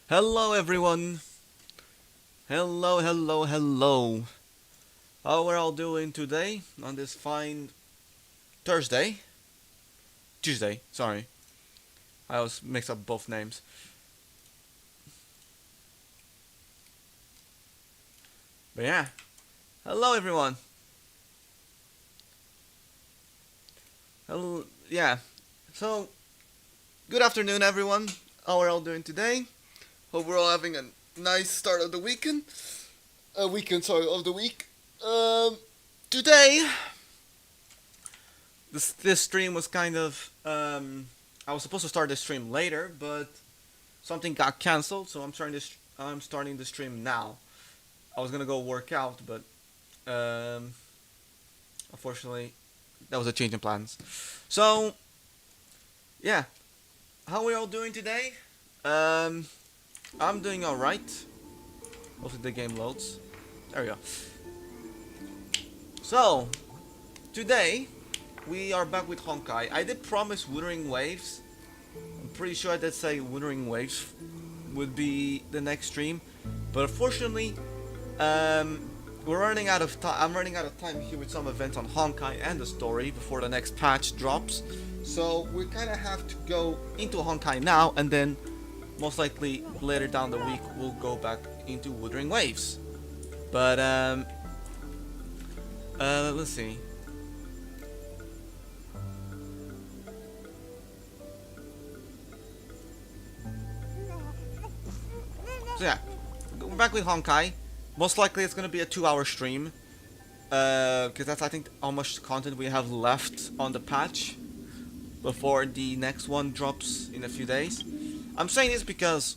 Hello everyone! Hello. How we're all doing today on this fine Thursday? Tuesday, sorry. I always mix up both names. But yeah. Hello everyone! Hello, yeah. So, good afternoon everyone. How we're all doing today? Hope we're all having a nice start of the weekend. Of the week. Today, this stream was kind of, I was supposed to start the stream later, but something got cancelled, so I'm starting the stream now. I was gonna go work out, but unfortunately, that was a change in plans. So, yeah, how are we all doing today? I'm doing alright. Hopefully the game loads. There we go. So, today, we are back with Honkai. I did promise Wuthering Waves. I'm pretty sure I did say Wuthering Waves would be the next stream. But unfortunately, we're running out of time. I'm running out of time here with some events on Honkai and the story before the next patch drops. So we kind of have to go into Honkai now, and then most likely later down the week we'll go back into Wuthering Waves. But let's see. So yeah, we're back with Honkai. Most likely it's gonna be a 2-hour stream, because that's I think how much content we have left on the patch before the next one drops in a few days. I'm saying this because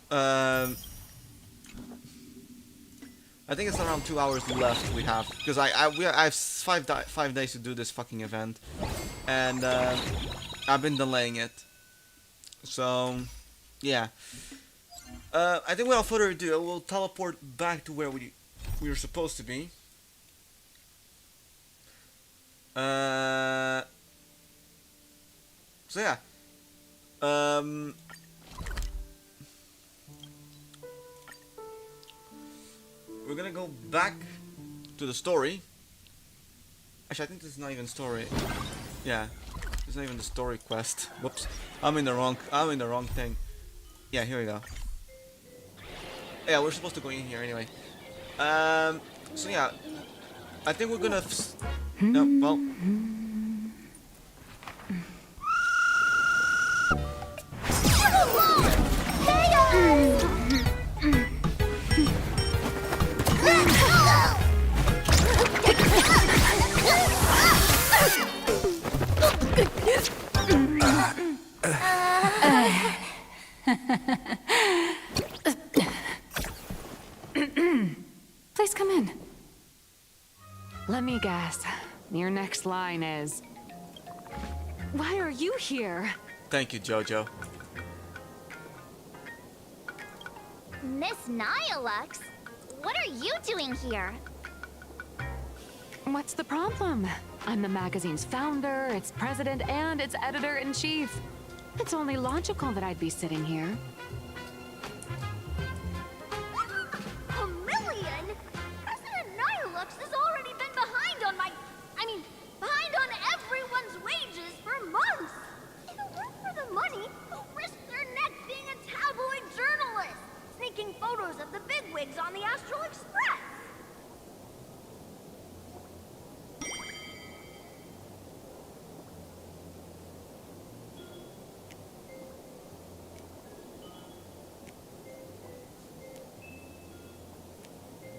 I think it's around 2 hours left we have, because I have 5 days to do this fucking event, and I've been delaying it. So yeah. I think without further ado, we'll teleport back to where we were supposed to be. So yeah. We're gonna go back to the story. Actually, I think this is not even story. Yeah, it's not even the story quest. Whoops, I'm in the wrong thing. Yeah, here we go. Yeah, we're supposed to go in here anyway. So yeah, I think we're gonna. No, well. Please come in. Let me guess. Your next line is, why are you here? Thank you, Jojo. Miss Nihilux, what are you doing here? What's the problem? I'm the magazine's founder, its president, and its editor-in-chief. It's only logical that I'd be sitting here. A million? President Nihilux has already been behind on behind on everyone's wages for months. If it weren't for the money, who risked their neck being a tabloid journalist, sneaking photos of the bigwigs on the Astral Express?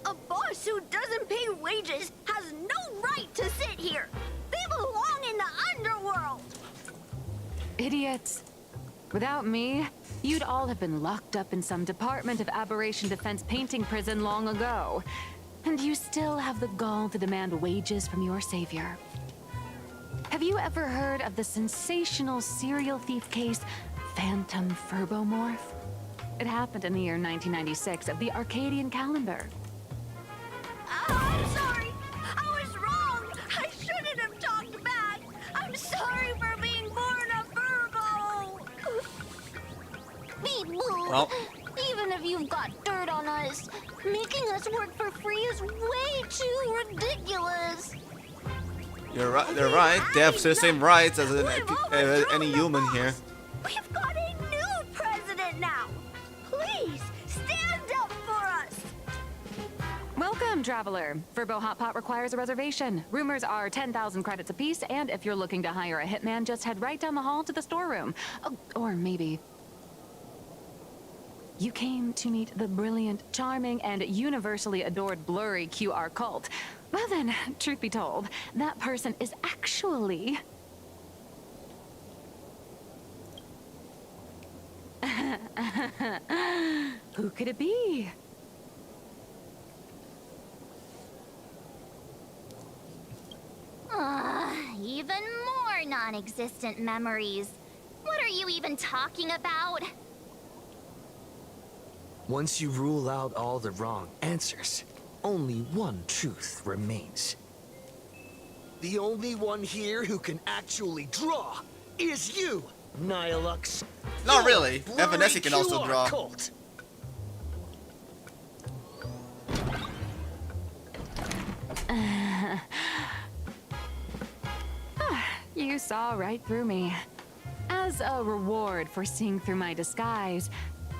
A boss who doesn't pay wages has no right to sit here. They belong in the underworld. Idiots. Without me, you'd all have been locked up in some Department of Aberration Defense painting prison long ago. And you still have the gall to demand wages from your savior. Have you ever heard of the sensational serial thief case, Phantom Furbomorph? It happened in the year 1996 of the Arcadian calendar. I'm sorry. I was wrong. I shouldn't have talked back. I'm sorry for being born a Furbo. Beep boop. Well. Even if you've got dirt on us, making us work for free is way too ridiculous. You're right. They're right. They have the same rights as any human here. We've got a new president now. Please stand up for us. Welcome, traveler. Furbo Hot Pot requires a reservation. Rumors are 10,000 credits apiece, and if you're looking to hire a hitman, just head right down the hall to the storeroom. Oh, or maybe... You came to meet the brilliant, charming, and universally adored blurry QR cult. Well then, truth be told, that person is actually... Who could it be? Even more non-existent memories. What are you even talking about? Once you rule out all the wrong answers, only one truth remains. The only one here who can actually draw is you, Nihilux. Not really. Evanescence can also draw. Cult. You saw right through me. As a reward for seeing through my disguise,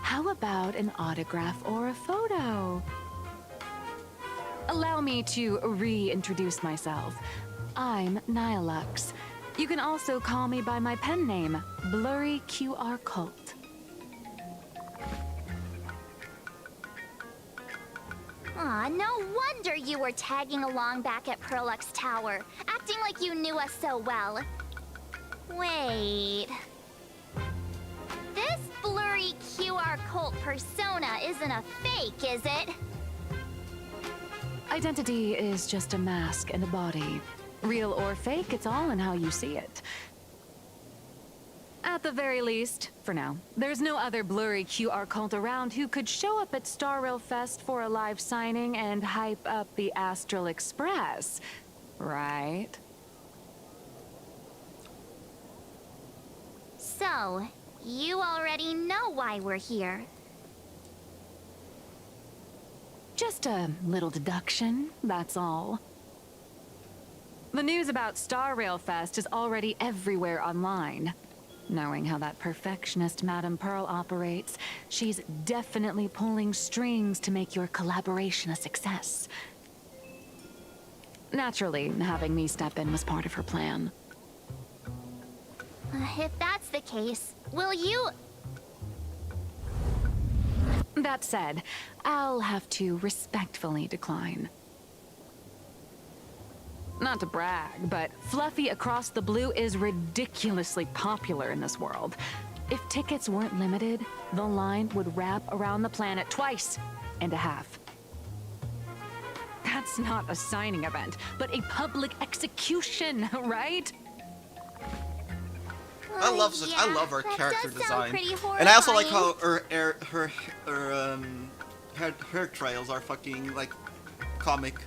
how about an autograph or a photo? Allow me to reintroduce myself. I'm Nihilux. You can also call me by my pen name, Blurry QR Cult. Aw, no wonder you were tagging along back at Perlux Tower, acting like you knew us so well. Wait... This blurry QR cult persona isn't a fake, is it? Identity is just a mask and a body. Real or fake, it's all in how you see it. At the very least, for now, there's no other blurry QR cult around who could show up at Star Rail Fest for a live signing and hype up the Astral Express, right? So, you already know why we're here. Just a little deduction, that's all. The news about Star Rail Fest is already everywhere online. Knowing how that perfectionist Madame Pearl operates, she's definitely pulling strings to make your collaboration a success. Naturally, having me step in was part of her plan. If that's the case, will you... That said, I'll have to respectfully decline. Not to brag, but Fluffy Across the Blue is ridiculously popular in this world. If tickets weren't limited, the line would wrap around the planet twice and a half. That's not a signing event, but a public execution, right? I love yeah, I love her that character does sound design, pretty and I also like horrifying. how her trails are fucking like comic.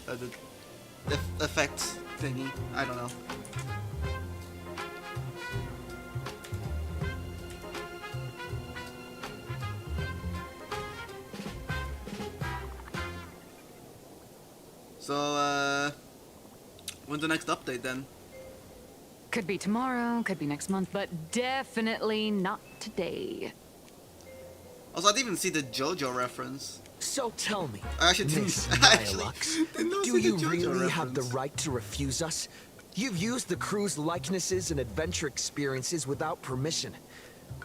The effects thingy. I don't know. So, when's the next update then? Could be tomorrow, could be next month, but definitely not today. Also, I didn't even see the JoJo reference. So tell me, I actually didn't. Miss I actually Nihilux, did not do see the you JoJo really have the reference. right to refuse us? You've used the crew's likenesses and adventure experiences without permission.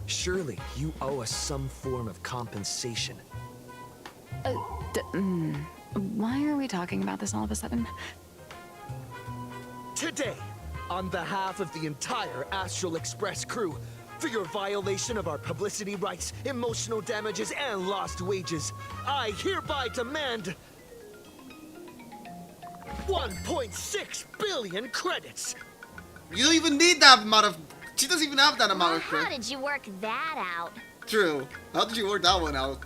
Surely you owe us some form of compensation. Why are we talking about this all of a sudden? Today, on behalf of the entire Astral Express crew, for your violation of our publicity rights, emotional damages, and lost wages, I hereby demand 1.6 billion credits. You don't even need that amount of. She doesn't even have that amount Well, of how credit. did you work that out? True. How did you work that one out?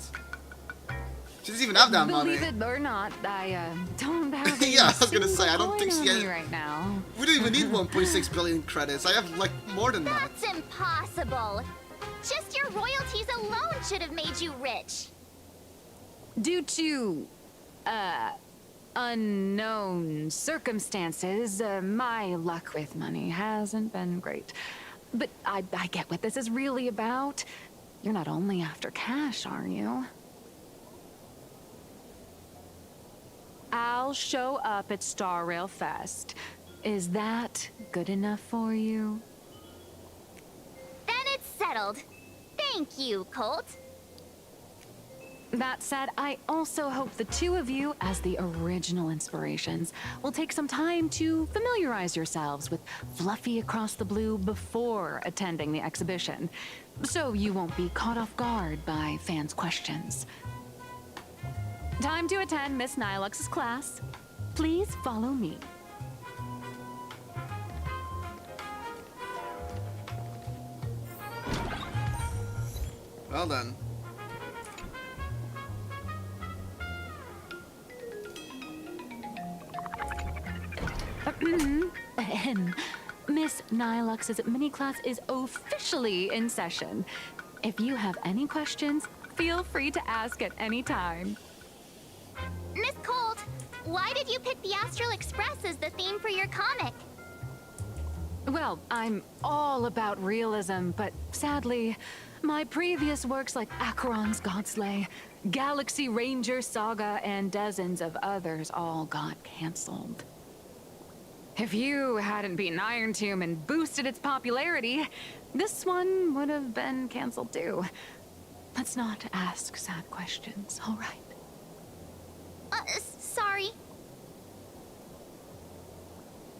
She doesn't even have that money. Believe it or not, I don't have a Yeah, I was gonna say, I don't single think coin she on has- me right now. We don't even need 1.6 billion credits. I have like more than that. That's impossible. Just your royalties alone should have made you rich. Due to, unknown circumstances, my luck with money hasn't been great. But I get what this is really about. You're not only after cash, are you? I'll show up at Star Rail Fest. Is that good enough for you? Then it's settled. Thank you, Colt. That said, I also hope the two of you, as the original inspirations, will take some time to familiarize yourselves with Fluffy Across the Blue before attending the exhibition, so you won't be caught off guard by fans' questions. Time to attend Miss Nihilux's class. Please follow me. Well done. Miss Nihilux's mini class is officially in session. If you have any questions, feel free to ask at any time. Miss Colt, why did you pick the Astral Express as the theme for your comic? Well, I'm all about realism, but sadly, my previous works like Acheron's Godslay, Galaxy Ranger Saga, and dozens of others all got canceled. If you hadn't beaten Iron Tomb and boosted its popularity, this one would have been canceled too. Let's not ask sad questions, all right? Sorry.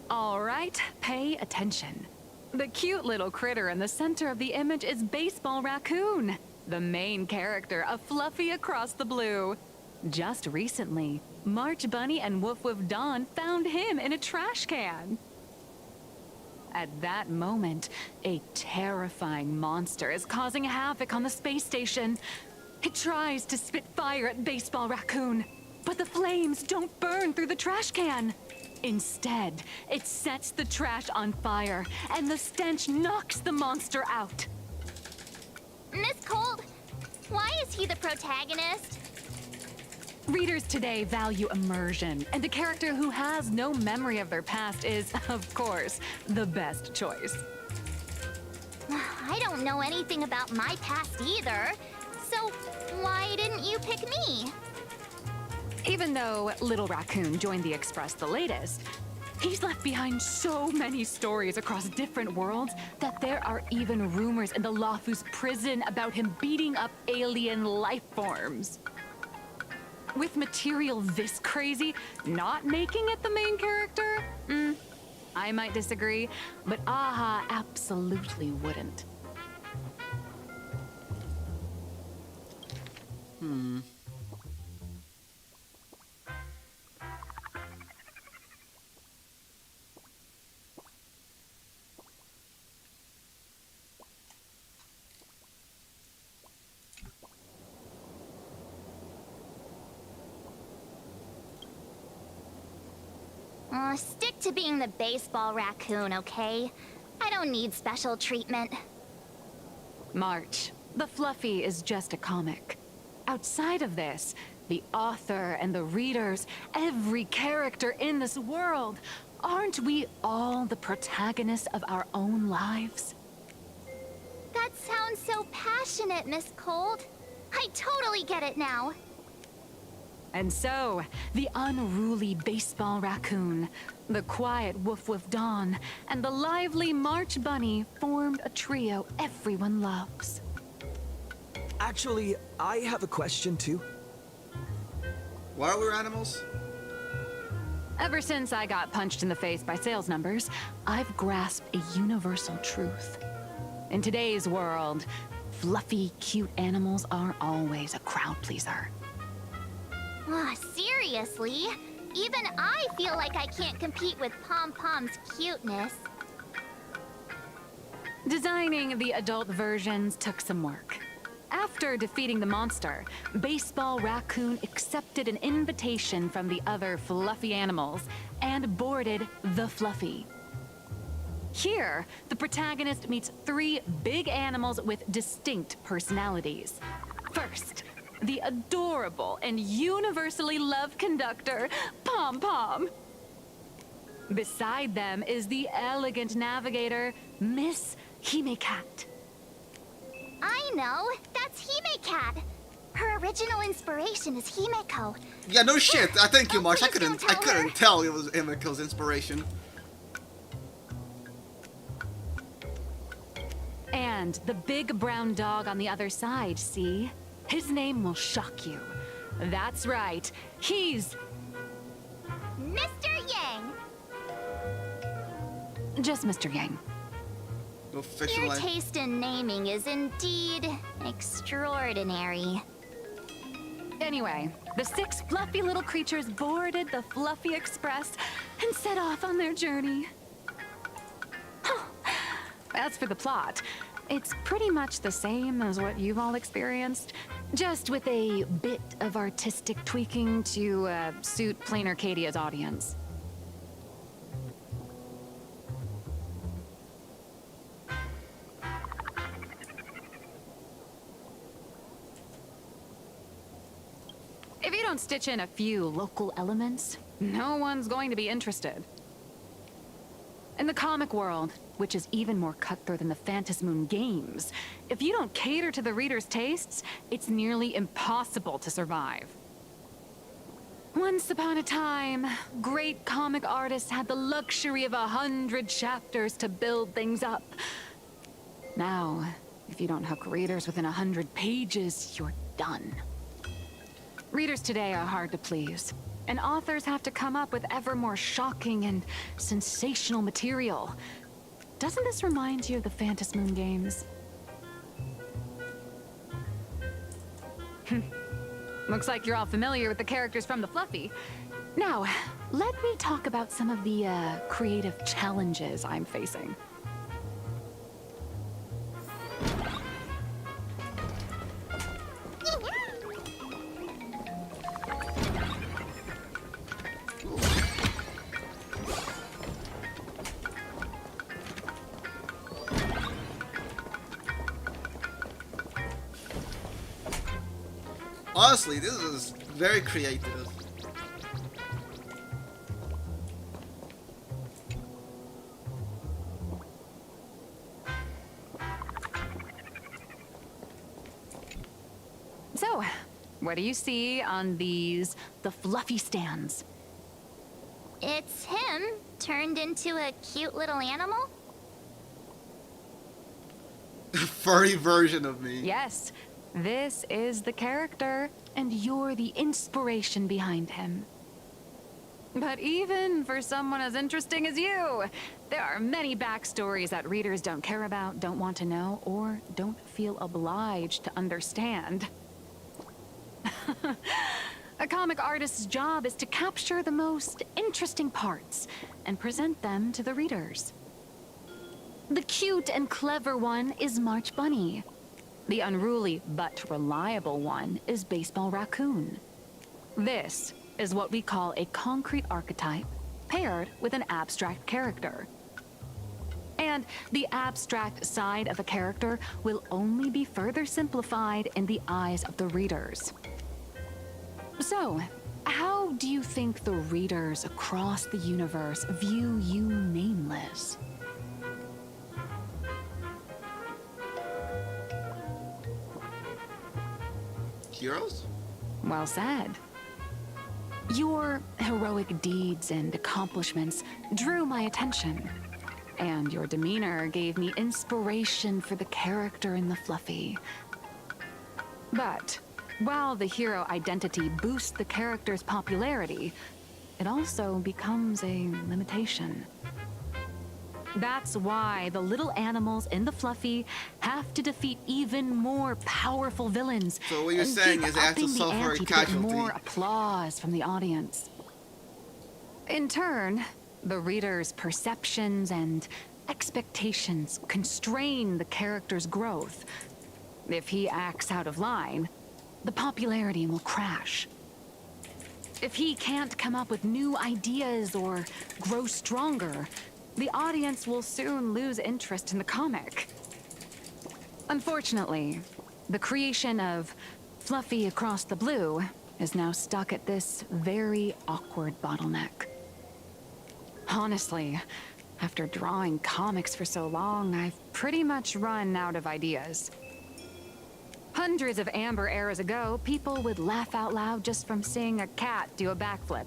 All right, pay attention. The cute little critter in the center of the image is Baseball Raccoon, the main character of Fluffy Across the Blue. Just recently, March Bunny and Woof Woof Dawn found him in a trash can. At that moment, a terrifying monster is causing havoc on the space station. It tries to spit fire at Baseball Raccoon, but the flames don't burn through the trash can. Instead, it sets the trash on fire, and the stench knocks the monster out. Miss Cold, why is he the protagonist? Readers today value immersion, and a character who has no memory of their past is, of course, the best choice. I don't know anything about my past either, so why didn't you pick me? Even though Little Raccoon joined the Express the latest, he's left behind so many stories across different worlds that there are even rumors in the Lawfus prison about him beating up alien life forms. With material this crazy, not making it the main character? I might disagree, but Aha absolutely wouldn't. Stick to being the Baseball Raccoon, okay? I don't need special treatment. March, the Fluffy is just a comic. Outside of this, the author and the readers, every character in this world, aren't we all the protagonists of our own lives? That sounds so passionate, Miss Cold. I totally get it now. And so, the unruly Baseball Raccoon, the quiet Woof Woof Dawn, and the lively March Bunny formed a trio everyone loves. Actually, I have a question too. Why are we animals? Ever since I got punched in the face by sales numbers, I've grasped a universal truth. In today's world, fluffy, cute animals are always a crowd pleaser. Seriously? Even I feel like I can't compete with Pom-Pom's cuteness. Designing the adult versions took some work. After defeating the monster, Baseball Raccoon accepted an invitation from the other fluffy animals and boarded the Fluffy. Here, the protagonist meets three big animals with distinct personalities. First, the adorable and universally loved conductor, Pom-Pom. Beside them is the elegant navigator, Miss Hime-Cat. I know, that's Hime-Cat. Her original inspiration is Himeko. Yeah, no shit. I thank you, Marsh. I Please don't couldn't tell her. tell it was Emiko's inspiration. And the big brown dog on the other side, see? His name will shock you. That's right, he's Mr. Yang. just Mr. Yang. Official Your line. taste in naming is indeed extraordinary. Anyway, the six fluffy little creatures boarded the Fluffy Express and set off on their journey. As for the plot, it's pretty much the same as what you've all experienced, just with a bit of artistic tweaking to suit Plain Arcadia's audience. If you don't stitch in a few local elements, no one's going to be interested. In the comic world, which is even more cutthroat than the Phantasmoon games. If you don't cater to the reader's tastes, it's nearly impossible to survive. Once upon a time, great comic artists had the luxury of 100 chapters to build things up. Now, if you don't hook readers within 100 pages, you're done. Readers today are hard to please, and authors have to come up with ever more shocking and sensational material. Doesn't this remind you of the Phantasmoon games? Looks like you're all familiar with the characters from the Fluffy. Now, let me talk about some of the creative challenges I'm facing. Honestly, this is very creative. So, what do you see on the Fluffy stands? It's him turned into a cute little animal? Furry version of me. Yes, this is the character, and you're the inspiration behind him. But even for someone as interesting as you, there are many backstories that readers don't care about, don't want to know, or don't feel obliged to understand. A comic artist's job is to capture the most interesting parts and present them to the readers. The cute and clever one is March Bunny. The unruly but reliable one is Baseball Raccoon. This is what we call a concrete archetype paired with an abstract character. And the abstract side of a character will only be further simplified in the eyes of the readers. So, how do you think the readers across the universe view you nameless? Heroes? Well said. Your heroic deeds and accomplishments drew my attention, and your demeanor gave me inspiration for the character in the Fluffy. But while the hero identity boosts the character's popularity, it also becomes a limitation. That's why the little animals in the Fluffy have to defeat even more powerful villains. So what you're and saying keep is they have to upping the suffer a ante to get casualty. more applause from the audience. In turn, the reader's perceptions and expectations constrain the character's growth. If he acts out of line, the popularity will crash. If he can't come up with new ideas or grow stronger, the audience will soon lose interest in the comic. Unfortunately, the creation of Fluffy Across the Blue is now stuck at this very awkward bottleneck. Honestly, after drawing comics for so long, I've pretty much run out of ideas. Hundreds of amber eras ago, people would laugh out loud just from seeing a cat do a backflip.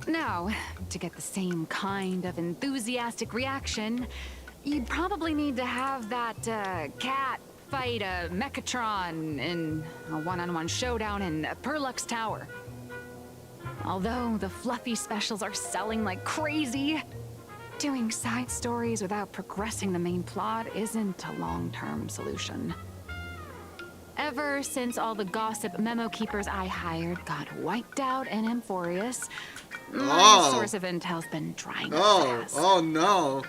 Now, to get the same kind of enthusiastic reaction, you'd probably need to have that cat fight a Mechatron in a one-on-one showdown in Perlux Tower. Although the Fluffy specials are selling like crazy, doing side stories without progressing the main plot isn't a long-term solution. Ever since all the gossip memo keepers I hired got wiped out in Amphorius, my source of intel's been drying up fast. Oh no.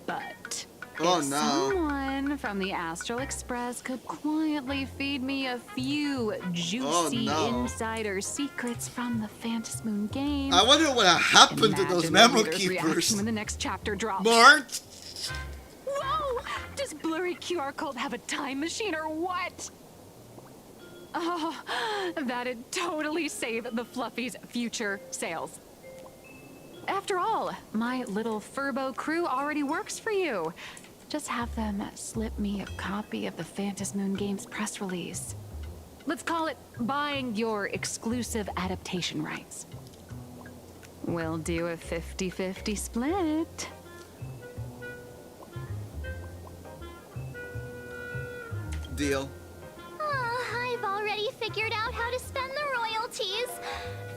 But Oh, if no. someone from the Astral Express could quietly feed me a few juicy no. insider secrets from the Phantasmoon games, I wonder what happened to those imagine the memo reader's keepers. reaction when the next chapter drops. Mart? Whoa! Does Blurry QR Code have a time machine or what? Oh, that'd totally save the Fluffy's future sales. After all, my little Furbo crew already works for you. Just have them slip me a copy of the Phantasmoon Games press release. Let's call it buying your exclusive adaptation rights. We'll do a 50-50 split. Deal. I've already figured out how to spend the royalties.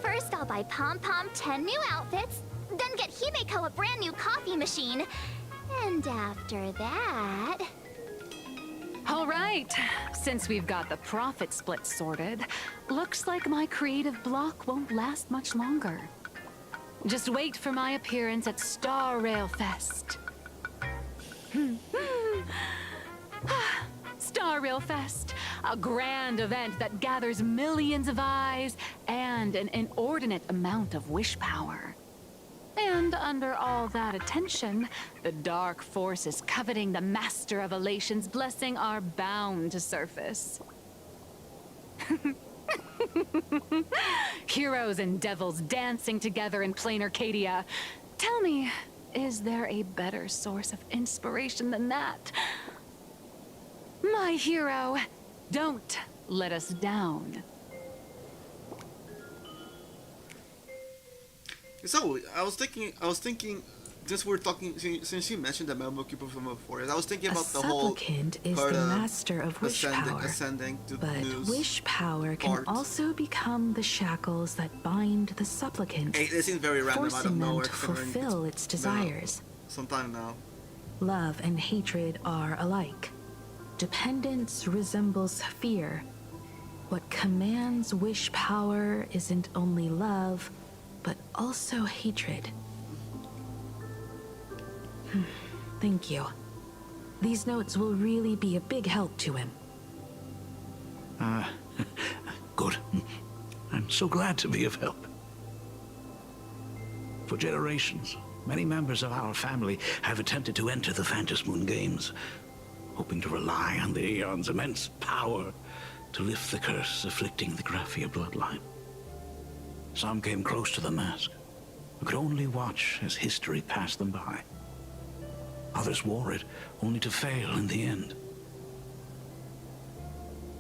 First, I'll buy Pom Pom 10 new outfits, then get Himeko a brand new coffee machine. And after that... All right, since we've got the profit split sorted, looks like my creative block won't last much longer. Just wait for my appearance at Star Rail Fest. Star Rail Fest, a grand event that gathers millions of eyes and an inordinate amount of wish power. And under all that attention, the dark forces coveting the Master of Elation's blessing are bound to surface. Heroes and devils dancing together in plain Arcadia. Tell me, is there a better source of inspiration than that? My hero, don't let us down. So I was thinking, since we're talking, since you mentioned the Memo Keeper from before, I was thinking about the whole supplicant is part the of master of wish power. ascending to But news wish power can part. also become the shackles that bind the supplicant, It seems very random. I don't forcing know them where to fulfill its desires. some time now. Love and hatred are alike. Dependence resembles fear. What commands wish power isn't only love, but also hatred. Thank you. These notes will really be a big help to him. Good. I'm so glad to be of help. For generations, many members of our family have attempted to enter the Phantasmoon Games, hoping to rely on the Aeon's immense power to lift the curse afflicting the Graphia bloodline. Some came close to the mask, but could only watch as history passed them by. Others wore it, only to fail in the end.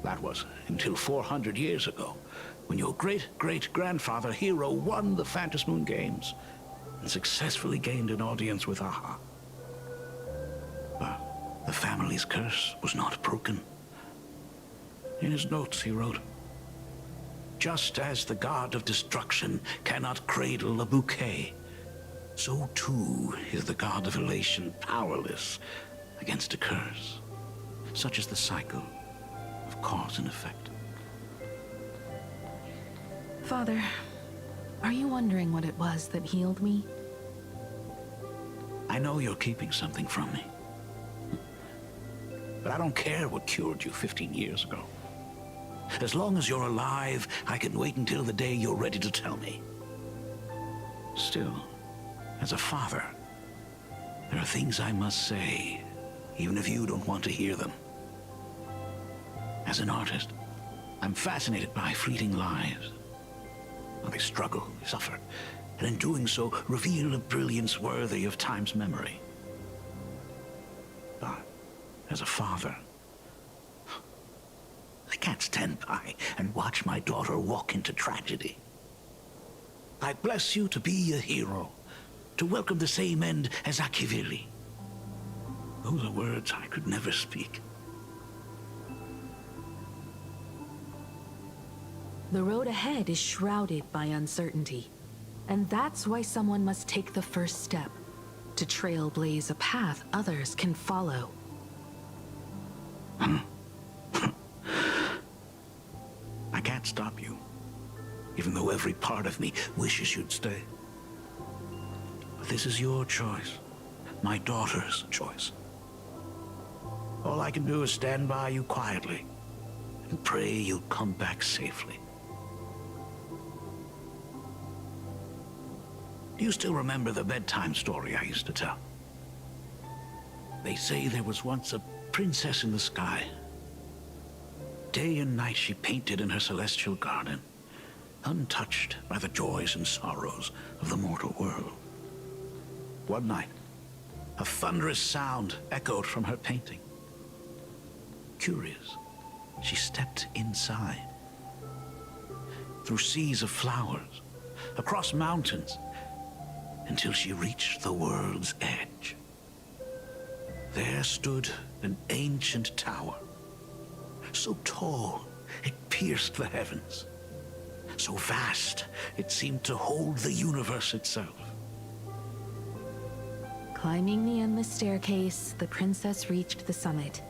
That was until 400 years ago, when your great-great-grandfather Hero won the Phantasmoon Games and successfully gained an audience with Aha. But the family's curse was not broken. In his notes he wrote, "Just as the god of destruction cannot cradle a bouquet, so too is the god of elation powerless against a curse. Such is the cycle of cause and effect." Father, are you wondering what it was that healed me? I know you're keeping something from me. But I don't care what cured you 15 years ago. As long as you're alive, I can wait until the day you're ready to tell me. Still, as a father, there are things I must say, even if you don't want to hear them. As an artist, I'm fascinated by fleeting lives. They struggle, suffer, and in doing so, reveal a brilliance worthy of time's memory. But as a father, I can't stand by and watch my daughter walk into tragedy. I bless you to be a hero, to welcome the same end as Akivili. Those are words I could never speak. The road ahead is shrouded by uncertainty, and that's why someone must take the first step, to trailblaze a path others can follow. I can't stop you, even though every part of me wishes you'd stay. But this is your choice, my daughter's choice. All I can do is stand by you quietly and pray you'll come back safely. Do you still remember the bedtime story I used to tell? They say there was once a princess in the sky. Day and night she painted in her celestial garden, untouched by the joys and sorrows of the mortal world. One night, a thunderous sound echoed from her painting. Curious, she stepped inside. Through seas of flowers, across mountains, until she reached the world's edge. There stood an ancient tower, so tall it pierced the heavens, so vast it seemed to hold the universe itself. Climbing the endless staircase, the princess reached the summit,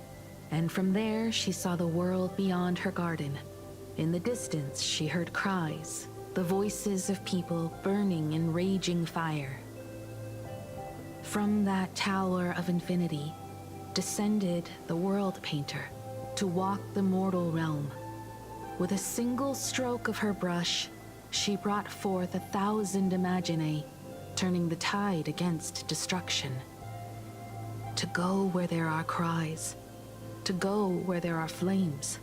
and from there she saw the world beyond her garden. In the distance, she heard cries, the voices of people burning in raging fire. From that tower of infinity descended the world painter to walk the mortal realm. With a single stroke of her brush, she brought forth 1,000 imaginae, turning the tide against destruction. To go where there are cries, to go where there are flames.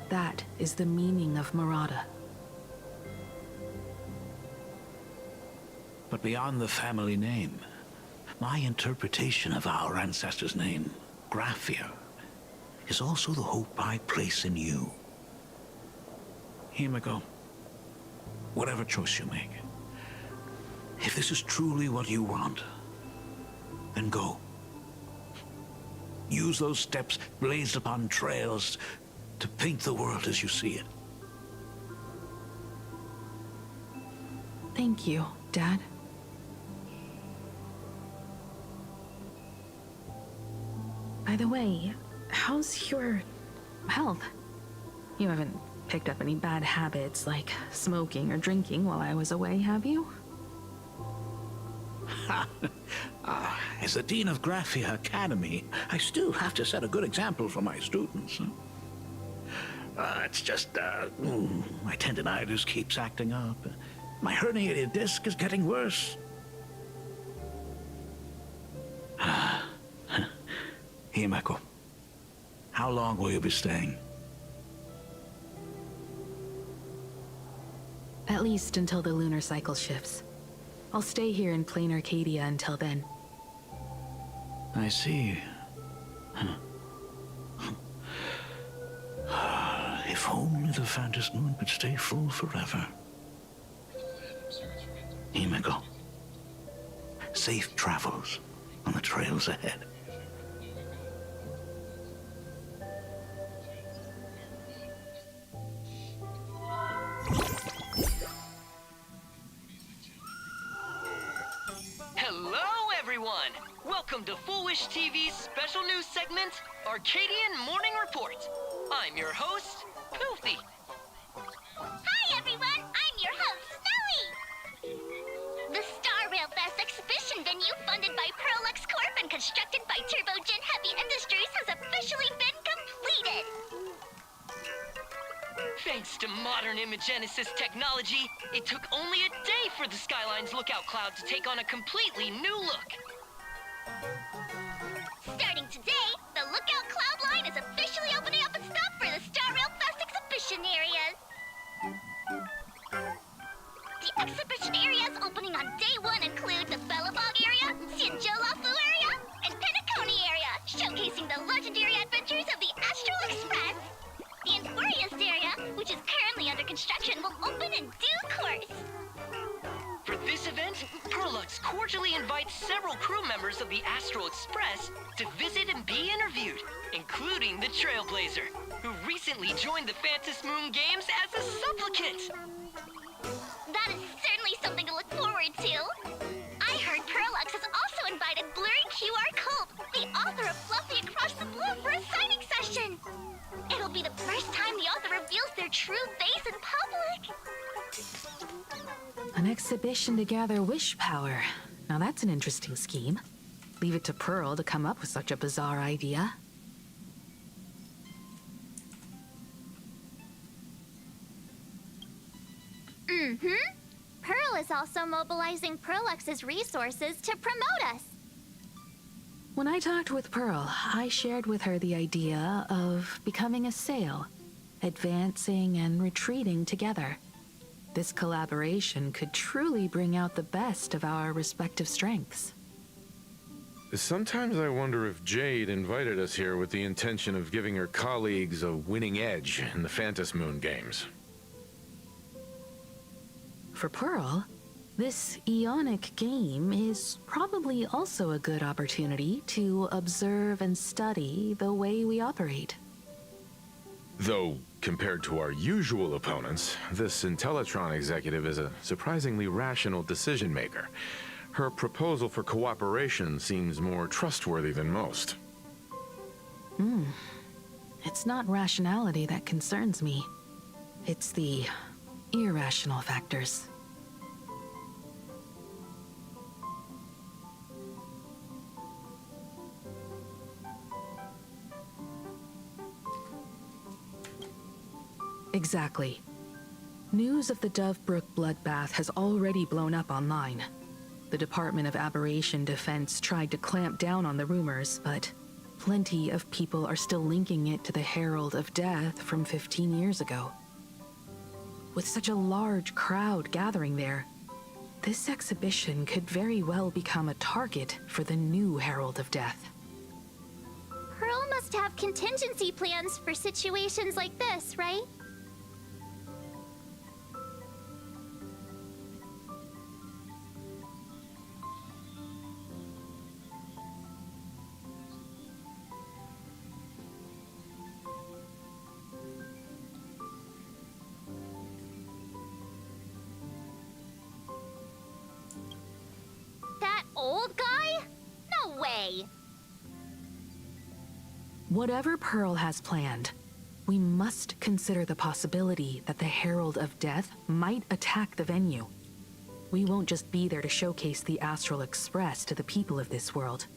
That is the meaning of Murata. But beyond the family name, my interpretation of our ancestors' name, Graphia, is also the hope I place in you. Himiko, whatever choice you make, if this is truly what you want, then go. Use those steps blazed upon trails to paint the world as you see it. Thank you, Dad. By the way, how's your health? You haven't picked up any bad habits like smoking or drinking while I was away, have you? As the Dean of Graphia Academy, I still have to set a good example for my students. It's just, my tendinitis keeps acting up. My herniated disc is getting worse. Himeko, how long will you be staying? At least until the lunar cycle shifts. I'll stay here in plain Arcadia until then. I see. If only the Phantom Moon could stay full forever. Himeko, safe travels on the trails ahead. Hello, everyone! Welcome to Foolish TV's special news segment, Arcadian Morning Report. I'm your host, Poofy. Hi, everyone! I'm your host, Snowy! The Star Rail Fest exhibition venue funded by Prolux Corp and constructed by Turbogen Heavy Industries has officially been completed! Thanks to modern imagenesis technology, it took only a day for the Skyline's lookout cloud to take on a completely new look. Starting today, the Lookout Cloud line is officially opening up its stop for the Star Rail Fest exhibition areas. The exhibition areas opening on day one include the Bellabog area, Sinjolafu area, and Penacony area, showcasing the legendary adventures of the Astral Express. The Emporius area, which is currently under construction, will open in due course. For this event, Prolux cordially invites several crew members of the Astral Express to visit and be interviewed, including the Trailblazer, who recently joined the Phantom Moon Games as a supplicant. That is certainly something to look forward to. I heard Prolux has also invited Blurry QR Cult, the author of Fluffy Across the Blue, for a signing session. It'll be the first time the author reveals their true face in public. An exhibition to gather wish power. Now that's an interesting scheme. Leave it to Pearl to come up with such a bizarre idea. Pearl is also mobilizing Prolux's resources to promote us. When I talked with Pearl, I shared with her the idea of becoming a sail, advancing and retreating together. This collaboration could truly bring out the best of our respective strengths. Sometimes I wonder if Jade invited us here with the intention of giving her colleagues a winning edge in the Phantom Moon games. For Pearl, this Ionic game is probably also a good opportunity to observe and study the way we operate. Though, compared to our usual opponents, this Intellitron executive is a surprisingly rational decision maker. Her proposal for cooperation seems more trustworthy than most. It's not rationality that concerns me. It's the irrational factors. Exactly. News of the Dovebrook bloodbath has already blown up online. The Department of Aberration Defense tried to clamp down on the rumors, but plenty of people are still linking it to the Herald of Death from 15 years ago. With such a large crowd gathering there, this exhibition could very well become a target for the new Herald of Death. Pearl must have contingency plans for situations like this, right? That old guy? No way! Whatever Pearl has planned, we must consider the possibility that the Herald of Death might attack the venue. We won't just be there to showcase the Astral Express to the people of this world.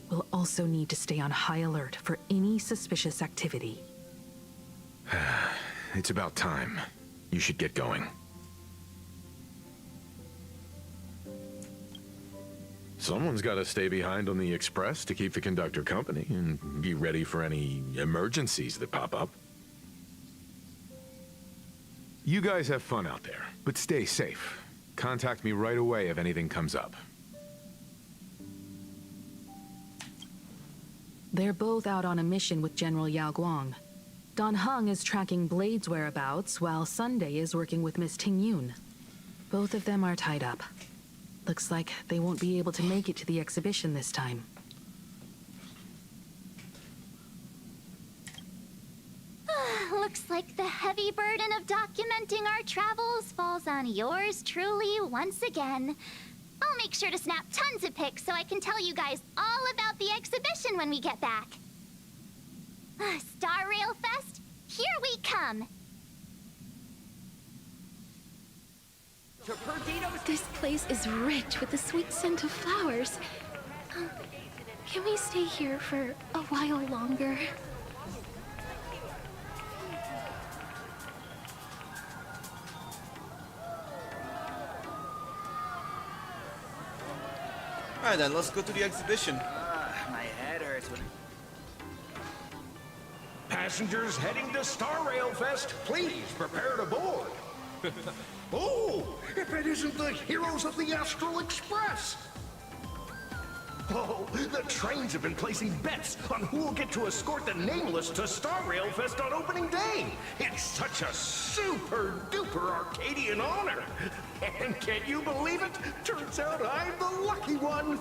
We'll also need to stay on high alert for any suspicious activity. It's about time. You should get going. Someone's got to stay behind on the Express to keep the conductor company and be ready for any emergencies that pop up. You guys have fun out there, but stay safe. Contact me right away if anything comes up. They're both out on a mission with General Yao Guang. Don Hung is tracking Blade's whereabouts, while Sunday is working with Miss Ting Yun. Both of them are tied up. Looks like they won't be able to make it to the exhibition this time. Looks like the heavy burden of documenting our travels falls on yours truly once again. I'll make sure to snap tons of pics so I can tell you guys all about the exhibition when we get back. Star Rail Fest, here we come! This place is rich with the sweet scent of flowers. Can we stay here for a while longer? Alright then, let's go to the exhibition. My head hurts when... Passengers heading to Star Rail Fest, please prepare to board. Oh, if it isn't the heroes of the Astral Express! Oh, the trains have been placing bets on who will get to escort the Nameless to Star Rail Fest on opening day. It's such a super-duper Arcadian honor. And can you believe it? Turns out I'm the lucky one.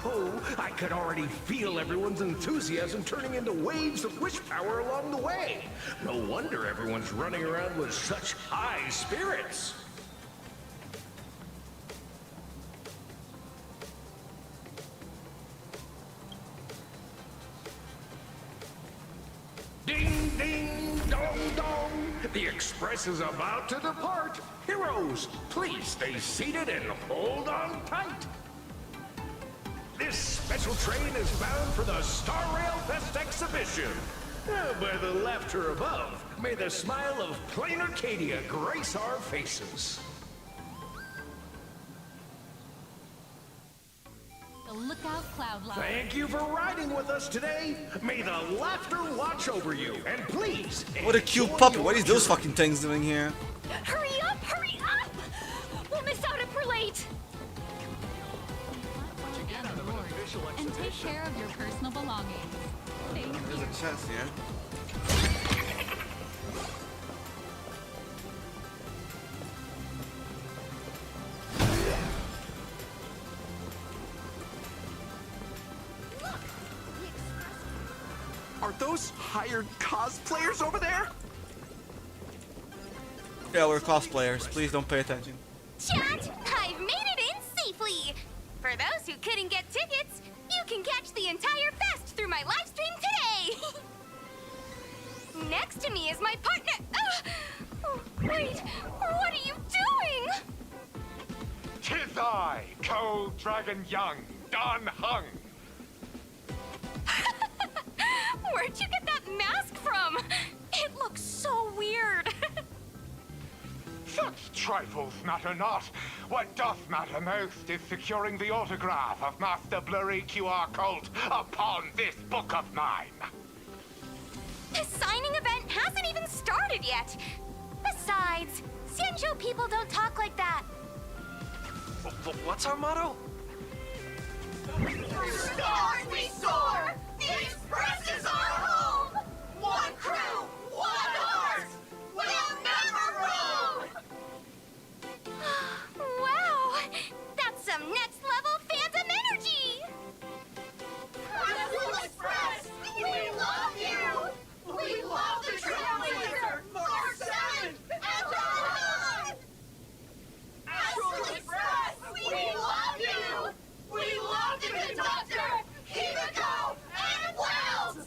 Oh, I could already feel everyone's enthusiasm turning into waves of wish power along the way. No wonder everyone's running around with such high spirits. Ding, ding, dong, dong. The Express is about to depart. Heroes, please stay seated and hold on tight. This special train is bound for the Star Rail Fest exhibition. By the laughter above, may the smile of plain Arcadia grace our faces. The Lookout Cloud Line. Thank you for riding with us today. May the laughter watch over you, and please. What a cute enjoy puppy. your What is those journey. fucking things doing here? says here. Are those hired cosplayers over there? Yeah, we're cosplayers. Please don't pay attention. Chat, I've made it in safely. For those who couldn't get tickets, you can catch the entire fest through my live stream today. Next to me is my partner. Oh, wait, what are you doing? 'Tis I, Cold Dragon Young, Don Hung. Where'd you get that mask from? It looks so weird. Such trifles matter not. What doth matter most is securing the autograph of Master Blurry QR Cult upon this book of mine. The signing event hasn't even started yet. Besides, Xianzhou people don't talk like that. What's our motto? Stars we soar! The Express is our home! One crew, one heart! We'll never roam! Wow! That's some next level phantom energy! Astral Express! We love you! We love the Trailblazer! Mark 7! And on! Astral Express! We love you! We love the conductor! Himiko and Wells!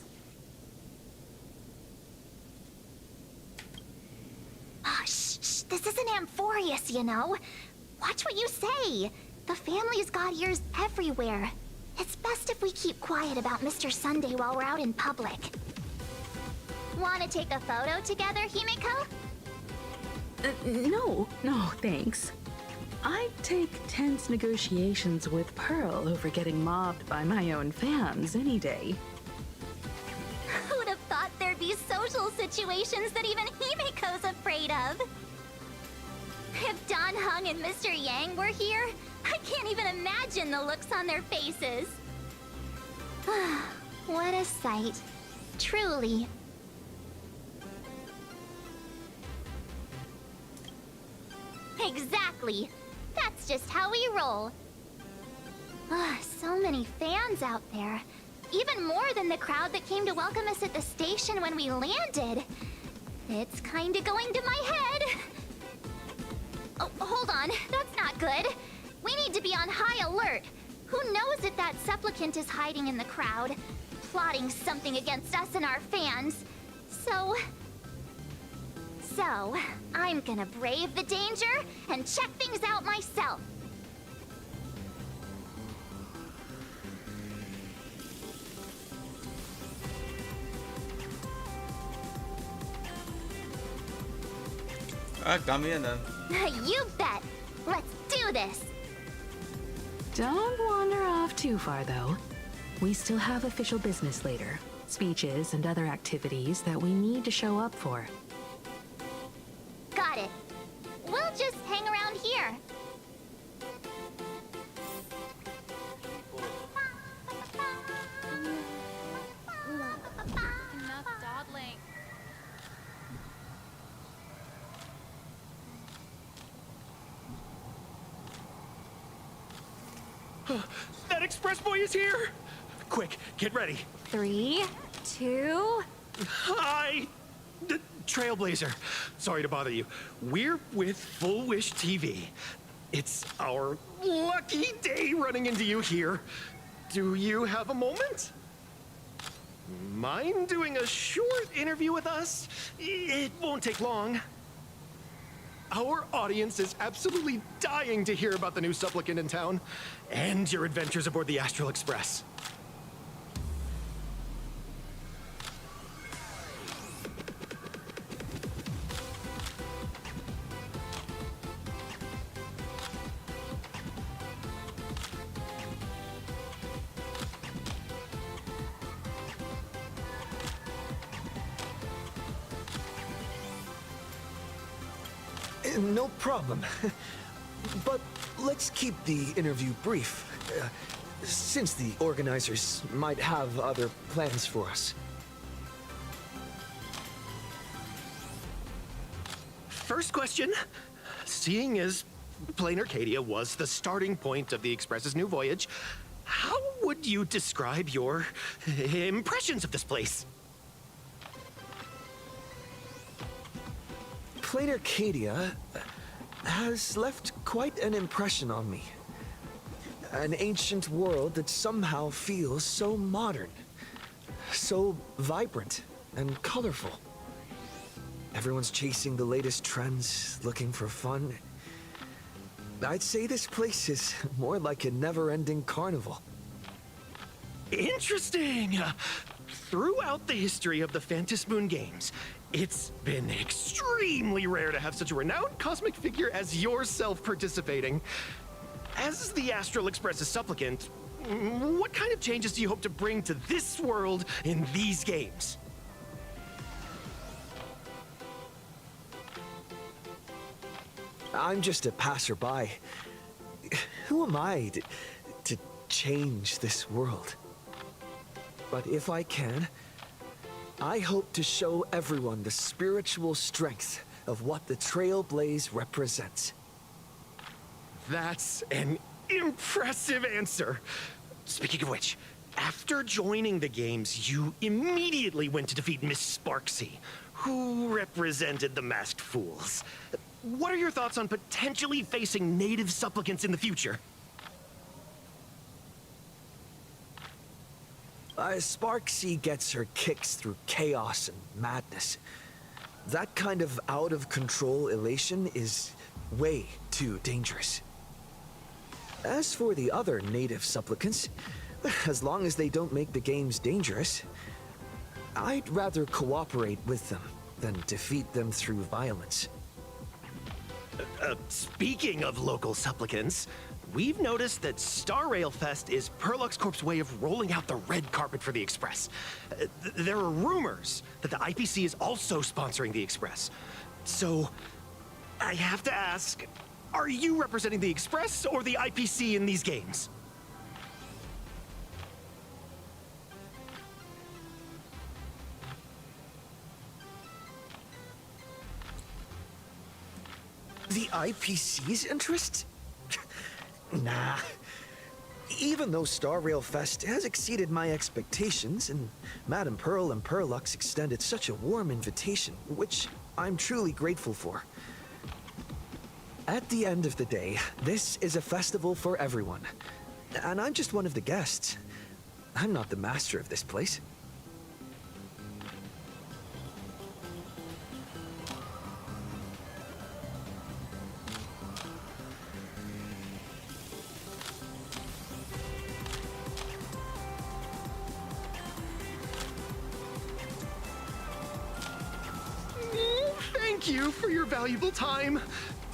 Oh, shh. This isn't Amphorius, you know. Watch what you say. The family's got ears everywhere. It's best if we keep quiet about Mr. Sunday while we're out in public. Want to take a photo together, Himiko? No, thanks. I'd take tense negotiations with Pearl over getting mobbed by my own fans any day. Who'd have thought there'd be social situations that even Himiko's afraid of? If Don Hung and Mr. Yang were here, I can't even imagine the looks on their faces. What a sight. Truly. Exactly. That's just how we roll. So many fans out there. Even more than the crowd that came to welcome us at the station when we landed. It's kinda going to my head. Oh, hold on. That's not good. We need to be on high alert. Who knows if that supplicant is hiding in the crowd, plotting something against us and our fans. So, I'm gonna brave the danger and check things out myself. Alright, got me in then. You bet. Let's do this. Don't wander off too far, though. We still have official business later. Speeches and other activities that we need to show up for. Got it. We'll just hang around here. Enough dawdling. That express boy is here! Quick, get ready. 3, 2... Hi! The Trailblazer. Sorry to bother you. We're with Full Wish TV. It's our lucky day running into you here. Do you have a moment? Mind doing a short interview with us? It won't take long. Our audience is absolutely dying to hear about the new supplicant in town and your adventures aboard the Astral Express. No problem. But let's keep the interview brief, since the organizers might have other plans for us. First question. Seeing as Plain Arcadia was the starting point of the Express's new voyage, how would you describe your impressions of this place? Plain Arcadia has left quite an impression on me. An ancient world that somehow feels so modern, so vibrant and colorful. Everyone's chasing the latest trends, looking for fun. I'd say this place is more like a never-ending carnival. Interesting! Throughout the history of the Phantom Moon games, it's been extremely rare to have such a renowned cosmic figure as yourself participating. As the Astral Express's supplicant, what kind of changes do you hope to bring to this world in these games? I'm just a passerby. Who am I to change this world? But if I can, I hope to show everyone the spiritual strength of what the Trailblaze represents. That's an impressive answer. Speaking of which, after joining the games, you immediately went to defeat Miss Sparksy, who represented the Masked Fools. What are your thoughts on potentially facing native supplicants in the future? Sparksy gets her kicks through chaos and madness. That kind of out-of-control elation is way too dangerous. As for the other native supplicants, as long as they don't make the games dangerous, I'd rather cooperate with them than defeat them through violence. Speaking of local supplicants, we've noticed that Star Rail Fest is Perlux Corp's way of rolling out the red carpet for the Express. There are rumors that the IPC is also sponsoring the Express. So, I have to ask, are you representing the Express or the IPC in these games? The IPC's interest? Nah. Even though Star Rail Fest has exceeded my expectations, and Madame Pearl and Perlux extended such a warm invitation, which I'm truly grateful for. At the end of the day, this is a festival for everyone. And I'm just one of the guests. I'm not the master of this place. Thank you for your valuable time.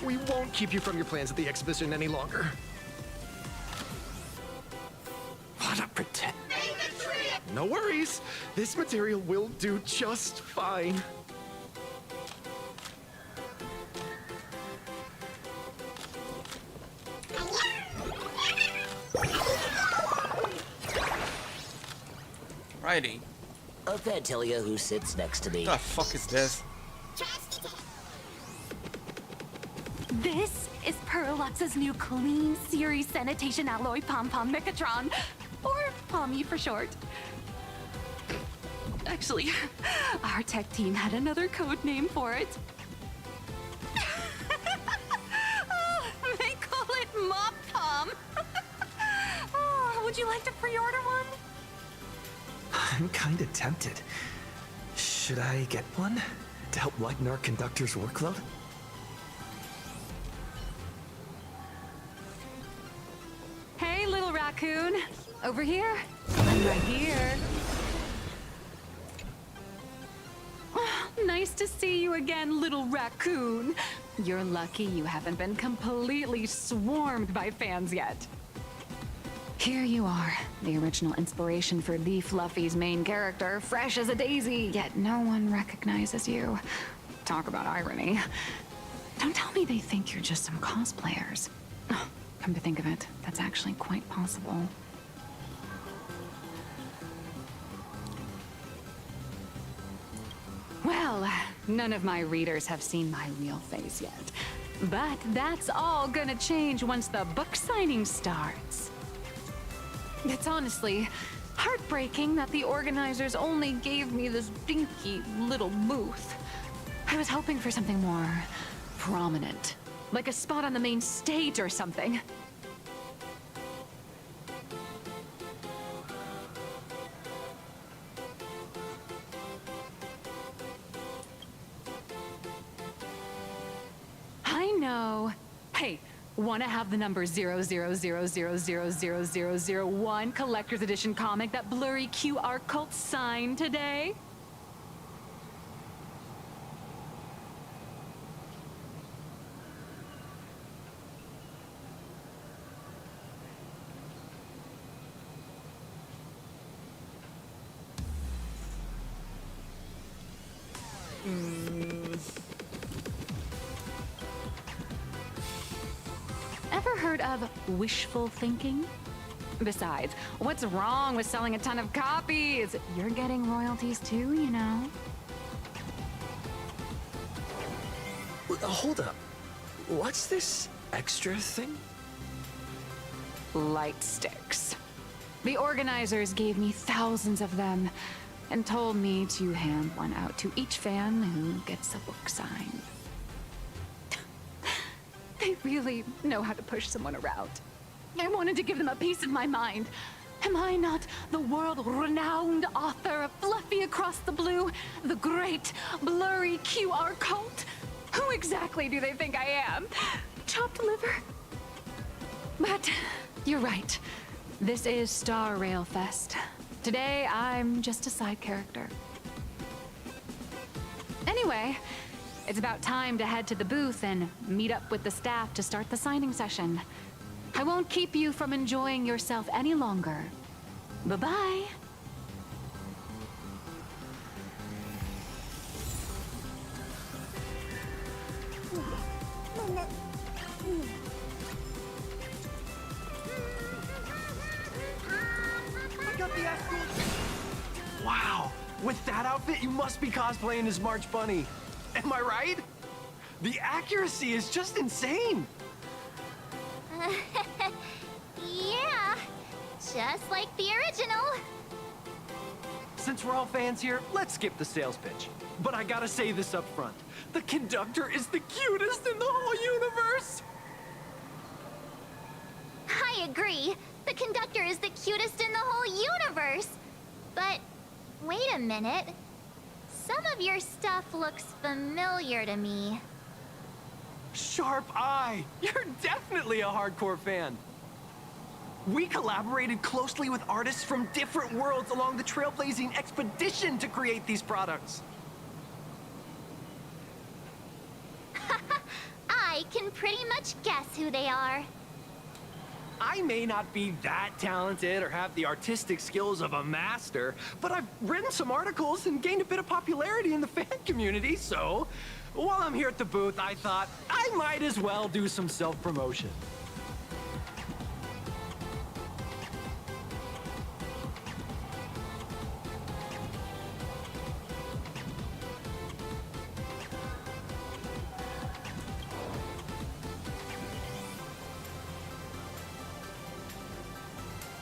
We won't keep you from your plans at the exhibition any longer. What a pretend. No worries. This material will do just fine. Righty. Fantilia, who sits next to me. What the fuck is this? This is Perlux's new Clean Series Sanitation Alloy Pom-Pom Mechatron, or Pommy for short. Actually, our tech team had another code name for it. Oh, they call it Mop Pom. Oh, would you like to pre-order one? I'm kinda tempted. Should I get one to help lighten our conductor's workload? Hey, little raccoon. Over here. I'm right here. Nice to see you again, little raccoon. You're lucky you haven't been completely swarmed by fans yet. Here you are, the original inspiration for Lee Fluffy's main character, fresh as a daisy, yet no one recognizes you. Talk about irony. Don't tell me they think you're just some cosplayers. Oh, come to think of it, that's actually quite possible. Well, None of my readers have seen my real face yet. But that's all gonna change once the book signing starts. It's honestly heartbreaking that the organizers only gave me this dinky little booth. I was hoping for something more prominent, like a spot on the main stage or something. I know. Hey, wanna have the number 0000000001 collector's edition comic that blurry QR cult signed today? Ever heard of wishful thinking? Besides, what's wrong with selling a ton of copies? You're getting royalties too, you know. Hold up. What's this extra thing? Light sticks. The organizers gave me thousands of them and told me to hand one out to each fan who gets a book signed. They really know how to push someone around. I wanted to give them a piece of my mind. Am I not the world-renowned author of Fluffy Across the Blue, the great blurry QR cult? Who exactly do they think I am? Chopped liver? But you're right. This is Star Rail Fest. Today, I'm just a side character. Anyway, it's about time to head to the booth and meet up with the staff to start the signing session. I won't keep you from enjoying yourself any longer. Bye-bye. Wow, with that outfit, you must be cosplaying as March Bunny. Am I right? The accuracy is just insane. Yeah, just like the original. Since we're all fans here, let's skip the sales pitch. But I gotta say this up front. The conductor is the cutest in the whole universe. I agree. The conductor is the cutest in the whole universe. But wait a minute. Some of your stuff looks familiar to me. Sharp eye. You're definitely a hardcore fan. We collaborated closely with artists from different worlds along the trailblazing expedition to create these products. I can pretty much guess who they are. I may not be that talented or have the artistic skills of a master, but I've written some articles and gained a bit of popularity in the fan community, so while I'm here at the booth, I thought I might as well do some self-promotion.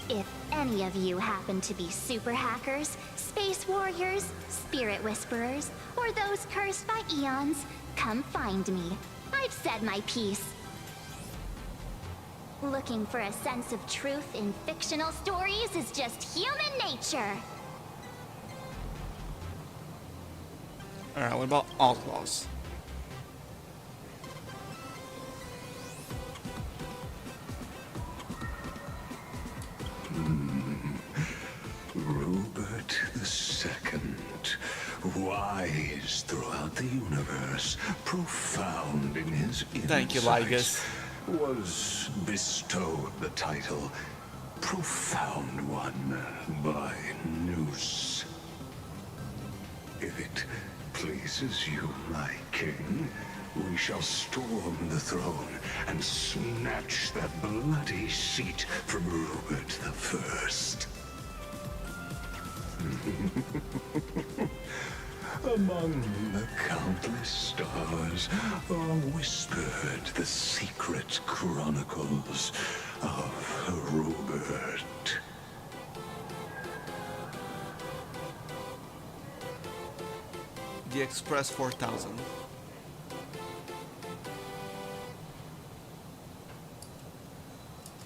If any of you happen to be super hackers, space warriors, spirit whisperers, or those cursed by eons, come find me. I've said my piece. Looking for a sense of truth in fictional stories is just human nature. Alright, what about outlaws? Rupert II, wise throughout the universe, profound in his insights, Thank you, Lygus. was bestowed the title Profound One by Noose. If it pleases you, my king, we shall storm the throne and snatch that bloody seat from Rupert I. Among the countless stars are whispered the secret chronicles of Robert. The Express 4000.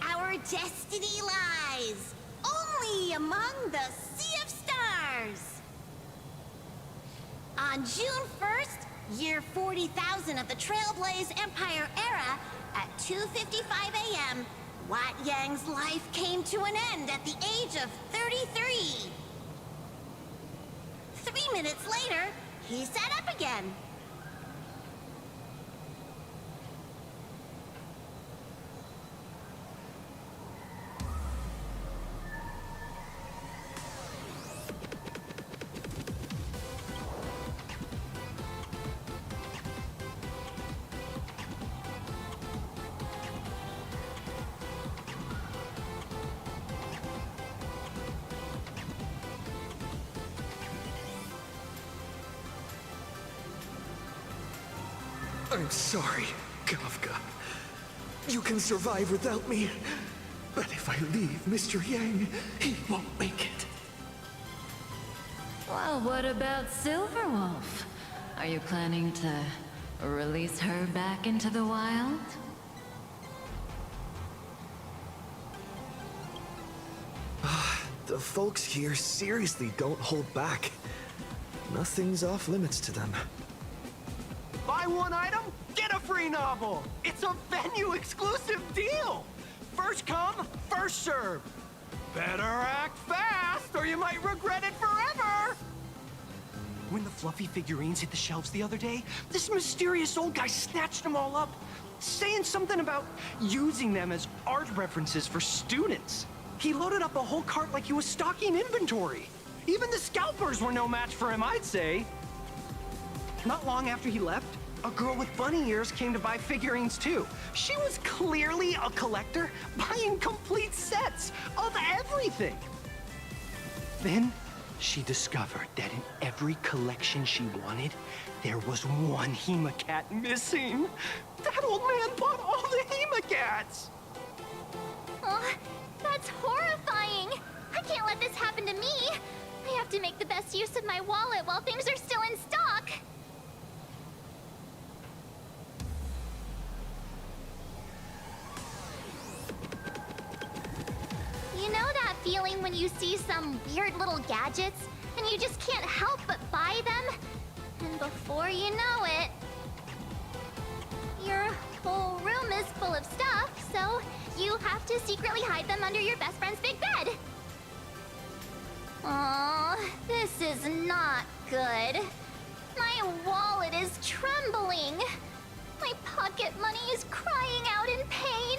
Our destiny lies only among the sea of stars. On June 1st, year 40,000 of the Trailblaze Empire era, at 2:55 a.m., Wat Yang's life came to an end at the age of 33. 3 minutes later, he sat up again. I'm sorry, Kafka. You can survive without me. But if I leave Mr. Yang, he won't make it. Well, what about Silverwolf? Are you planning to release her back into the wild? The folks here seriously don't hold back. Nothing's off limits to them. Buy one item, get a free novel. It's a venue exclusive deal. First come, first serve. Better act fast or you might regret it forever. When the fluffy figurines hit the shelves the other day, this mysterious old guy snatched them all up, saying something about using them as art references for students. He loaded up a whole cart like he was stocking inventory. Even the scalpers were no match for him, I'd say. Not long after he left, a girl with bunny ears came to buy figurines too. She was clearly a collector, buying complete sets of everything. Then she discovered that in every collection she wanted, there was one Hemacat missing. That old man bought all the Hemacats. Oh, that's horrifying. I can't let this happen to me. I have to make the best use of my wallet while things are still in stock. You know that feeling when you see some weird little gadgets and you just can't help but buy them? And before you know it, your whole room is full of stuff, so you have to secretly hide them under your best friend's big bed. Aww, this is not good. My wallet is trembling. My pocket money is crying out in pain.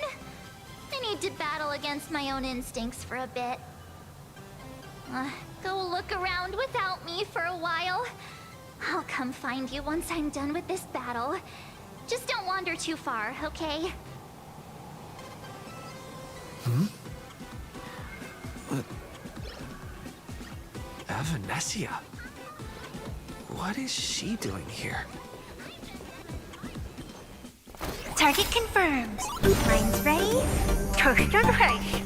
I need to battle against my own instincts for a bit. Go look around without me for a while. I'll come find you once I'm done with this battle. Just don't wander too far, okay? Avanessia? What is she doing here? Target confirmed. Mine's ready. Toast on face.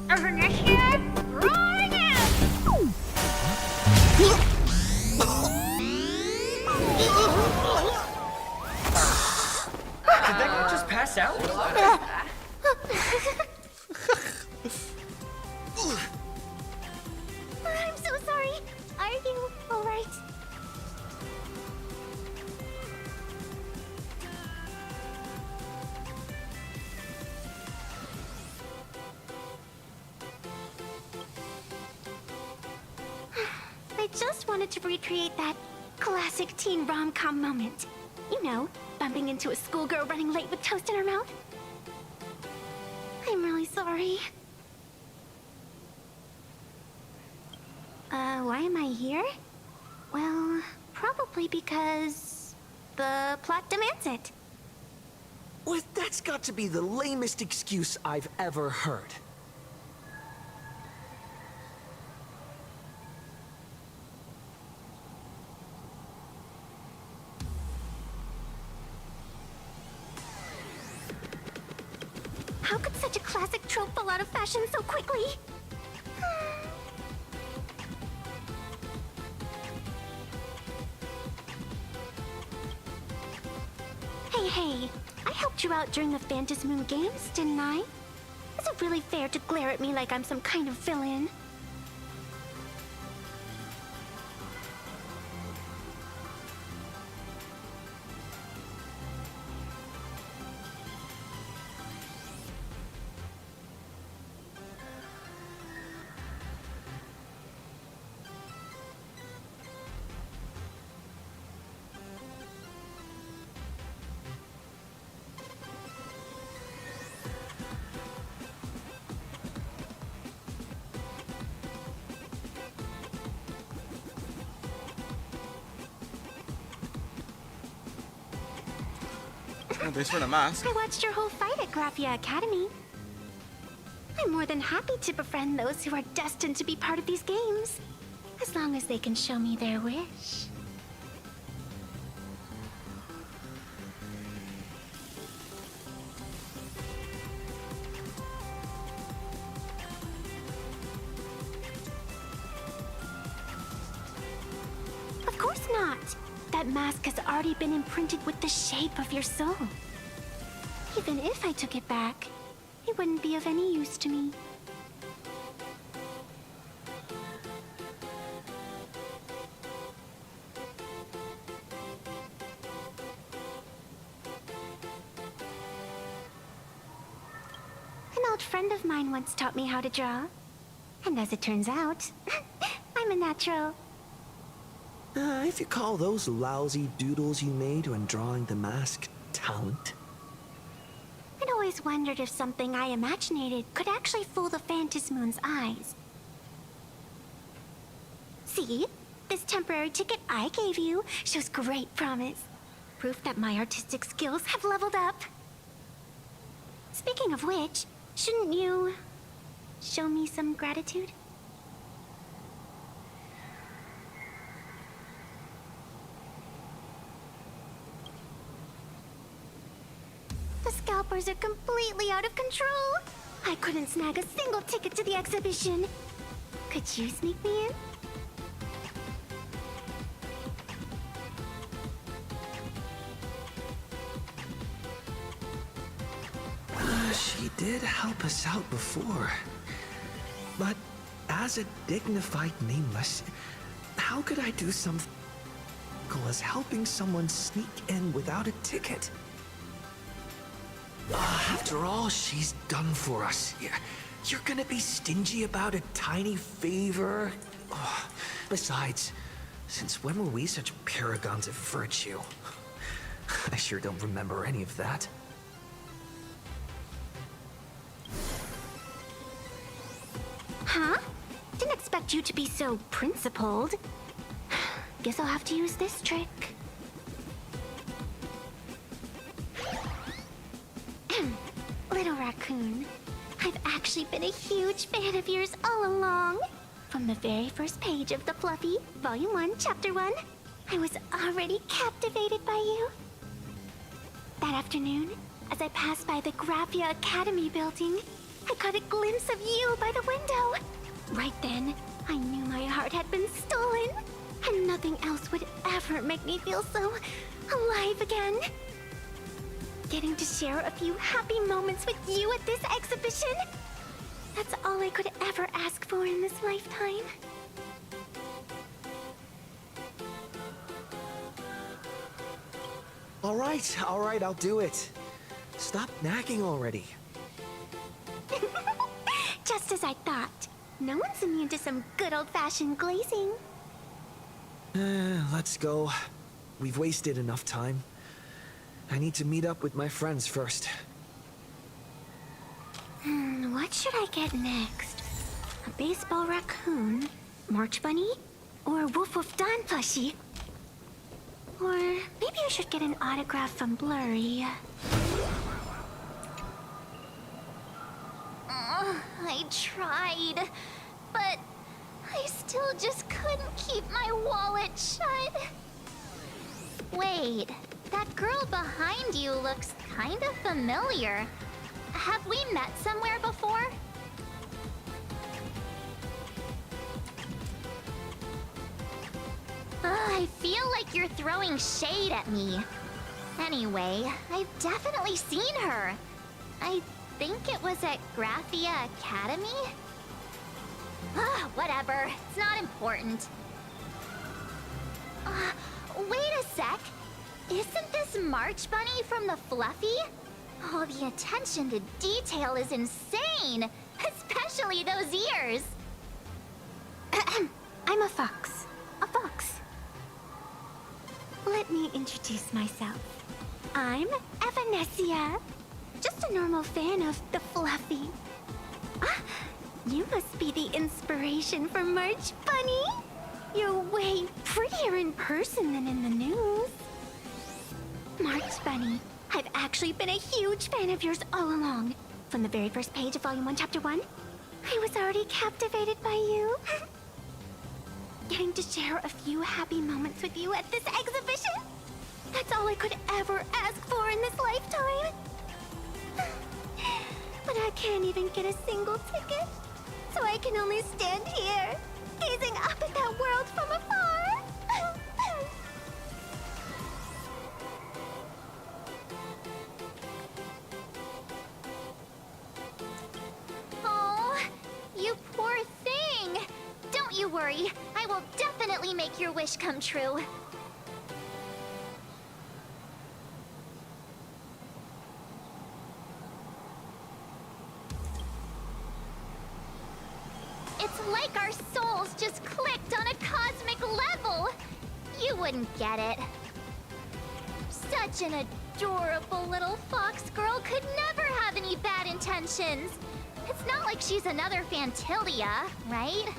Avanessia, rolling out! Did that guy just pass out? I'm so sorry. Are you alright? I just wanted to recreate that classic teen rom-com moment. You know, bumping into a schoolgirl running late with toast in her mouth. I'm really sorry. Why am I here? Well, probably because the plot demands it. Well, that's got to be the lamest excuse I've ever heard. How could such a classic trope fall out of fashion so quickly? Hey, I helped you out during the Phantasm Moon Games, didn't I? Is it really fair to glare at me like I'm some kind of villain? Oh, thanks for the mask. I watched your whole fight at Graphia Academy. I'm more than happy to befriend those who are destined to be part of these games, as long as they can show me their wish. Of course not. That mask has already been imprinted with the shape of your soul. Even if I took it back, it wouldn't be of any use to me. An old friend of mine once taught me how to draw. And as it turns out, I'm a natural. If you call those lousy doodles you made when drawing the mask talent. I'd always wondered if something I imaginated could actually fool the Phantasm Moon's eyes. See? This temporary ticket I gave you shows great promise. Proof that my artistic skills have leveled up. Speaking of which, shouldn't you show me some gratitude? The scalpers are completely out of control. I couldn't snag a single ticket to the exhibition. Could you sneak me in? She did help us out before. But as a dignified nameless, how could I do something as helping someone sneak in without a ticket? After all she's done for us, you're gonna be stingy about a tiny favor? Besides, since when were we such paragons of virtue? I sure don't remember any of that. Huh? Didn't expect you to be so principled. Guess I'll have to use this trick. Little raccoon, I've actually been a huge fan of yours all along. From the very first page of The Fluffy, Volume 1, Chapter 1, I was already captivated by you. That afternoon, as I passed by the Graphia Academy building, I caught a glimpse of you by the window. Right then, I knew my heart had been stolen, and nothing else would ever make me feel so alive again. Getting to share a few happy moments with you at this exhibition, that's all I could ever ask for in this lifetime. All right, I'll do it. Stop nagging already. Just as I thought. No one's immune to some good old-fashioned glazing. Let's go. We've wasted enough time. I need to meet up with my friends first. What should I get next? A baseball raccoon? March bunny? Or Woof Woof Dawn plushie? Or maybe I should get an autograph from Blurry. I tried, but I still just couldn't keep my wallet shut. Wait, that girl behind you looks kind of familiar. have we met somewhere before? I feel like you're throwing shade at me. Anyway, I've definitely seen her. I think it was at Graphia Academy? Whatever, it's not important. Wait a sec. Isn't this March Bunny from the Fluffy? Oh, the attention to detail is insane! Especially those ears! I'm a fox. A fox. Let me introduce myself. I'm Evanessia. Just a normal fan of the Fluffy. Ah, you must be the inspiration for March Bunny. You're way prettier in person than in the news. March Bunny, I've actually been a huge fan of yours all along. From the very first page of Volume 1, Chapter 1, I was already captivated by you. Getting to share a few happy moments with you at this exhibition? That's all I could ever ask for in this lifetime. But I can't even get a single ticket. So I can only stand here, gazing up at that world from afar. Oh, you poor thing. Don't you worry. I will definitely make your wish come true. It's like our souls just clicked on a cosmic level. You wouldn't get it. Such an adorable little fox girl could never have any bad intentions. It's not like she's another Fantilia, right?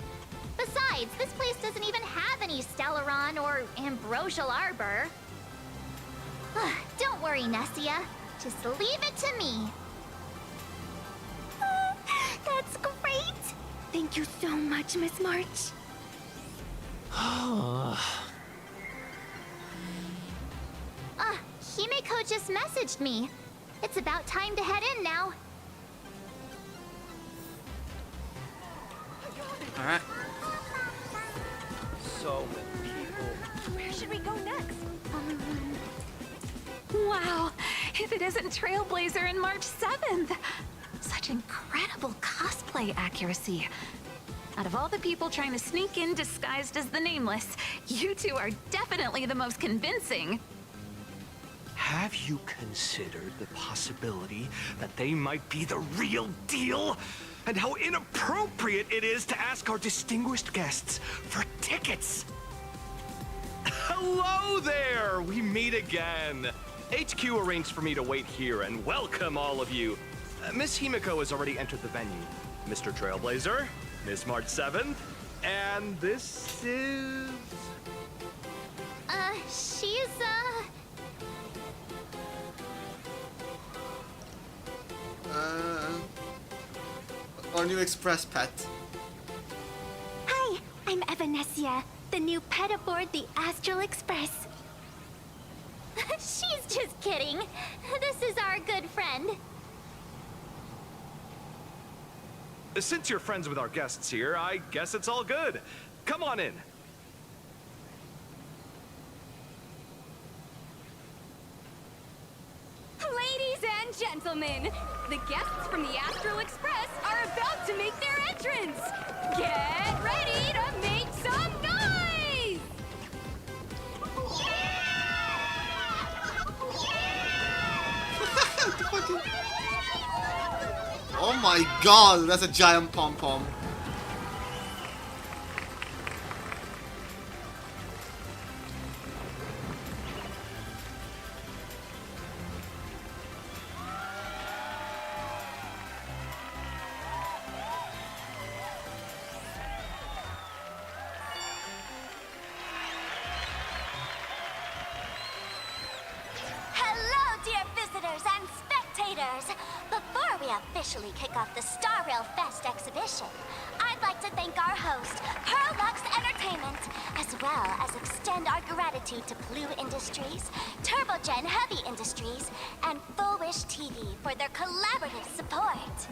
Besides, this place doesn't even have any Stellaron or Ambrosial Arbor. Don't worry, Nessia. Just leave it to me. That's great. Thank you so much, Miss March. Himeko just messaged me. It's about time to head in now. Alright. So many people. Where should we go next? Wow, if it isn't Trailblazer and March 7th. Such incredible cosplay accuracy. Out of all the people trying to sneak in disguised as the Nameless, you two are definitely the most convincing. Have you considered the possibility that they might be the real deal? And how inappropriate it is to ask our distinguished guests for tickets? Hello there! We meet again. HQ arranged for me to wait here and welcome all of you. Miss Himeko has already entered the venue. Mr. Trailblazer, Miss March 7th, and this is... She's, our new express pet. Hi, I'm Evanessia, the new pet aboard the Astral Express. She's just kidding. This is our good friend. Since you're friends with our guests here, I guess it's all good. Come on in. Ladies and gentlemen, the guests from the Astral Express are about to make their entrance. Get ready to make some noise! Oh my god, that's a giant pom-pom. Hello, dear visitors and spectators. visitors! Before we officially kick off the Star Rail Fest exhibition, I'd like to thank our host, Pearlux Entertainment, as well as extend our gratitude to Blue Industries, Turbogen Heavy Industries, and Full Wish TV for their collaborative support.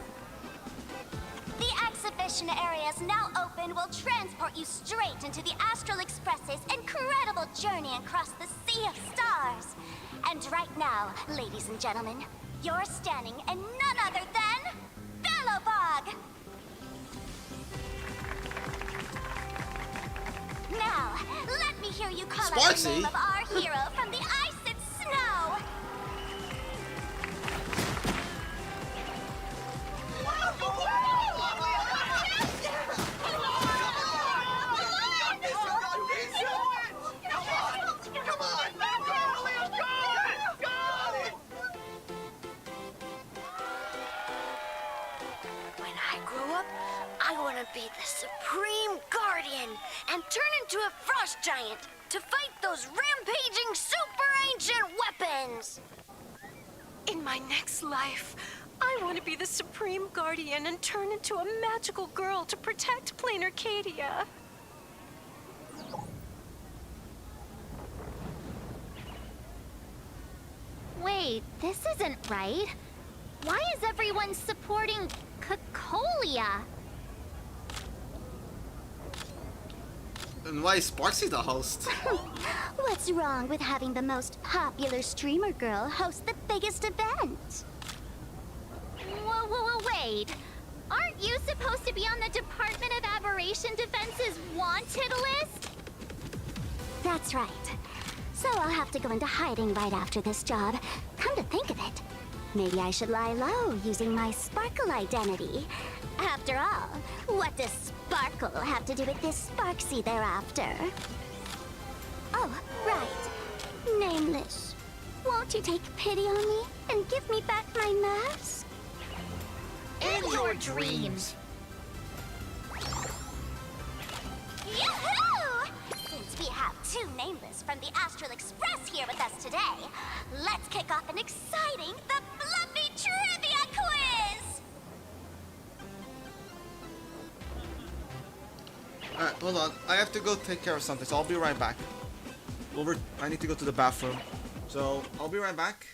The exhibition area is now open will transport you straight into the Astral Express's incredible journey across the Sea of Stars. And right now, ladies and gentlemen, you're standing in none other than Bellowbog! Now, let me hear you call out the name of our hero from the ice and snow! When I grow up, I want to be the Supreme Guardian and turn into a frost giant to fight those rampaging super ancient weapons! In my next life, I want to be the Supreme Guardian and turn into a magical girl to protect Plain Arcadia. Wait, this isn't right. Why is everyone supporting Cacolia? And why is Sparksy the host? What's wrong with having the most popular streamer girl host the biggest event? Whoa, wait. Aren't you supposed to be on the Department of Aberration Defense's wanted list? That's right. So I'll have to go into hiding right after this job. Come to think of it, maybe I should lie low using my Sparkle identity. After all, what does Sparkle have to do with this Sparksy thereafter? Oh, right. Nameless. Won't you take pity on me and give me back my mask? In your dreams! Yoo-hoo! Since we have two Nameless from the Astral Express here with us today, let's kick off an exciting The Fluffy Trivia Quiz! Alright, hold on. I have to go take care of something, so I'll be right back. I need to go to the bathroom. So, I'll be right back.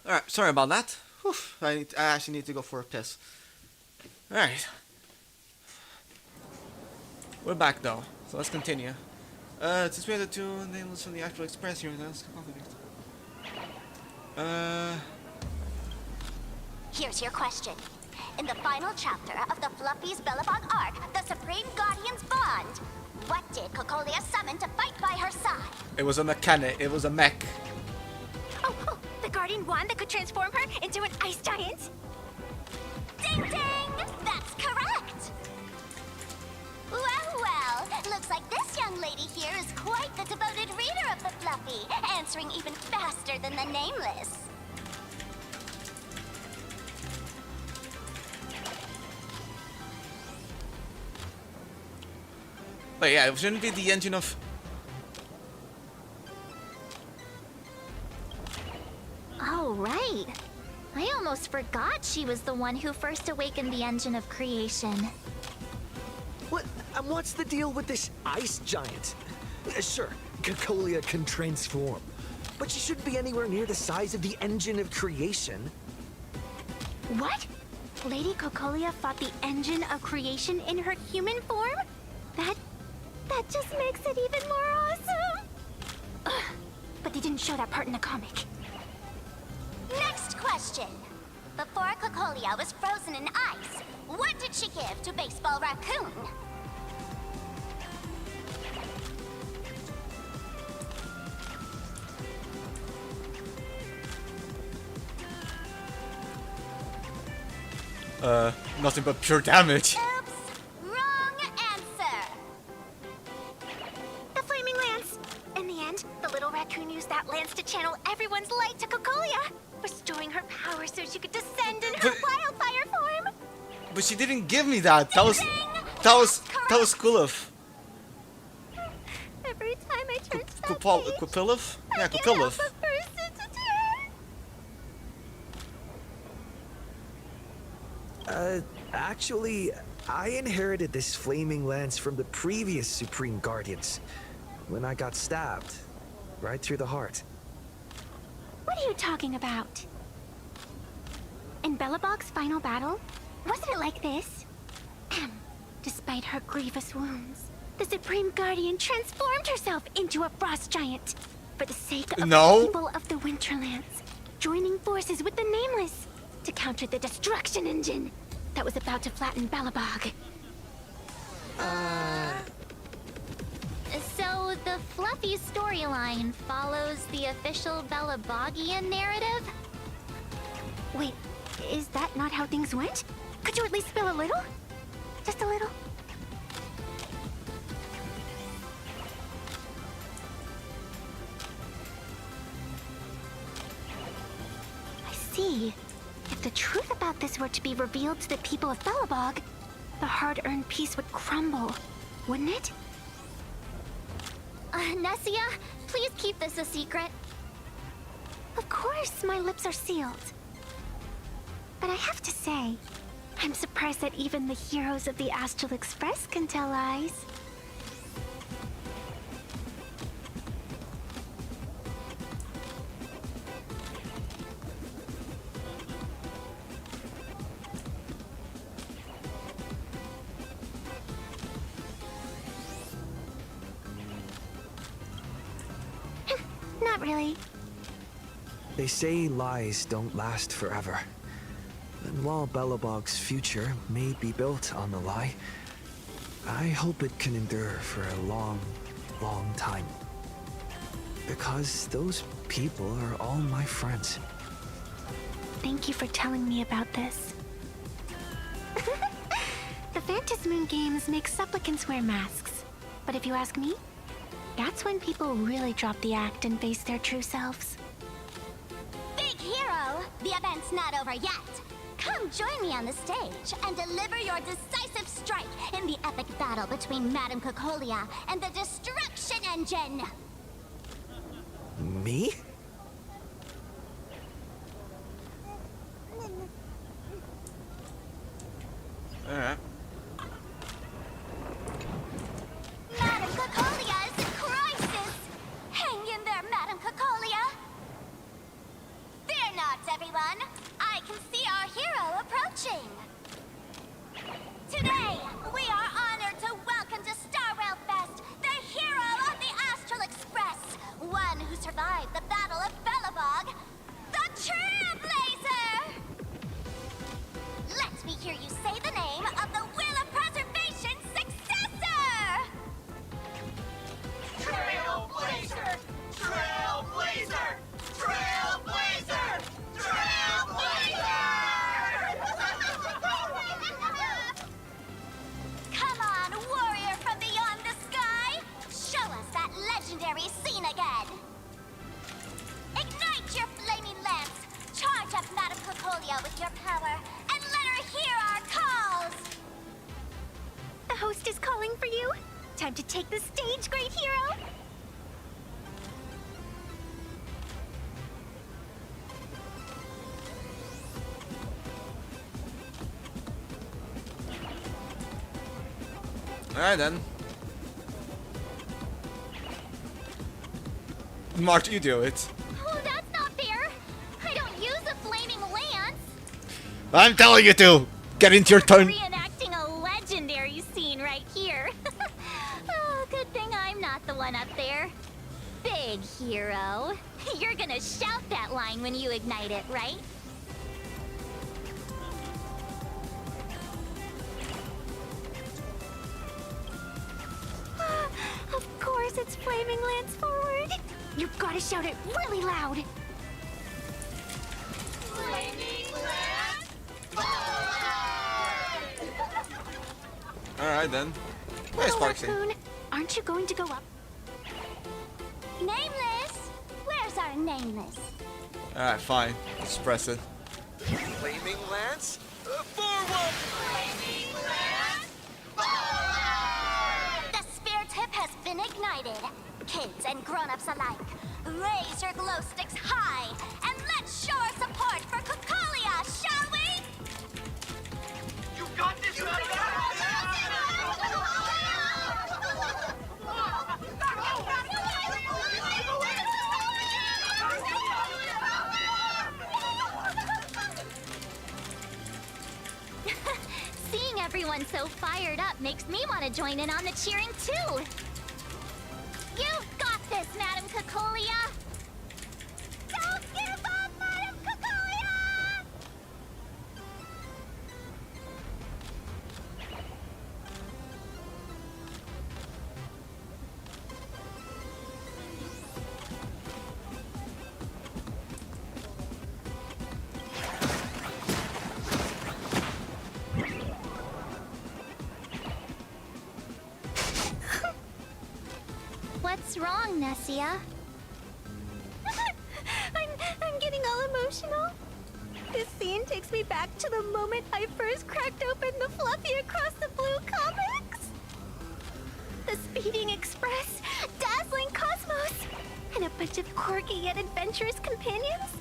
Alright, sorry about that. Whew, I actually need to go for a piss. Alright. We're back though, so let's continue. Since we had the two nameless from the actual express here, let's Here's your question. In the final chapter of the Fluffy's Bellabog arc, the Supreme Guardian's Bond, what did Cocolia summon to fight by her side? It was a mechanic. It was a mech. Oh, the Guardian wand that could transform her into an ice giant? Ding ding! That's correct! Well, looks like this young lady here is quite the devoted reader of the Fluffy, answering even faster than the Nameless. But yeah, it shouldn't be the engine of... Oh, right. I almost forgot she was the one who first awakened the engine of creation. What? And what's the deal with this ice giant? Sure, Cocolia can transform, but she shouldn't be anywhere near the size of the engine of creation. What? Lady Cocolia fought the engine of creation in her human form? That just makes it even more awesome! Ugh, but they didn't show that part in the comic. Next question. Before Cocolia was frozen in ice, what did she give to Baseball Raccoon? Nothing but pure damage. Oops, wrong answer. The Flaming Lance! In the end, the little raccoon used that lance to channel everyone's light to Cocolia, restoring her power so she could descend in her wildfire form! But she didn't give me that. That was cool of. Every time I turn to that Kupilov? Yeah, Kupilov. Actually, I inherited this flaming lance from the previous Supreme Guardians when I got stabbed right through the heart. What are you talking about? In Bellabog's final battle, wasn't it like this? Despite her grievous wounds, the Supreme Guardian transformed herself into a frost giant for the sake of the people of the Winterlands, joining forces with the Nameless to counter the destruction engine that was about to flatten Bellabog. So the Fluffy storyline follows the official Bellabogian narrative? Wait, is that not how things went? Could you at least spill a little? Just a little? I see. If the truth about this were to be revealed to the people of Bellabog, the hard-earned peace would crumble, wouldn't it? Nessia, please keep this a secret. Of course, my lips are sealed. But I have to say, I'm surprised that even the heroes of the Astral Express can tell lies. Not really. They say lies don't last forever. And while Bellabog's future may be built on the lie, I hope it can endure for a long, long time. Because those people are all my friends. Thank you for telling me about this. The Phantasmoon games make supplicants wear masks. But if you ask me, that's when people really drop the act and face their true selves. Big hero, the event's not over yet. Come join me on the stage and deliver your decisive strike in the epic battle between Madame Cocolia and the Destruction Engine. Me? Alright. Madame Cocolia is in crisis! Hang in there, Madame Cocolia! Fear not, survived the Battle of Belobog, the Trailblazer! Let me hear you say the name of the Will of Preservation's successor! Trailblazer! Trailblazer! Trailblazer! Trailblazer! Come on, warrior from beyond the sky! Show us that legendary scene again! Ignite your flaming lance! Charge up Madame Cocolia with your power, and let her hear our calls! The host is calling for you. Time to take the stage, great hero! Alright then. March, you do it. Oh, that's not fair! I don't use a flaming lance! I'm telling you to! Get into your turn! Reenacting a legendary scene right here. Oh, good thing I'm not the one up there. Big hero. You're gonna shout that line when you ignite it, right? Of course it's Flaming Lance forward. You've got to shout it really loud. Flaming Lance Alright then. Where's Little Sparksy? raccoon, aren't you going to go up? Nameless? Where's our nameless? Alright, fine. Let's press it. Flaming Lance, forward! Flaming Lance The spear tip has been ignited. Kids and grown-ups alike, raise your glow sticks high and let's show our support for Cocolia, shall we? You got this, Seeing everyone so fired up makes me want to join in on the cheering too. You've got this, Madame Cocolia! Don't give up, Madame Cocolia! What's wrong, Nessia? I'm getting all emotional. This scene takes me back to the moment I first cracked open the Fluffy Across the Blue comics. The Speeding Express, Dazzling Cosmos, and a bunch of quirky yet adventurous companions.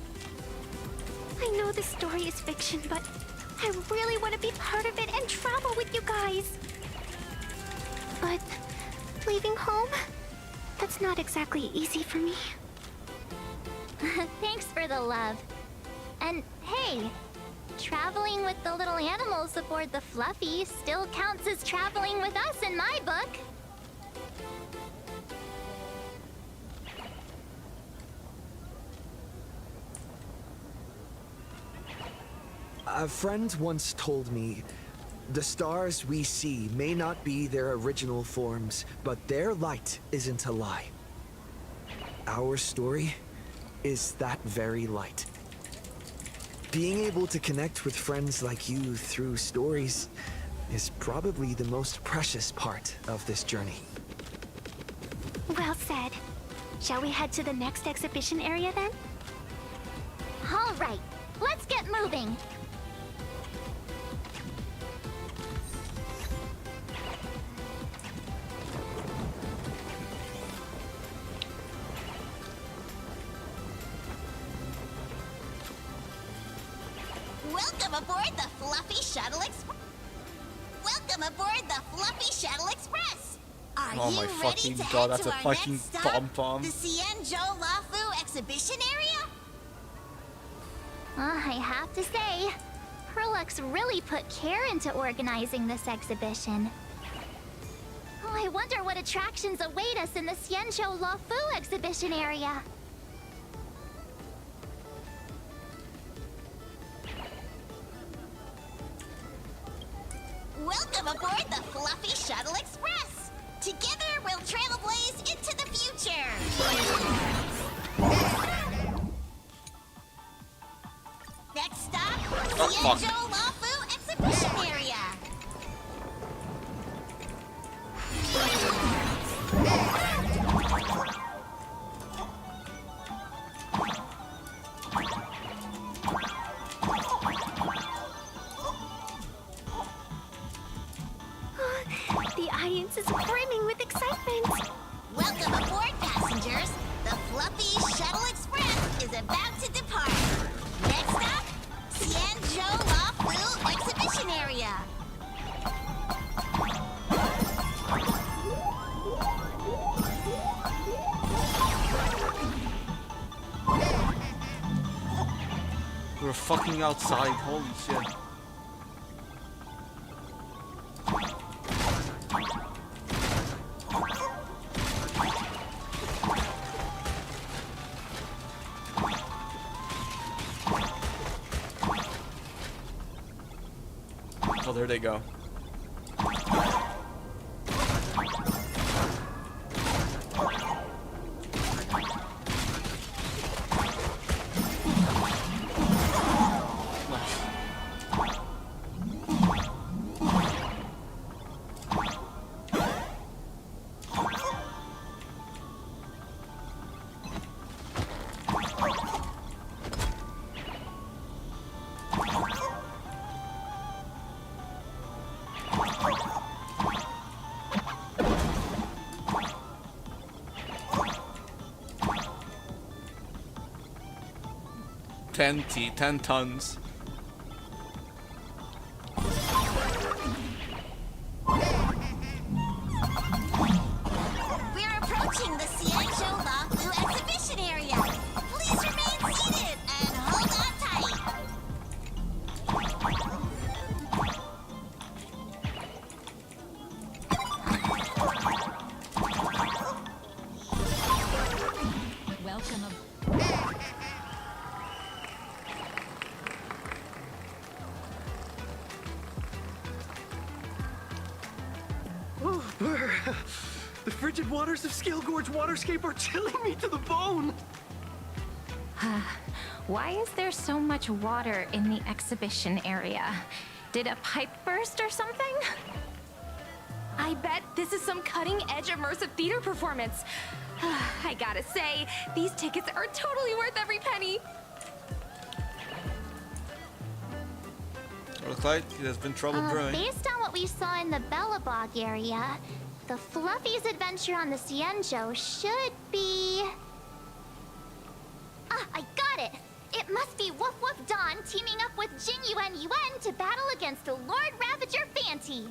I know this story is fiction, but I really want to be part of it and travel with you guys. But leaving home, that's not exactly easy for me. Thanks for the love. And hey, traveling with the little animals aboard the Fluffy still counts as traveling with us in my book. A friend once told me, the stars we see may not be their original forms, but their light isn't a lie. Our story is that very light. Being able to connect with friends like you through stories is probably the most precious part of this journey. Well said. Shall we head to the next exhibition area then? All right, let's get moving. Welcome aboard the Fluffy Shuttle Express. Welcome aboard the Fluffy Shuttle Express. Are Oh you my ready fucking to god, head that's to a our fucking next stop, pom-pom. the Xianzhou Lafu exhibition area? I have to say, Perlux really put care into organizing this exhibition. Oh, I wonder what attractions await us in the Xianzhou Lafu exhibition area. Welcome aboard the Fluffy Shuttle Express. Together, we'll trailblaze into the future. Next stop, Tianzhou Lafu Exhibition Area. The audience is brimming with excitement. Welcome aboard, passengers. The Fluffy Shuttle Express is about to depart. Next stop, Tianzhou Lafu Exhibition Area. We're fucking outside, holy shit. Oh, there they go. Ten tons. We're approaching the Tianzhou Lafu Exhibition Area. Please remain seated and hold on tight. Welcome Oh, brr. The frigid waters of Scale Gorge Waterscape are chilling me to the bone. Why is there so much water in the exhibition area? Did a pipe burst or something? I bet this is some cutting-edge immersive theater performance. I gotta say, these tickets are totally worth every penny. Looks like there's been trouble brewing. Based on what we saw in the Bellabog area, the Fluffy's adventure on the Tianzhou should be... Ah, I got it! It must be Woof Woof Dawn teaming up with Jing Yuan Yuan to battle against the Lord Ravager Fanti.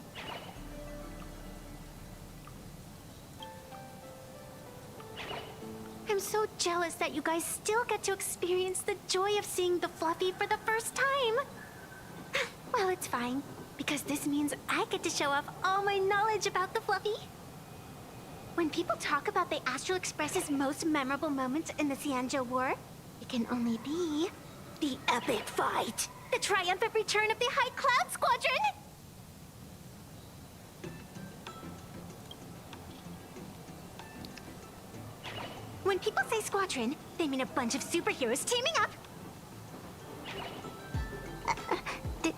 I'm so jealous that you guys still get to experience the joy of seeing the Fluffy for the first time. Well, it's fine, because this means I get to show off all my knowledge about the Fluffy. When people talk about the Astral Express's most memorable moments in the Tianzhou War, it can only be the epic fight, the triumphant return of the High Cloud Squadron. When people say squadron, they mean a bunch of superheroes teaming up.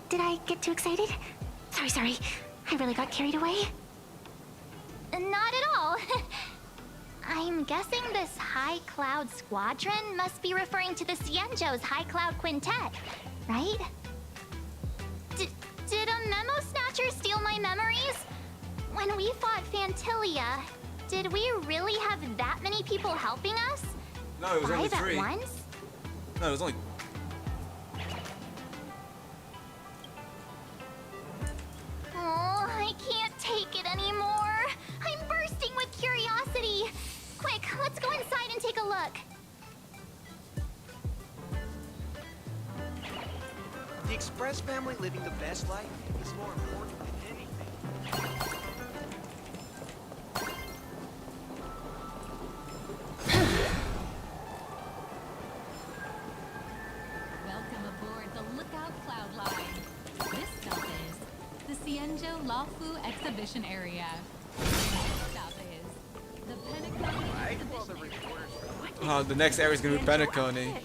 Did I get too excited? Sorry. I really got carried away. Not at all. I'm guessing this High Cloud Squadron must be referring to the Tianzhou's High Cloud Quintet, right? Did a memo snatcher steal my memories? When we fought Fantilia, did we really have that many people helping us? No, it was only 5 3. at once? No, it was only... Oh, I can't take it anymore. I'm bursting with curiosity. Quick, let's go inside and take a look. The Express family living the best life is more important than anything. Welcome aboard the Lookout Cloud Line. This stop is the Tianzhou Laofu exhibition area. Next up is the Penacony exhibition area. Oh, the next area is gonna be Penacony.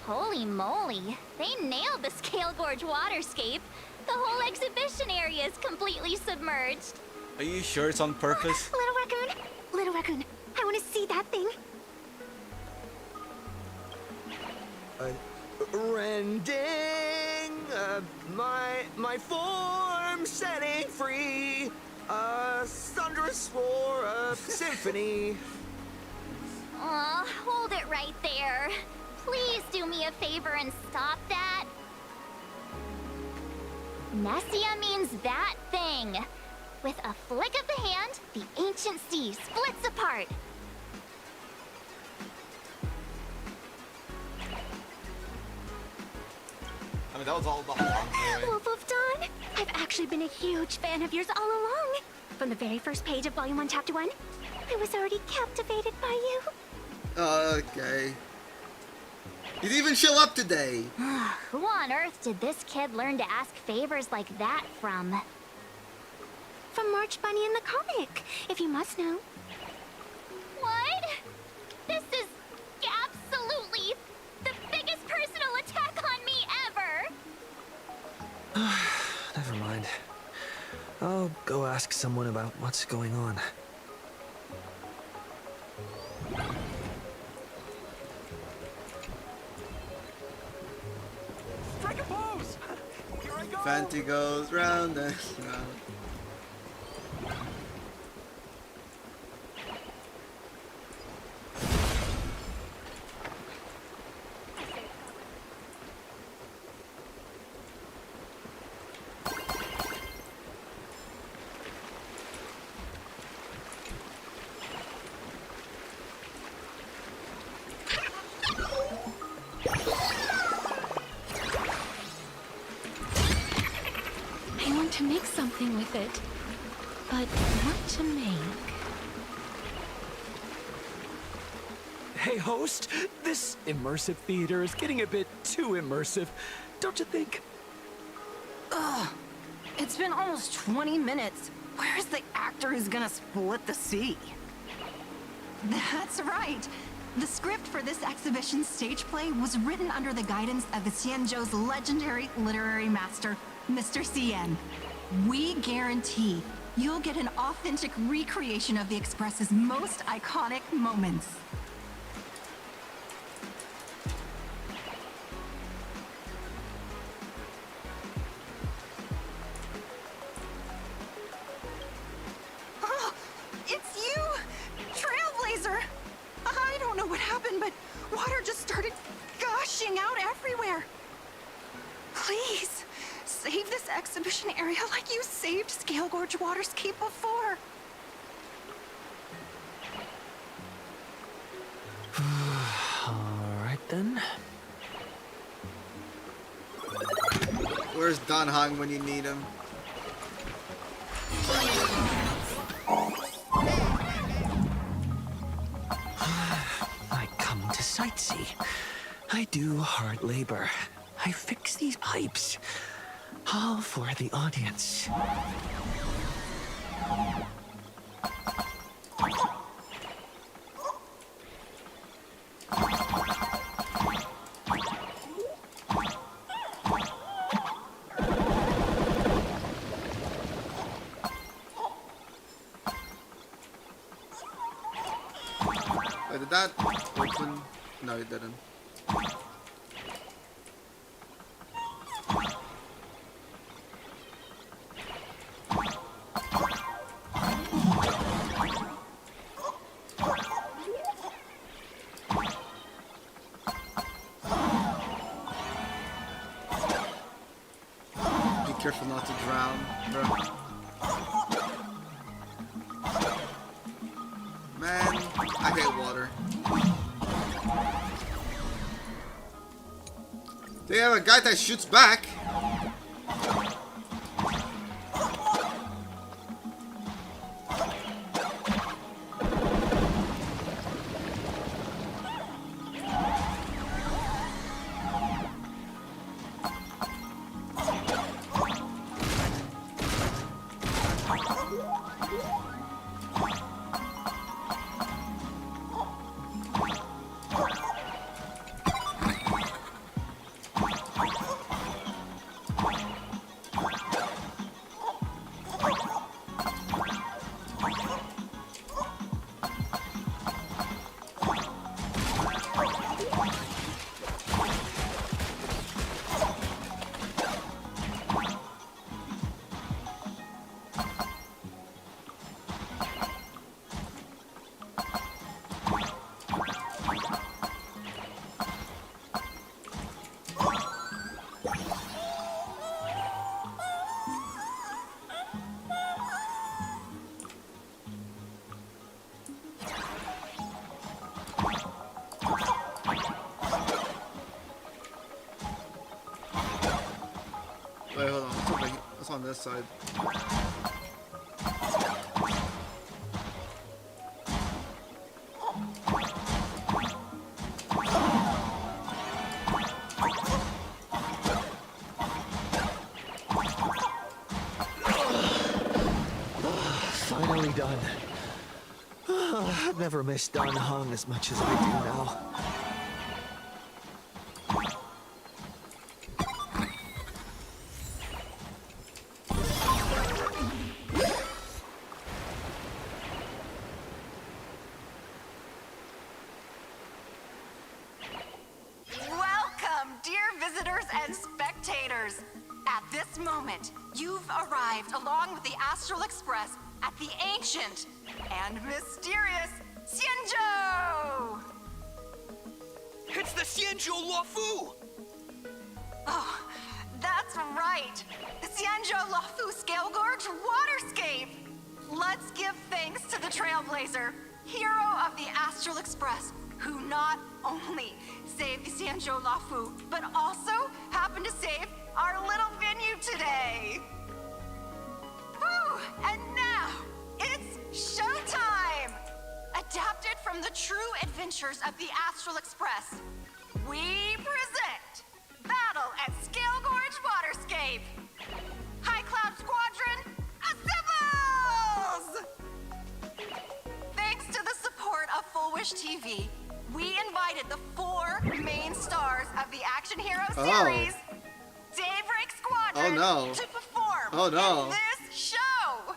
Holy moly, they nailed the Scale Gorge waterscape. The whole exhibition area is completely submerged. Are you sure it's on purpose? Little raccoon, I want to see that thing. Rending my form setting free, a thunderous roar of symphony. Aw, hold it right there. Please do me a favor and stop that. Nessia means that thing. With a flick of the hand, the ancient sea splits apart. I mean, that was all about Honkai. Wolf of Dawn, I've actually been a huge fan of yours all along. From the very first page of Volume 1, Chapter 1, I was already captivated by you. Okay. You didn't even show up today. Who on earth did this kid learn to ask favors like that from? From March Bunny in the comic, if you must know. What? This is absolutely the biggest personal attack on me ever! Never mind. I'll go ask someone about what's going on. Strike a pose! Here I go! Fanty goes round and round. I want to make something with it, but what to make? Hey, host, this immersive theater is getting a bit too immersive, don't you think? Ugh. It's been almost 20 minutes. Where's the actor who's gonna split the sea? That's right. The script for this exhibition stage play was written under the guidance of the Xianzhou's legendary literary master, Mr. Xian. We guarantee you'll get an authentic recreation of the Express's most iconic moments. Oh, it's you! Trailblazer! I don't know what happened, but water just started gushing out everywhere. Please, save this exhibition area like you saved Scale Gorge Waterscape before. All right then. Where's Don Hong when you need him? I come to sightsee. I do hard labor. I fix these pipes. All for the audience. Wait, did that open? No, it didn't. Be careful not to drown, bro. Man, I hate water. They have a guy that shoots back. on this side. Finally done. I've never missed Dan Heng as much as I do now. Welcome, dear visitors and spectators. At this moment, you've arrived along with the Astral Express at the ancient and mysterious Xianzhou! It's the Xianzhou Luofu! Oh, that's right. The Xianzhou Luofu Scale Gorge Waterscape! Let's give thanks to the Trailblazer, hero of the Astral Express, who not only saved the Xianzhou Luofu, but also happened to save our little venue today. Whew, and now, it's showtime! Adapted from the true adventures of the Astral Express, we present Battle at Scale Gorge Waterscape! High Cloud Squadron, assembles! Thanks to the support of Full Wish TV, we invited the 4 main stars of the Action Hero series, Daybreak Squadron, to perform in this show!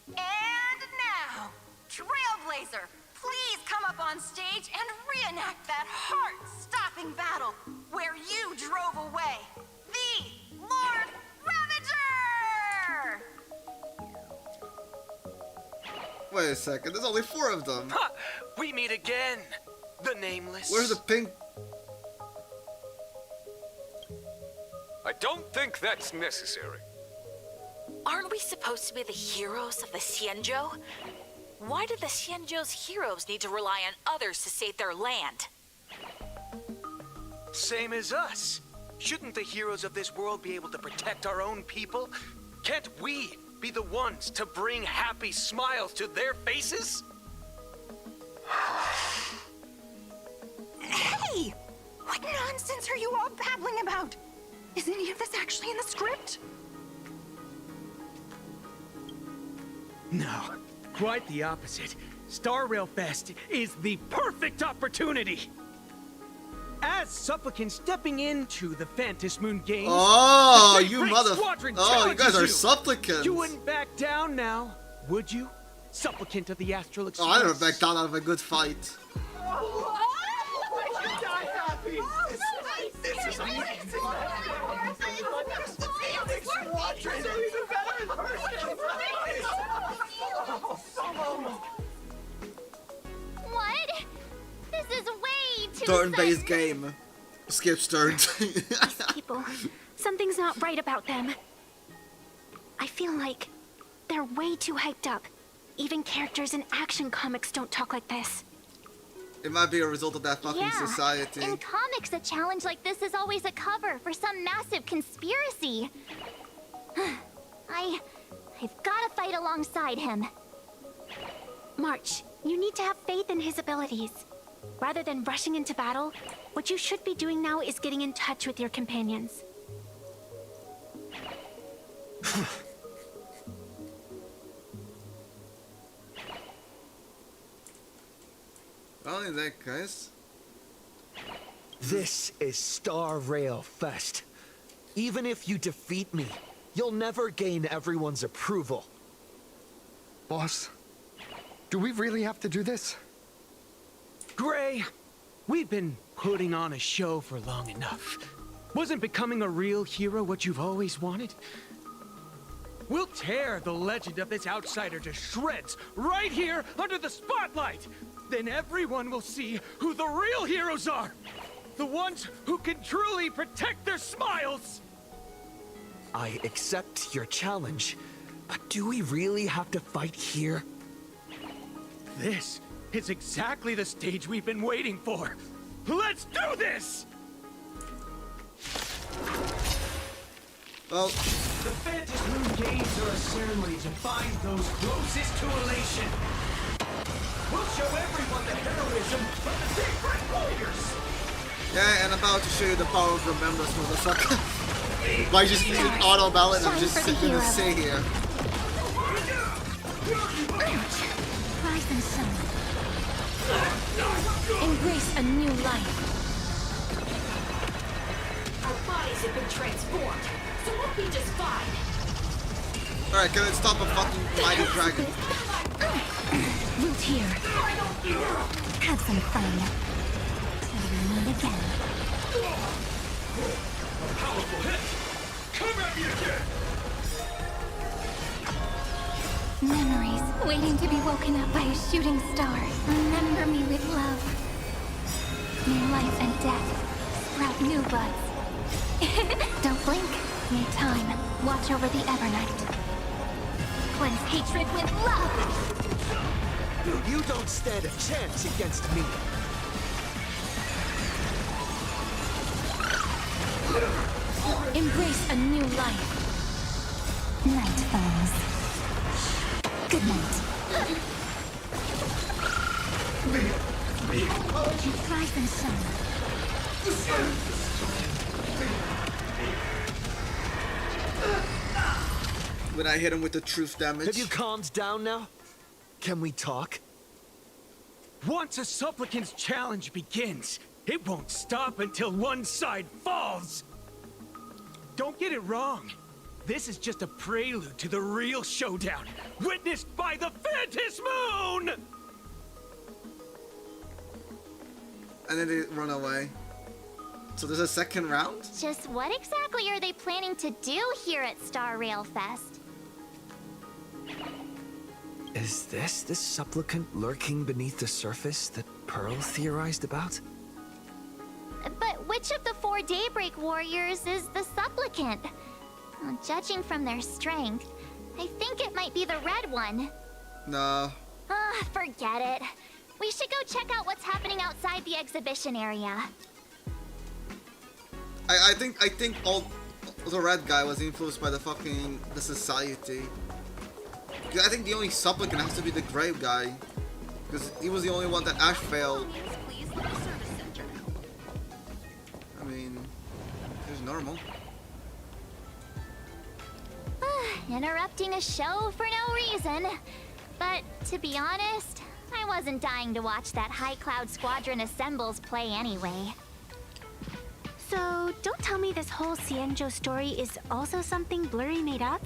And now, Trailblazer, please come up on stage and reenact that heart-stopping battle where you drove away the Lord Ravager! Wait a second, there's only 4 of them. Ha! We meet again, the Nameless. Where's the pink? I don't think that's necessary. Aren't we supposed to be the heroes of the Xianzhou? Why do the Xianzhou's heroes need to rely on others to save their land? Same as us. Shouldn't the heroes of this world be able to protect our own people? Can't we be the ones to bring happy smiles to their faces? Hey! What nonsense are you all babbling about? Is any of this actually in the script? No, quite the opposite. Star Rail Fest is the perfect opportunity. As supplicants stepping into the Phantom Moon Games, Oh, the you Daybreak mother! Squadron Oh, you guys challenges are you. supplicants. You wouldn't back down now, would you? Supplicant of the Astral Express. Oh, I never backed down out of a good fight. This is amazing! What? This is way too Turn-based game. Skips turns. These people, something's not right about them. I feel like they're way too hyped up. Even characters in action comics don't talk like this. It might be a result of that fucking society. In comics, a challenge like this is always a cover for some massive conspiracy. I've gotta fight alongside him. March, you need to have faith in his abilities. Rather than rushing into battle, what you should be doing now is getting in touch with your companions. Well, in that case... This is Star Rail Fest. Even if you defeat me, you'll never gain everyone's approval. Boss, do we really have to do this? Gray, we've been putting on a show for long enough. Wasn't becoming a real hero what you've always wanted? We'll tear the legend of this outsider to shreds right here under the spotlight. Then everyone will see who the real heroes are. The ones who can truly protect their smiles. I accept your challenge, but do we really have to fight here? This is exactly the stage we've been waiting for. Let's do this! Well, The Phantom Moon Games are a ceremony to bind those closest to elation. We'll show everyone the heroism of the Daybreak Warriors. Yeah, and I'm about to show you the power of remembrance, motherfucker. By just using auto ballot and I'm just gonna say here. Rise and shine. Embrace a new life. Our bodies have been transformed, so we'll be just fine. Alright, can it stop a fucking mighty dragon? Root here. Have some fun. Till we meet again. A powerful hit! Come at me again! Memories waiting to be woken up by a shooting star. Remember me with love. May life and death sprout new buds. Don't blink. May time watch over the Evernight. Cleanse hatred with love. You don't stand a chance against me. Embrace a new life. Night falls. Good night. Rise and shine. When I hit him with the truth damage. Have you calmed down now? Can we talk? Once a supplicant's challenge begins, it won't stop until one side falls. Don't get it wrong. This is just a prelude to the real showdown, witnessed by the Phantom Moon! And then they run away. So there's a second round? Just what exactly are they planning to do here at Star Rail Fest? Is this the supplicant lurking beneath the surface that Pearl theorized about? But which of the 4 Daybreak Warriors is the supplicant? Well, judging from their strength, I think it might be the red one. No. Forget it. We should go check out what's happening outside the exhibition area. I think all the red guy was influenced by the society. I think the only supplicant has to be the grave guy, because he was the only one that Ash failed. I mean, it was normal. Interrupting a show for no reason. But to be honest, I wasn't dying to watch that High Cloud Squadron Assembles play anyway. So, don't tell me this whole Xianzhou story is also something Blurry made up?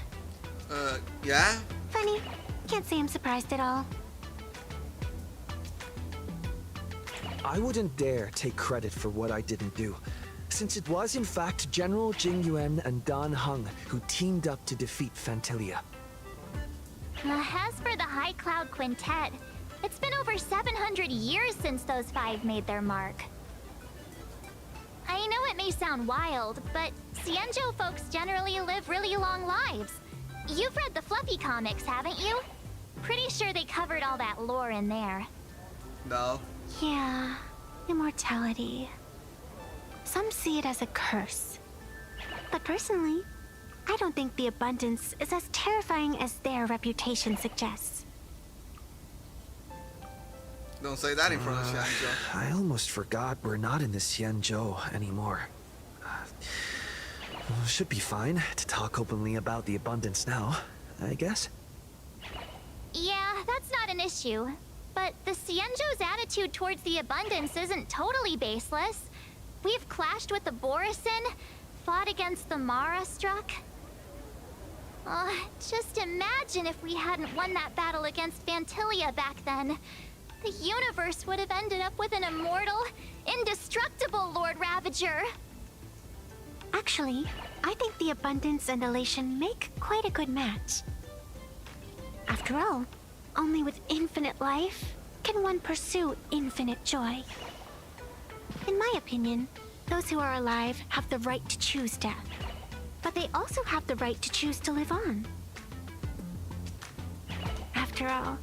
Yeah? Funny. Can't say I'm surprised at all. I wouldn't dare take credit for what I didn't do, since it was in fact General Jing Yuan and Dan Heng who teamed up to defeat Phantilia. As for the High Cloud Quintet, it's been over 700 years since those 5 made their mark. I know it may sound wild, but Xianzhou folks generally live really long lives. You've read the Fluffy comics, haven't you? Pretty sure they covered all that lore in there. No. Yeah, immortality. Some see it as a curse. But personally, I don't think the abundance is as terrifying as their reputation suggests. Don't say that in front of Xianzhou. I almost forgot we're not in the Xianzhou anymore. Should be fine to talk openly about the abundance now, I guess. Yeah, that's not an issue. But the Xianzhou's attitude towards the abundance isn't totally baseless. We've clashed with the Borisin, fought against the Mara struck. Just imagine if we hadn't won that battle against Phantilia back then. The universe would have ended up with an immortal, indestructible Lord Ravager. Actually, I think the abundance and elation make quite a good match. After all, only with infinite life can one pursue infinite joy. In my opinion, those who are alive have the right to choose death, but they also have the right to choose to live on. After all,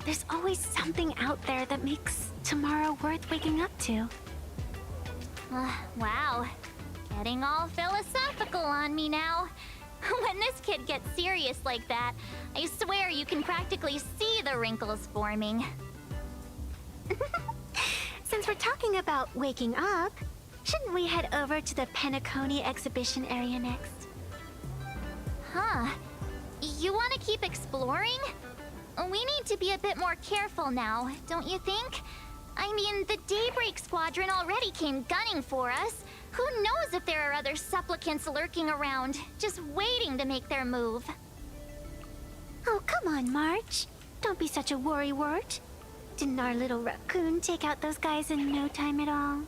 there's always something out there that makes tomorrow worth waking up to. Wow. Getting all philosophical on me now. When this kid gets serious like that, I swear you can practically see the wrinkles forming. Since we're talking about waking up, shouldn't we head over to the Penacony exhibition area next? Huh. You want to keep exploring? We need to be a bit more careful now, don't you think? I mean, the Daybreak squadron already came gunning for us. Who knows if there are other supplicants lurking around, just waiting to make their move. Oh, come on, March. Don't be such a worrywart. Didn't our little raccoon take out those guys in no time at all?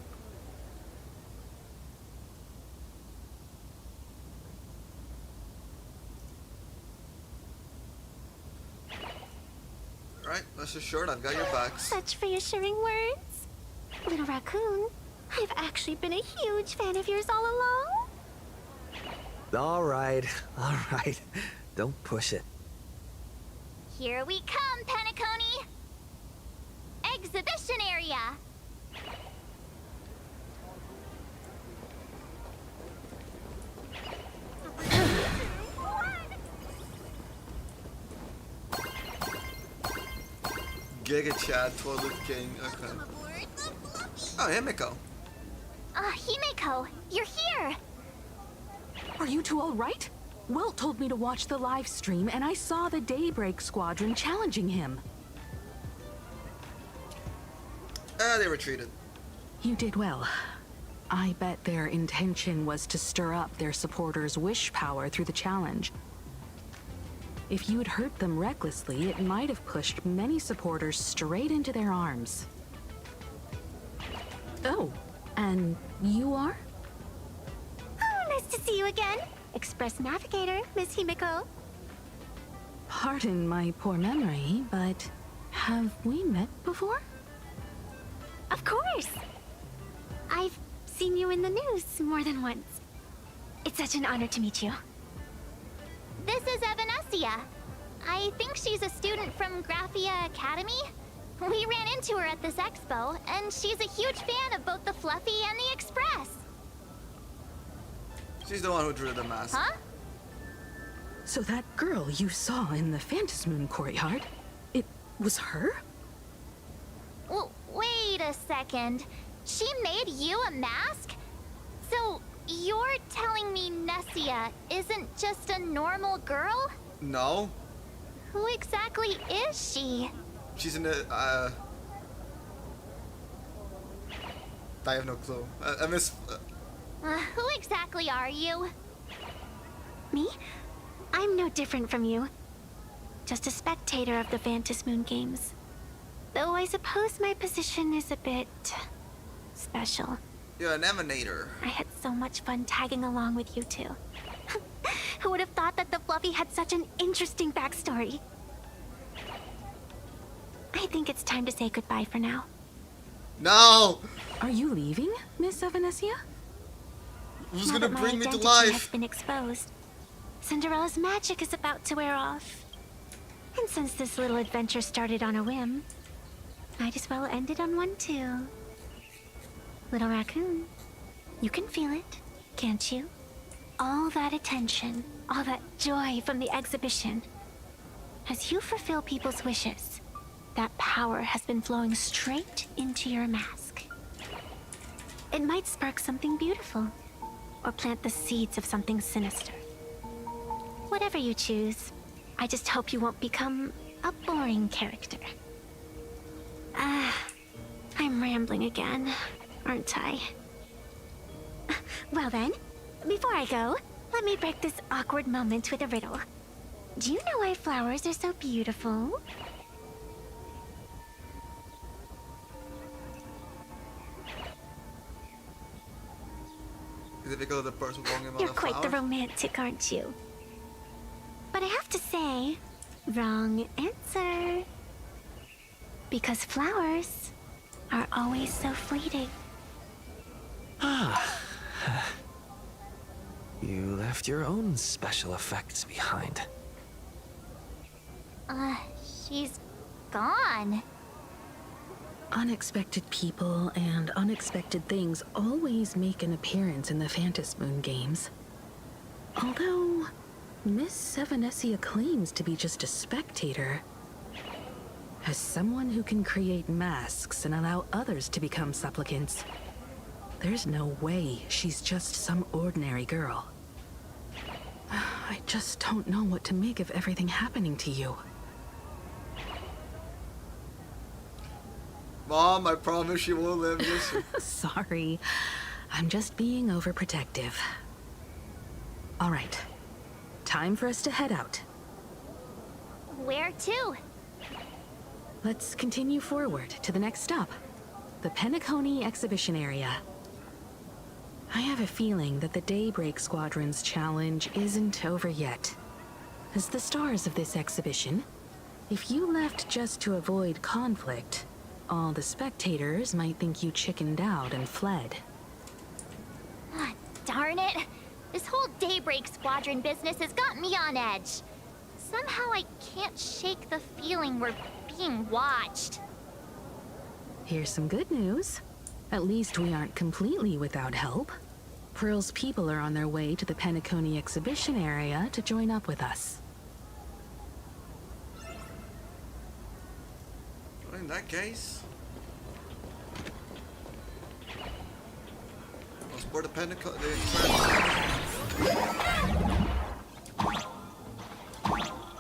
Right, rest assured, I've got your backs. Such reassuring words. Little raccoon, I've actually been a huge fan of yours all along. All right. Don't push it. Here we come, Penacony! Exhibition area! Giga Chad, Toilet King, okay. Oh, Himiko. Himiko, you're here! Are you two all right? Welt told me to watch the live stream, and I saw the Daybreak squadron challenging him. They retreated. You did well. I bet their intention was to stir up their supporters' wish power through the challenge. If you'd hurt them recklessly, it might have pushed many supporters straight into their arms. Oh, and you are? Oh, nice to see you again. Express Navigator, Miss Himiko. Pardon my poor memory, but have we met before? Of course. I've seen you in the news more than once. It's such an honor to meet you. This is Evanescia. I think she's a student from Graphia Academy. We ran into her at this expo, and she's a huge fan of both the Fluffy and the Express. She's the one who drew the mask. Huh? So that girl you saw in the Phantasmoon courtyard, it was her? Well, wait a second. She made you a mask? So, you're telling me Nessia isn't just a normal girl? No. Who exactly is she? She's in the, I have no clue. I miss... Who exactly are you? Me? I'm no different from you. Just a spectator of the Phantasmoon games. Though I suppose my position is a bit... special. You're an emanator. I had so much fun tagging along with you two. Who would have thought that the Fluffy had such an interesting backstory? I think it's time to say goodbye for now. No! Are you leaving, Miss Evanescia? Who's Now gonna that my bring me to identity life? has been exposed, Cinderella's magic is about to wear off. And since this little adventure started on a whim, might as well end it on one too. Little raccoon, you can feel it, can't you? All that attention, all that joy from the exhibition. As you fulfill people's wishes, that power has been flowing straight into your mask. It might spark something beautiful, or plant the seeds of something sinister. Whatever you choose, I just hope you won't become a boring character. I'm rambling again, aren't I? Well then, before I go, let me break this awkward moment with a riddle. Do you know why flowers are so beautiful? Is it because of the person walking on You're the quite the flower? romantic, aren't you? But I have to say, wrong answer. Because flowers are always so fleeting. Ah. You left your own special effects behind. She's gone. Unexpected people and unexpected things always make an appearance in the Phantasmoon games. Although, Miss Evanessia claims to be just a spectator. As someone who can create masks and allow others to become supplicants, there's no way she's just some ordinary girl. I just don't know what to make of everything happening to you. Mom, I promise you won't live this. Sorry, I'm just being overprotective. All right, time for us to head out. Where to? Let's continue forward to the next stop, the Penacony exhibition area. I have a feeling that the Daybreak Squadron's challenge isn't over yet. As the stars of this exhibition, if you left just to avoid conflict, all the spectators might think you chickened out and fled. Ah, darn it! This whole Daybreak Squadron business has got me on edge. Somehow I can't shake the feeling we're being watched. Here's some good news. At least we aren't completely without help. Pearl's people are on their way to the Penacony exhibition area to join up with us. Well, in that case, let's board the Penacony.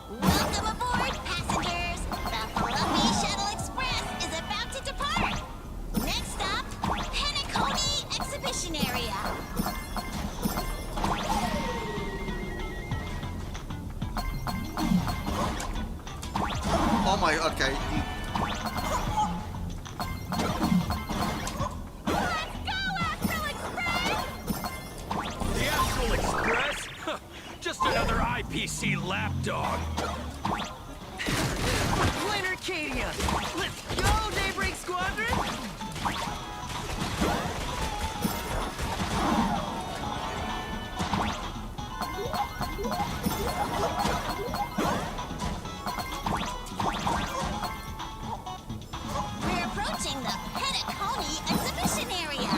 Welcome aboard, passengers! The Fluffy Shuttle Express is about to depart! Next stop, Penacony Exhibition Area. Oh my, okay. The Astral Express? Huh, just another IPC lapdog. Planar Arcadia! Let's go, Daybreak Squadron! We're approaching the Penacony Exhibition Area.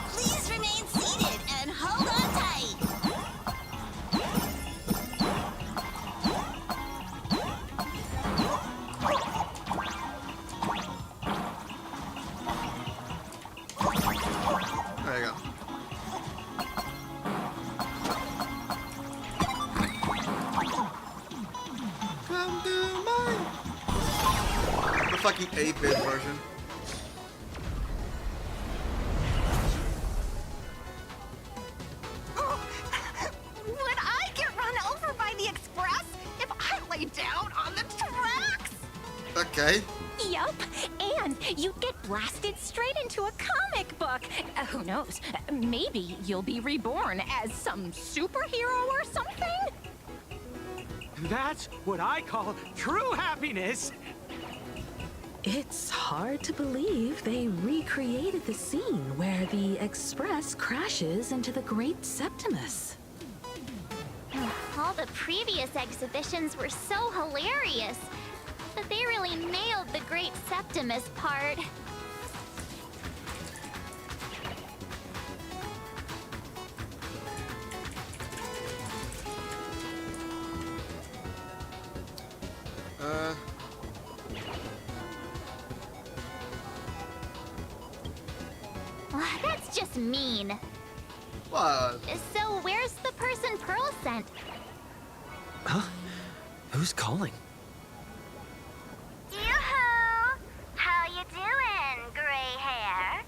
Please remain seated and hold on tight. There you go. Come to mine. The fucking 8-bit version. Would I get run over by the express if I lay down on the tracks? Okay. Yup, and you'd get blasted straight into a comic book. Who knows? Maybe you'll be reborn as some superhero or something? That's what I call true happiness. It's hard to believe they recreated the scene where the Express crashes into the Great Septimus. All the previous exhibitions were so hilarious, but they really nailed the Great Septimus part. That's just mean. What? So where's the person Pearl sent? Huh? Who's calling? Yoo-hoo! How you doing, gray hair?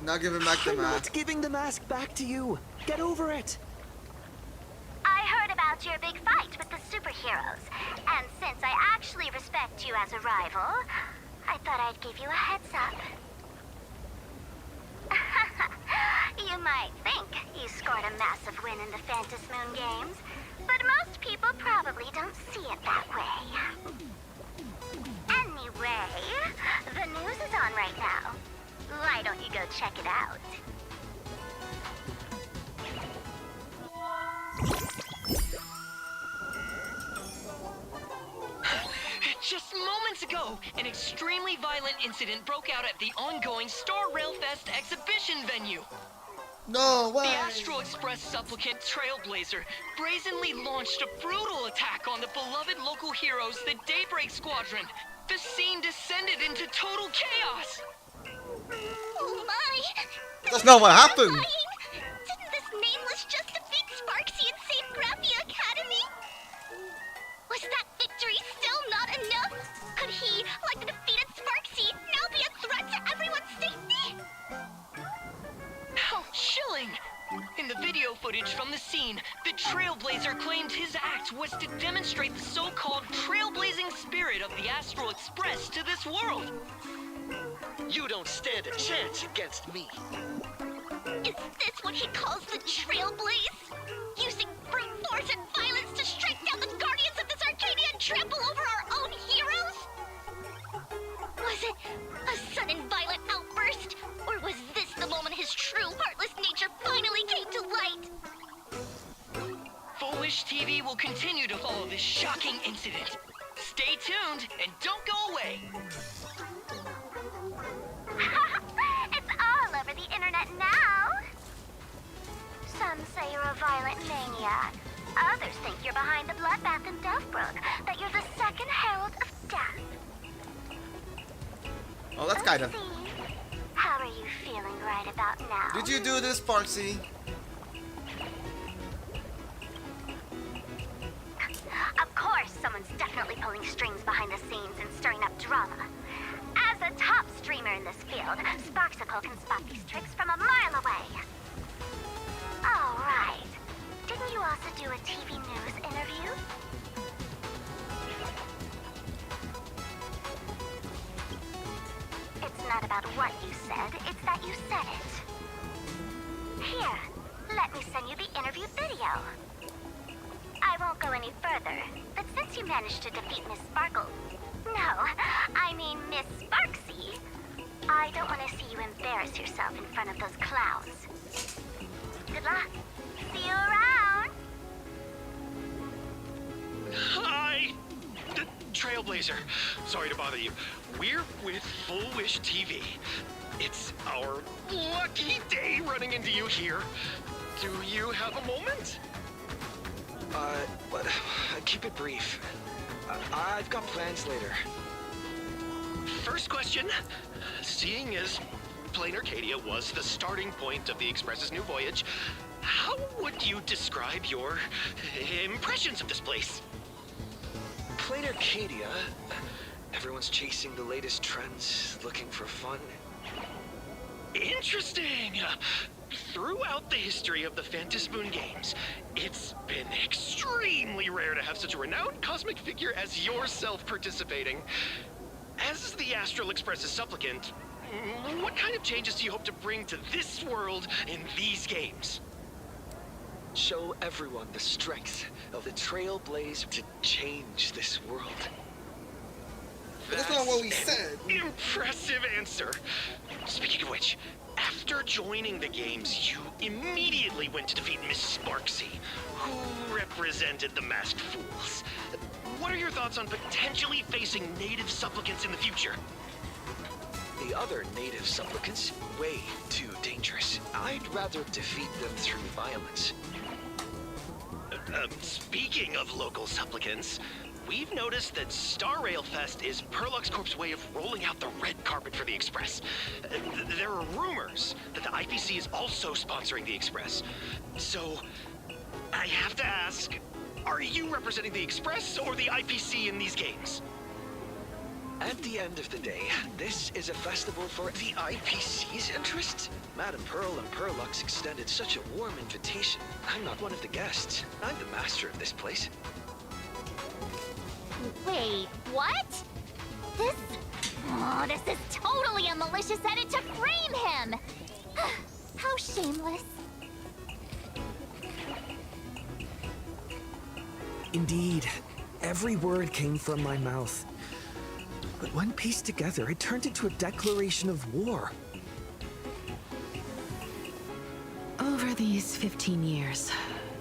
Now give him back the I'm mask. not giving the mask back to you. Get over it. I heard about your big fight with the superheroes, and since I actually respect you as a rival, I thought I'd give you a heads up. You might think you scored a massive win in the Phantom Moon games, but most people probably don't see it that way. Anyway, the news is on right now. Why don't you go check it out? Just moments ago, an extremely violent incident broke out at the ongoing Star Railfest exhibition venue. No way! The Astral Express supplicant Trailblazer brazenly launched a brutal attack on the beloved local heroes, the Daybreak Squadron. The scene descended into total chaos. Oh my! That's not what happened! Didn't this nameless just defeat Sparksy and save Graphia Academy? Was that victory still not enough? Could he, like the defeated Sparksy, now be a threat to everyone's safety? How chilling! In the video footage from the scene, the Trailblazer claimed his act was to demonstrate the so-called trailblazing spirit of the Astral Express to this world. You don't stand a chance against me. Is this what he calls the Trailblaze? Using brute force and violence to strike down the guardians of this Arcadia and trample over our own heroes? Was it a sudden violent outburst? Or was this the moment his true heartless nature finally came to light? Foolish TV will continue to follow this shocking incident. Stay tuned and don't go away. It's all over the internet now. Some say you're a violent maniac. Others think you're behind the bloodbath in Deathbrook, that you're the second herald of death. Oh, that's kind of... How are you feeling right about now? Did you do this, Sparksy? Of course, someone's definitely pulling strings behind the scenes and stirring up drama. As a top streamer in this field, Sparksicle can spot these tricks from a mile away. All right. Didn't you also do a TV news interview? It's not about what you said, it's that you said it. Here, let me send you the interview video. I won't go any further, but since you managed to defeat Miss Sparkle... No, I mean Miss Sparksy. I don't want to see you embarrass yourself in front of those clowns. Good luck. See you around. Hi! Trailblazer. Sorry to bother you. We're with Full Wish TV. It's our lucky day running into you here. Do you have a moment? Keep it brief. I've got plans later. First question. Seeing as Plain Arcadia was the starting point of the Express's new voyage, how would you describe your impressions of this place? Plain Arcadia. Everyone's chasing the latest trends, looking for fun. Interesting! Throughout the history of the Phantasmoon games, it's been extremely rare to have such a renowned cosmic figure as yourself participating. As the Astral Express's supplicant, what kind of changes do you hope to bring to this world in these games? Show everyone the strength of the Trailblaze to change this world. That's not what we said. Impressive answer. Speaking of which, after joining the games, you immediately went to defeat Miss Sparksy, who represented the Masked Fools. What are your thoughts on potentially facing native supplicants in the future? The other native supplicants, way too dangerous. I'd rather defeat them through violence. Speaking of local supplicants, we've noticed that Star Rail Fest is Perlux Corp's way of rolling out the red carpet for the Express. There are rumors that the IPC is also sponsoring the Express. So, I have to ask, are you representing the Express or the IPC in these games? At the end of the day, this is a festival for the IPC's interests. Madame Pearl and Perlux extended such a warm invitation. I'm not one of the guests. I'm the master of this place. Wait, what? This is totally a malicious edit to frame him! How shameless. Indeed, every word came from my mouth. But when pieced together, it turned into a declaration of war. Over these 15 years,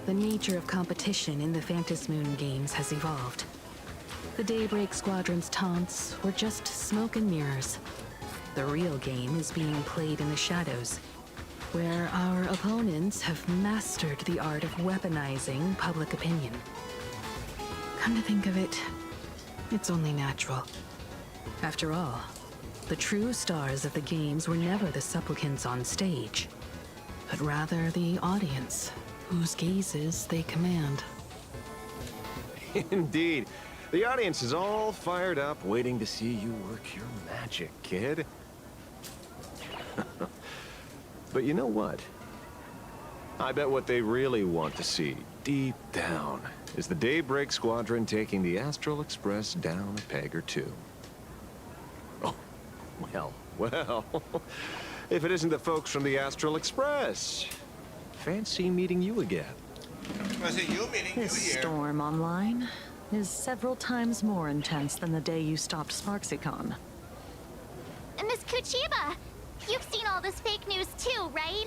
the nature of competition in the Phantasmoon games has evolved. The Daybreak Squadron's taunts were just smoke and mirrors. The real game is being played in the shadows. where our opponents have mastered the art of weaponizing public opinion. Come to think of it, it's only natural. After all, the true stars of the games were never the supplicants on stage, but rather the audience, whose gazes they command. Indeed. The audience is all fired up, waiting to see you work your magic, kid. But you know what? I bet what they really want to see, deep down, is the Daybreak Squadron taking the Astral Express down a peg or two. Oh, well. If it isn't the folks from the Astral Express. Fancy meeting you again. Was it you meeting you This here? storm online is several times more intense than the day you stopped SparksyCon. Miss Kuchiba, you've seen all this fake news too, right?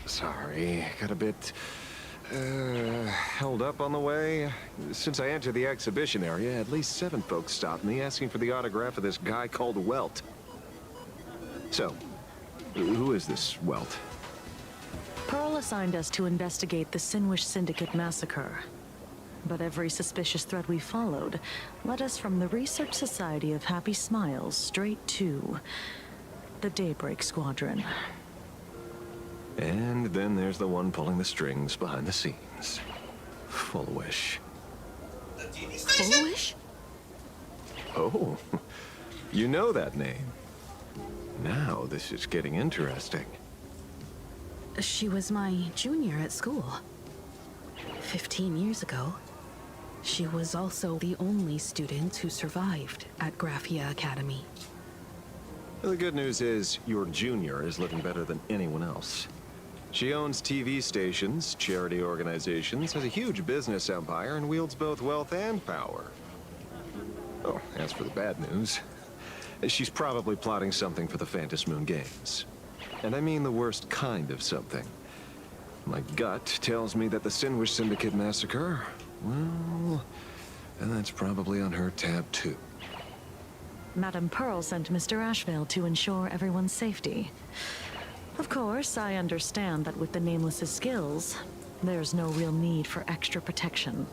Sorry, got a bit held up on the way. Since I entered the exhibition area, at least 7 folks stopped me asking for the autograph of this guy called Welt. So, who is this Welt? Pearl assigned us to investigate the Sinwish Syndicate massacre. But every suspicious thread we followed led us from the Research Society of Happy Smiles straight to the Daybreak Squadron. And then there's the one pulling the strings behind the scenes. Fullwish. Foolish? Oh, you know that name. Now this is getting interesting. She was my junior at school. 15 years ago. She was also the only student who survived at Graphia Academy. The good news is, your junior is living better than anyone else. She owns TV stations, charity organizations, has a huge business empire, and wields both wealth and power. Oh, as for the bad news, she's probably plotting something for the Phantom Moon Games. And I mean the worst kind of something. My gut tells me that the Sinwish Syndicate massacre, well, and that's probably on her tab too. Madame Pearl sent Mr. Ashvale to ensure everyone's safety. Of course, I understand that with the Nameless's skills, there's no real need for extra protection.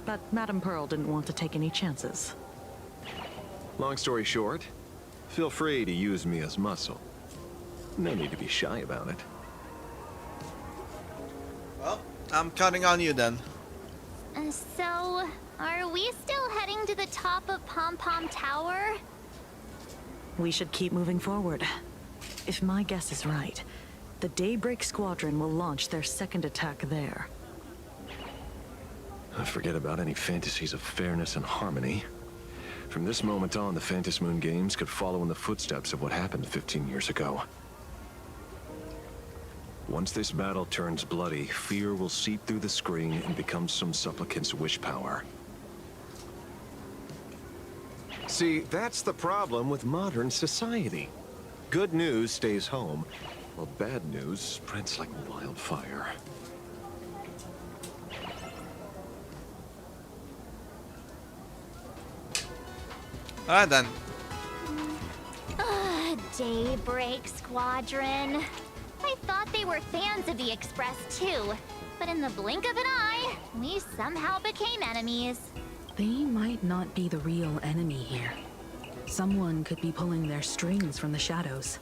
But Madame Pearl didn't want to take any chances. Long story short, feel free to use me as muscle. No need to be shy about it. Well, I'm counting on you then. So, are we still heading to the top of Pom Pom Tower? We should keep moving forward. If my guess is right, the Daybreak Squadron will launch their second attack there. Forget about any fantasies of fairness and harmony. From this moment on, the Phantom Moon Games could follow in the footsteps of what happened 15 years ago. Once this battle turns bloody, fear will seep through the screen and become some supplicant's wish power. See, that's the problem with modern society. Good news stays home, while bad news spreads like wildfire. Alright then. Daybreak Squadron. I thought they were fans of the Express too, but in the blink of an eye, we somehow became enemies. They might not be the real enemy here. Someone could be pulling their strings from the shadows.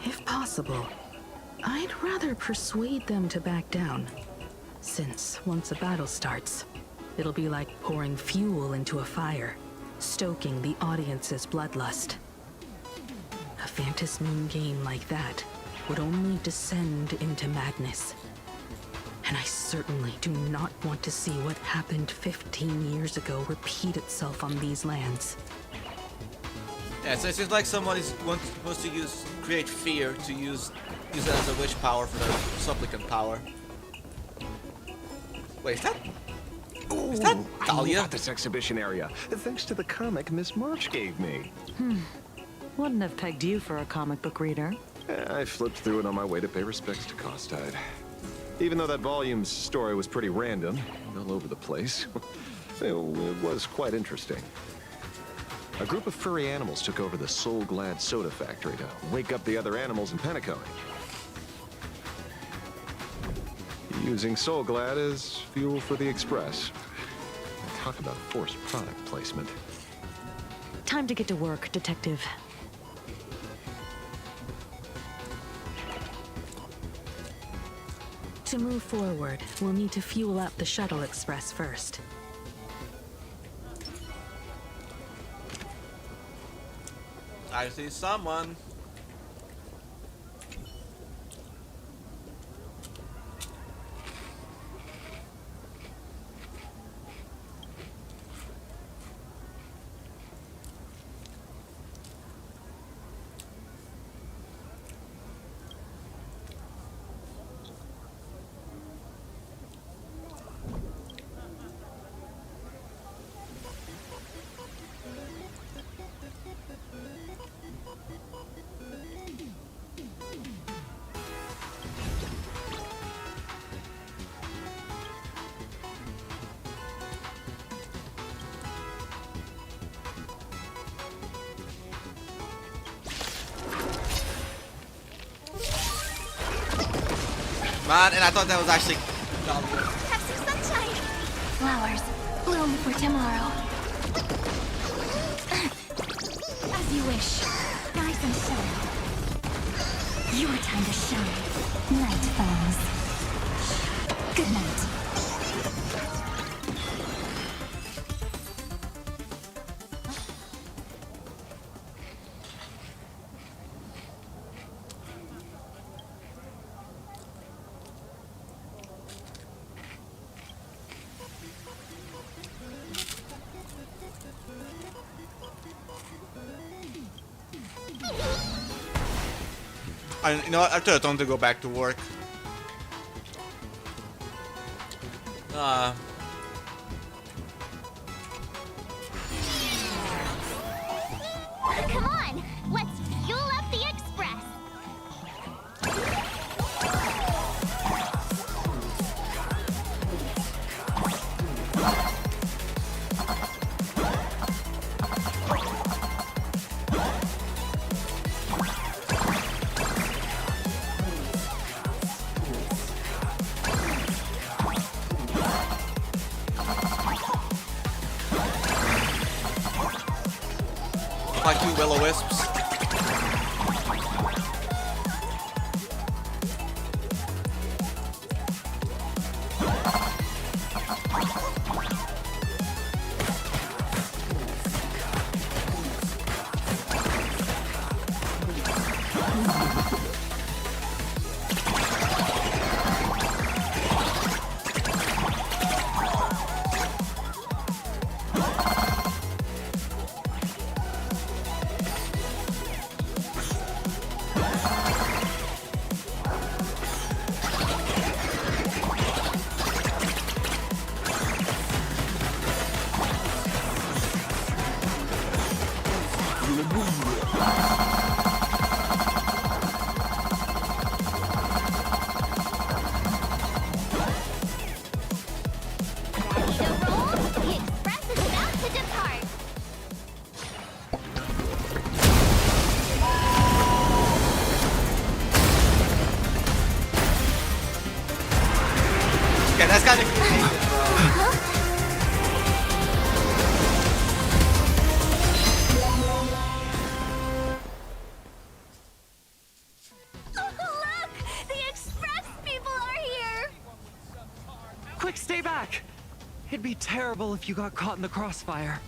If possible, I'd rather persuade them to back down. Since once a battle starts, it'll be like pouring fuel into a fire, stoking the audience's bloodlust. A Phantom Moon game like that would only descend into madness. And I certainly do not want to see what happened 15 years ago repeat itself on these lands. Yeah, so it seems like someone is supposed to create fear to use it as a wish power for their supplicant power. Wait, is that Talia? I love this exhibition area, thanks to the comic Miss March gave me. Wouldn't have pegged you for a comic book reader. I flipped through it on my way to pay respects to Costide. Even though that volume's story was pretty random, all over the place, it was quite interesting. A group of furry animals took over the Soul Glad soda factory to wake up the other animals in Penacony. Using Soul Glad as fuel for the Express. Talk about forced product placement. Time to get to work, Detective. To move forward, we'll need to fuel up the Shuttle Express first. I see someone. Man, and I thought that was actually Have some sunshine. Flowers bloom for tomorrow. As you wish. Rise and shine. Your time to shine. Night falls. Good night. You know what? I told Tom to go back to work. Come on, let's fuel up the Express. Like two will-o-wisps. Okay, that's kind of creative, bro. Look! The Express people are here! Quick, stay back! It'd be terrible if you got caught in the crossfire.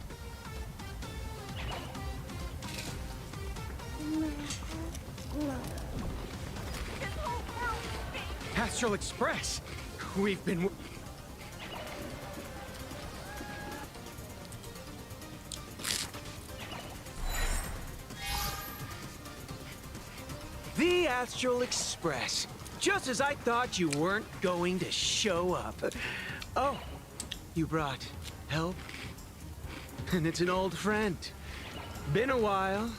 Astral Express! We've been... The Astral Express. Just as I thought you weren't going to show up. Oh, you brought help? And it's an old friend. Been a while,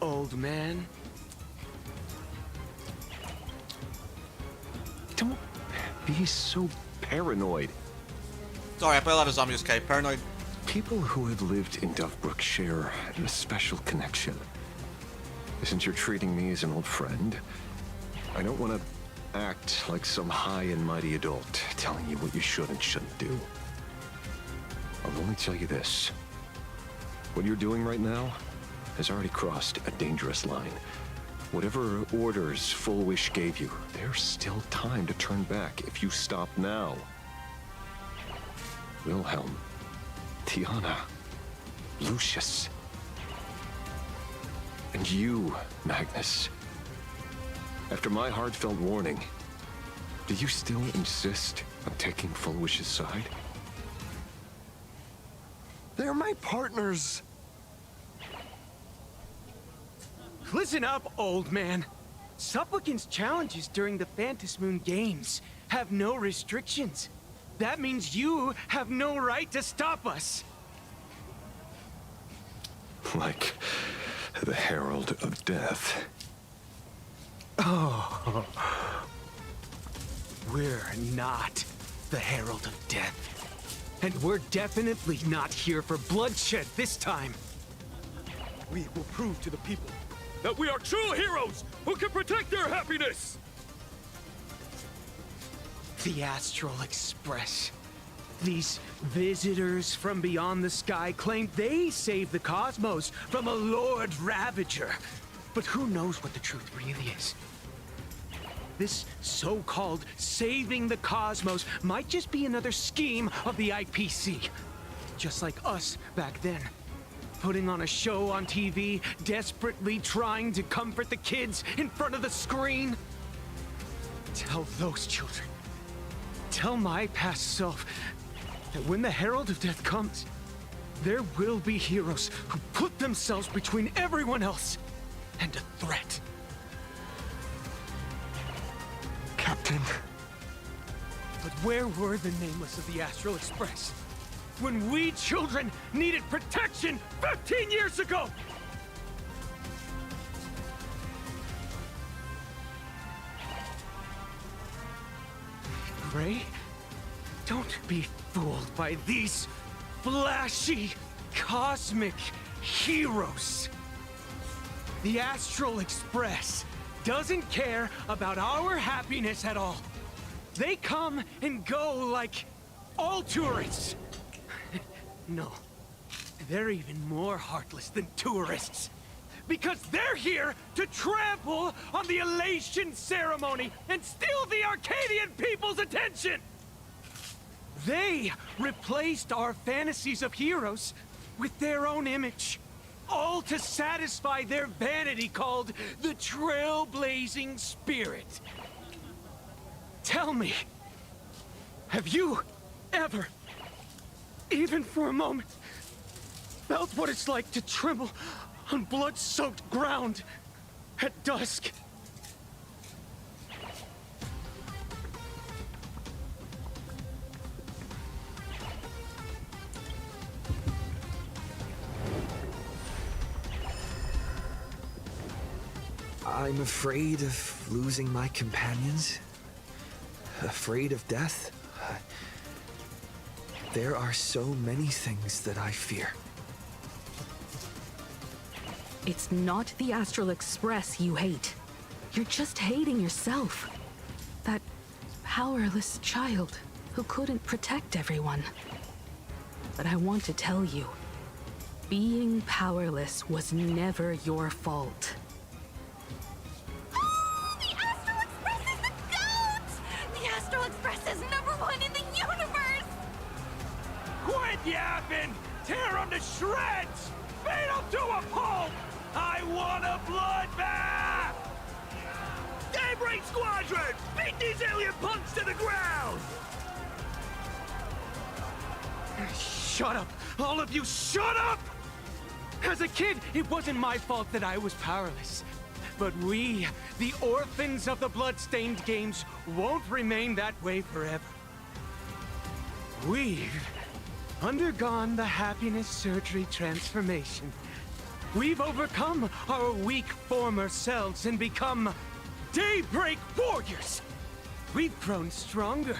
old man. Don't be so paranoid. Sorry, I play a lot of zombies, okay? Paranoid. people who have lived in Dovebrook share a special connection. Since you're treating me as an old friend, I don't want to act like some high and mighty adult telling you what you should and shouldn't do. I'll only tell you this. What you're doing right now has already crossed a dangerous line. Whatever orders Full Wish gave you, there's still time to turn back if you stop now. Wilhelm, Tiana, Lucius, and you, Magnus. After my heartfelt warning, do you still insist on taking Full Wish's side? They're my partners. Listen up, old man. Supplicants' challenges during the Phantasmoon Games have no restrictions. That means you have no right to stop us. Like the Herald of Death. Oh. We're not the Herald of Death. And we're definitely not here for bloodshed this time. We will prove to the people that we are true heroes who can protect their happiness! The Astral Express. These visitors from beyond the sky claim they saved the cosmos from a Lord Ravager. But who knows what the truth really is? This so-called saving the cosmos might just be another scheme of the IPC. Just like us back then. Putting on a show on TV, desperately trying to comfort the kids in front of the screen. Tell those children, tell my past self, that when the Herald of Death comes, there will be heroes who put themselves between everyone else and a threat. Captain. But where were the nameless of the Astral Express? When we children needed protection 15 years ago! Gray, don't be fooled by these flashy, cosmic heroes. The Astral Express doesn't care about our happiness at all. They come and go like all tourists. No, they're even more heartless than tourists. Because they're here to trample on the elation ceremony and steal the Arcadian people's attention! They replaced our fantasies of heroes with their own image. All to satisfy their vanity called the Trailblazing Spirit. Tell me, have you ever, even for a moment, felt what it's like to tremble on blood-soaked ground at dusk? I'm afraid of losing my companions. Afraid of death. There are so many things that I fear. It's not the Astral Express you hate. You're just hating yourself. That powerless child who couldn't protect everyone. But I want to tell you, being powerless was never your fault. The Astral Express is the GOAT! The Astral Express is #1 in the universe! Quit yapping! Tear them to shreds! Beat them to a pulp! I want a bloodbath! Daybreak Squadron! Beat these alien punks to the ground! Shut up! All of you, shut up! As a kid, it wasn't my fault that I was powerless. But we, the orphans of the bloodstained games, won't remain that way forever. We've undergone the happiness surgery transformation. We've overcome our weak former selves and become Daybreak warriors. We've grown stronger.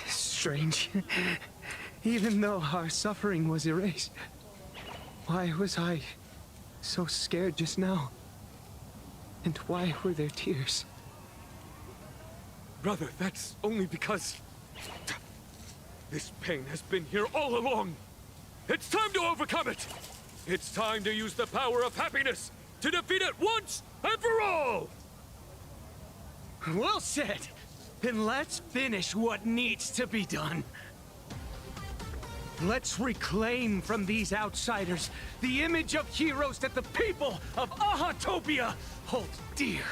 Strange. Even though our suffering was erased, why was I so scared just now? And why were there tears? Brother, that's only because... this pain has been here all along. It's time to overcome it! It's time to use the power of happiness to defeat it once and for all! Well said! Then let's finish what needs to be done. Let's reclaim from these outsiders the image of heroes that the people of Ahatopia hold dear.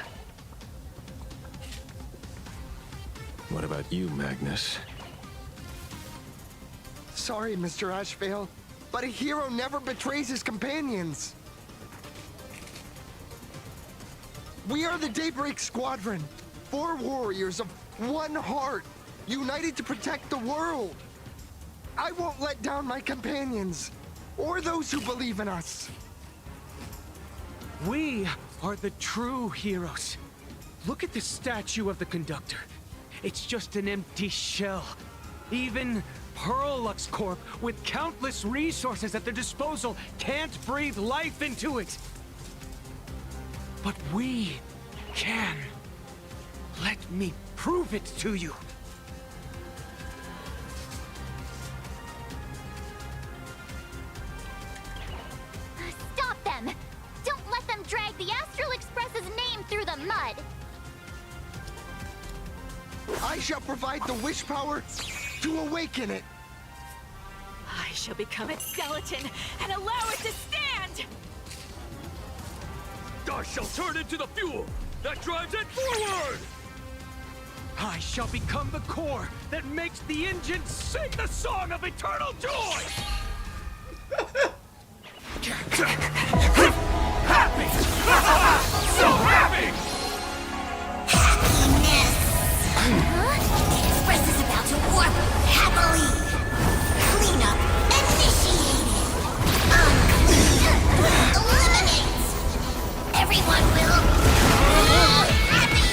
What about you, Magnus? Sorry, Mr. Ashvale, but a hero never betrays his companions. We are the Daybreak Squadron, 4 warriors of one heart, united to protect the world. I won't let down my companions, or those who believe in us. We are the true heroes. Look at the statue of the conductor. It's just an empty shell. Even Pearlux Corp, with countless resources at their disposal, can't breathe life into it. But we can. Let me prove it to you. Stop them! Don't let them drag the Astral Express's name through the mud! I shall provide the wish power to awaken it. I shall become its skeleton and allow it to stand! I shall turn into the fuel that drives it forward! I shall become the core that makes the engine sing the song of eternal joy! Happy! So happy! The Express is about to warp happily. Cleanup initiated. Eliminate. Everyone will be happy.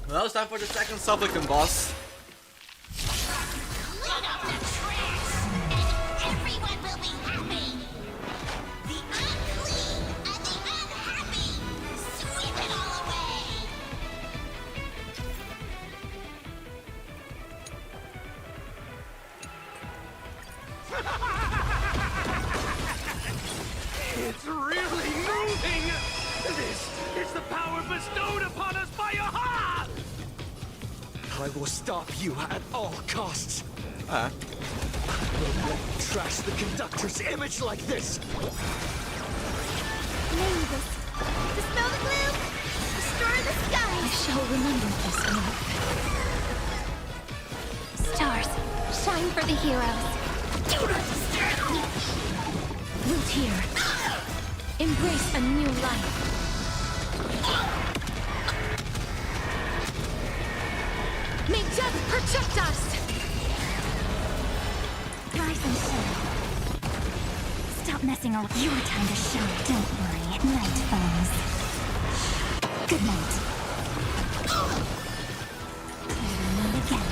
Well, it's time for the second supplicant boss. Clean up the trash, and everyone will be happy. The unclean and the unhappy, sweep it all away. It's really moving! This is the power bestowed upon us by Aha! I will stop you at all costs. I will not trash the conductor's image like this! Nihilux, dispel the gloom, restore the sky! I shall remember this one. Stars, shine for the heroes. Do not disturb me. Root here. Embrace a new life. May death protect us! Rise and shine. Stop messing around. Your time to shine. Don't worry, night falls. Good night. Meet again.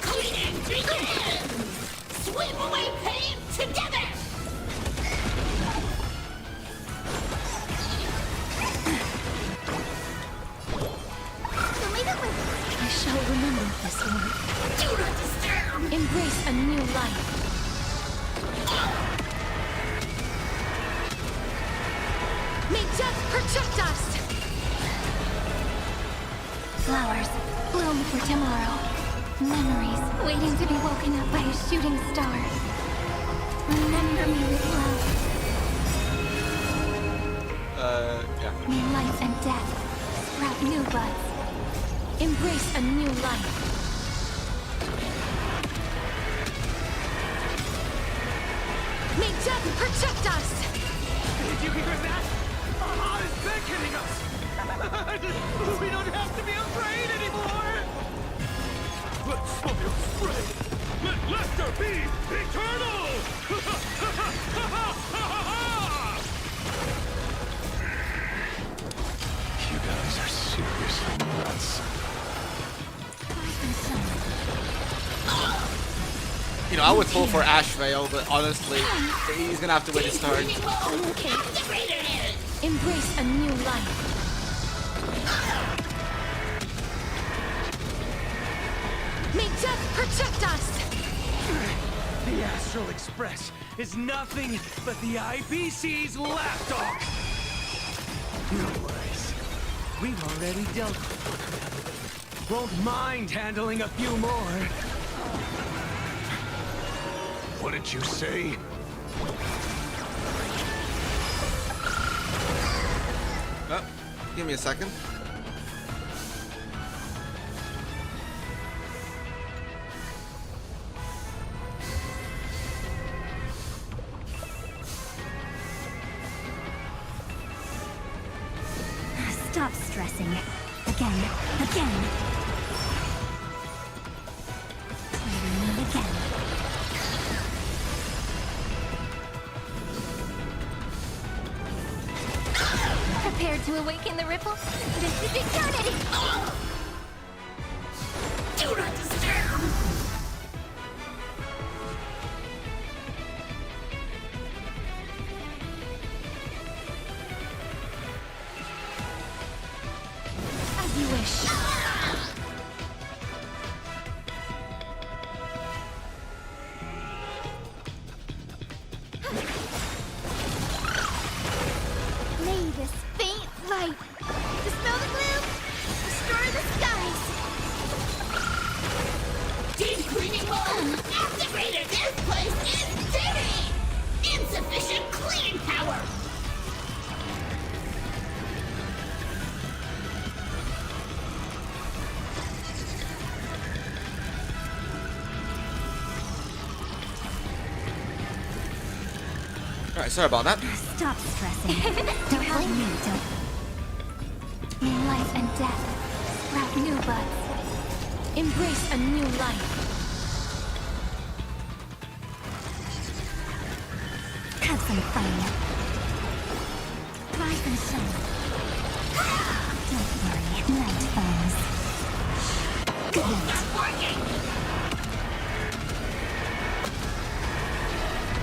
Cleaning begins. Sweep away pain together. I shall remember this one. Do not disturb. Embrace a new life. May death protect us! Flowers bloom for tomorrow. Memories waiting to be woken up by a shooting star. Remember me with love. Yeah. May life and death sprout new buds. Embrace a new life. May death protect us! Did you hear that? Haha is beckoning us! We don't have to be afraid anymore! Let fire spread! Let laughter be eternal! You guys are seriously nuts. You know, I would pull for Ashvale, but honestly, he's gonna have to wait his turn. Okay. Embrace a new life. May death protect us! The Astral Express is nothing but the IPC's lapdog! No worries. We've already dealt with one. Won't mind handling a few more. What did you say? Oh, give me a second. Stop stressing. Again. Again. Again. Prepared to awaken the ripple? This is eternity! Do not disturb! As you wish. May this faint light dispel the gloom, restore the skies. Deep cleaning mode activated. This place is dirty. Insufficient cleaning power. Alright, sorry about that. Stop stressing. Don't help me, don't. May life and death sprout new buds. Embrace a new life. Have some fun. Rise and shine. Don't worry, night falls. Good night.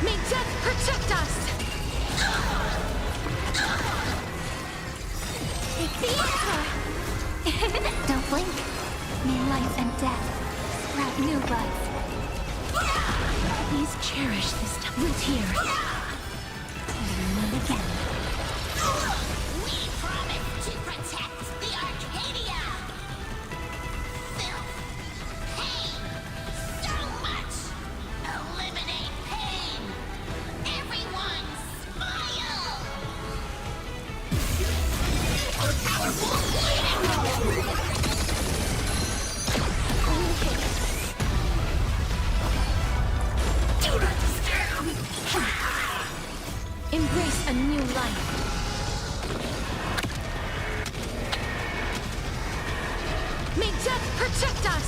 May death protect us! Take the answer! Don't blink. May life and death sprout new buds. Please cherish this root here. And again. We promise to protect the Arcadia. Filth, pain, so much. Eliminate pain. Everyone, smile. Powerful do not disturb. Embrace a new life. May death protect us!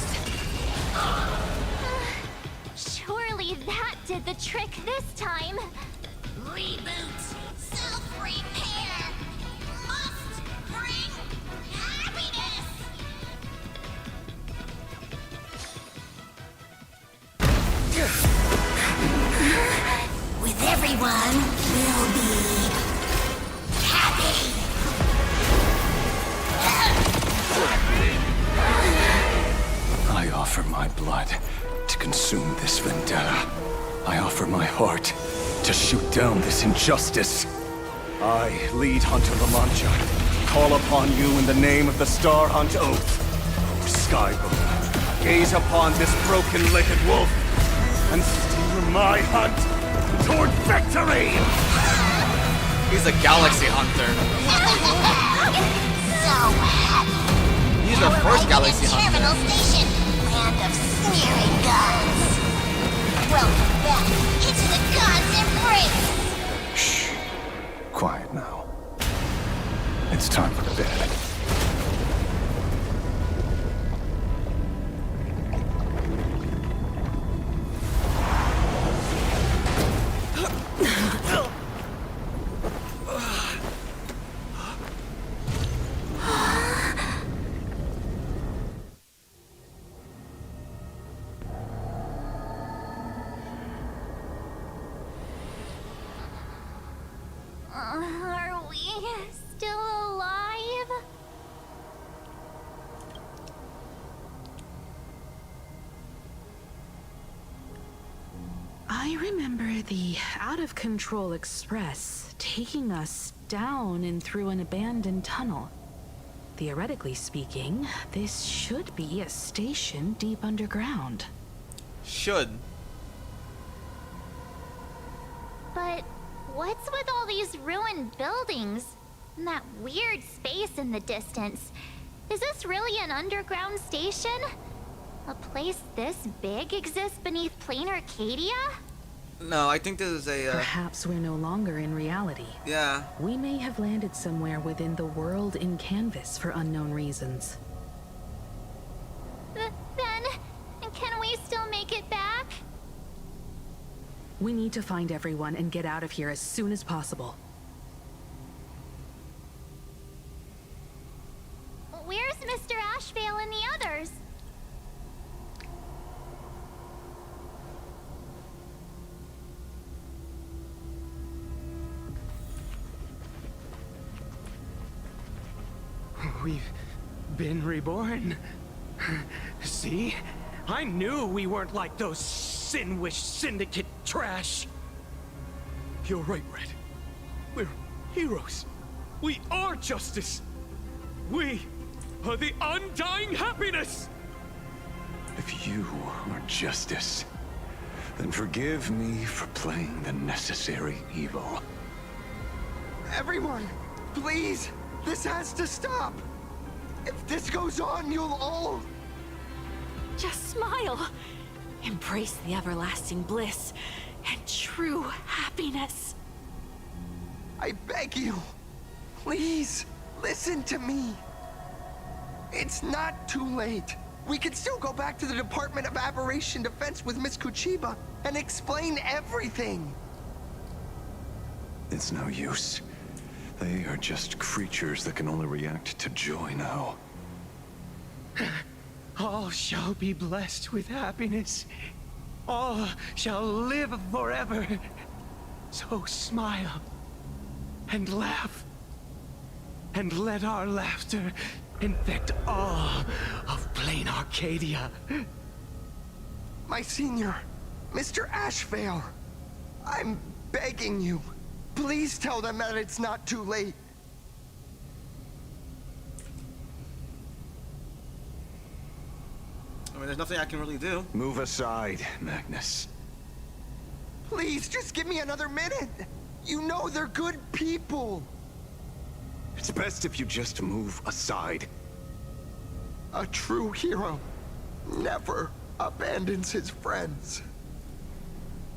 Surely that did the trick this time. Reboot, self-repair, must bring happiness. With everyone, we'll be happy. I offer my blood to consume this vendetta. I offer my heart to shoot down this injustice. I, lead Hunter Lamancha, call upon you in the name of the Star Hunt Oath. O Skyboner, gaze upon this broken-legged wolf and steer my hunt toward victory! He's a galaxy hunter. So happy. He's the first galaxy Terminal hunter. Station, land of sneering gods. Welcome back into the gods' embrace. Shh. Quiet now. It's time for bed. Are we still alive? I remember the out-of-control express taking us down and through an abandoned tunnel. Theoretically speaking, this should be a station deep underground. Should. But what's with all these ruined buildings? And that weird space in the distance? Is this really an underground station? A place this big exists beneath plain Arcadia? No, I think this is a, Perhaps we're no longer in reality. Yeah. We may have landed somewhere within the world in canvas for unknown reasons. Then, can we still make it back? We need to find everyone and get out of here as soon as possible. Where's Mr. Ashvale and the others? We've been reborn. See? I knew we weren't like those Sin-Wish Syndicate trash. You're right, Red. We're heroes. We are justice. We are the undying happiness. If you are justice, then forgive me for playing the necessary evil. Everyone, please, this has to stop. If this goes on, you'll all... Just smile. Embrace the everlasting bliss and true happiness. I beg you, please, listen to me. It's not too late. We can still go back to the Department of Aberration Defense with Miss Kuchiba and explain everything. It's no use. They are just creatures that can only react to joy now. All shall be blessed with happiness. All shall live forever. So smile and laugh. And let our laughter infect all of plain Arcadia. My senior, Mr. Ashvale, I'm begging you. Please tell them that it's not too late. I mean, there's nothing I can really do. Move aside, Magnus. Please, just give me another minute. You know they're good people. It's best if you just move aside. A true hero never abandons his friends.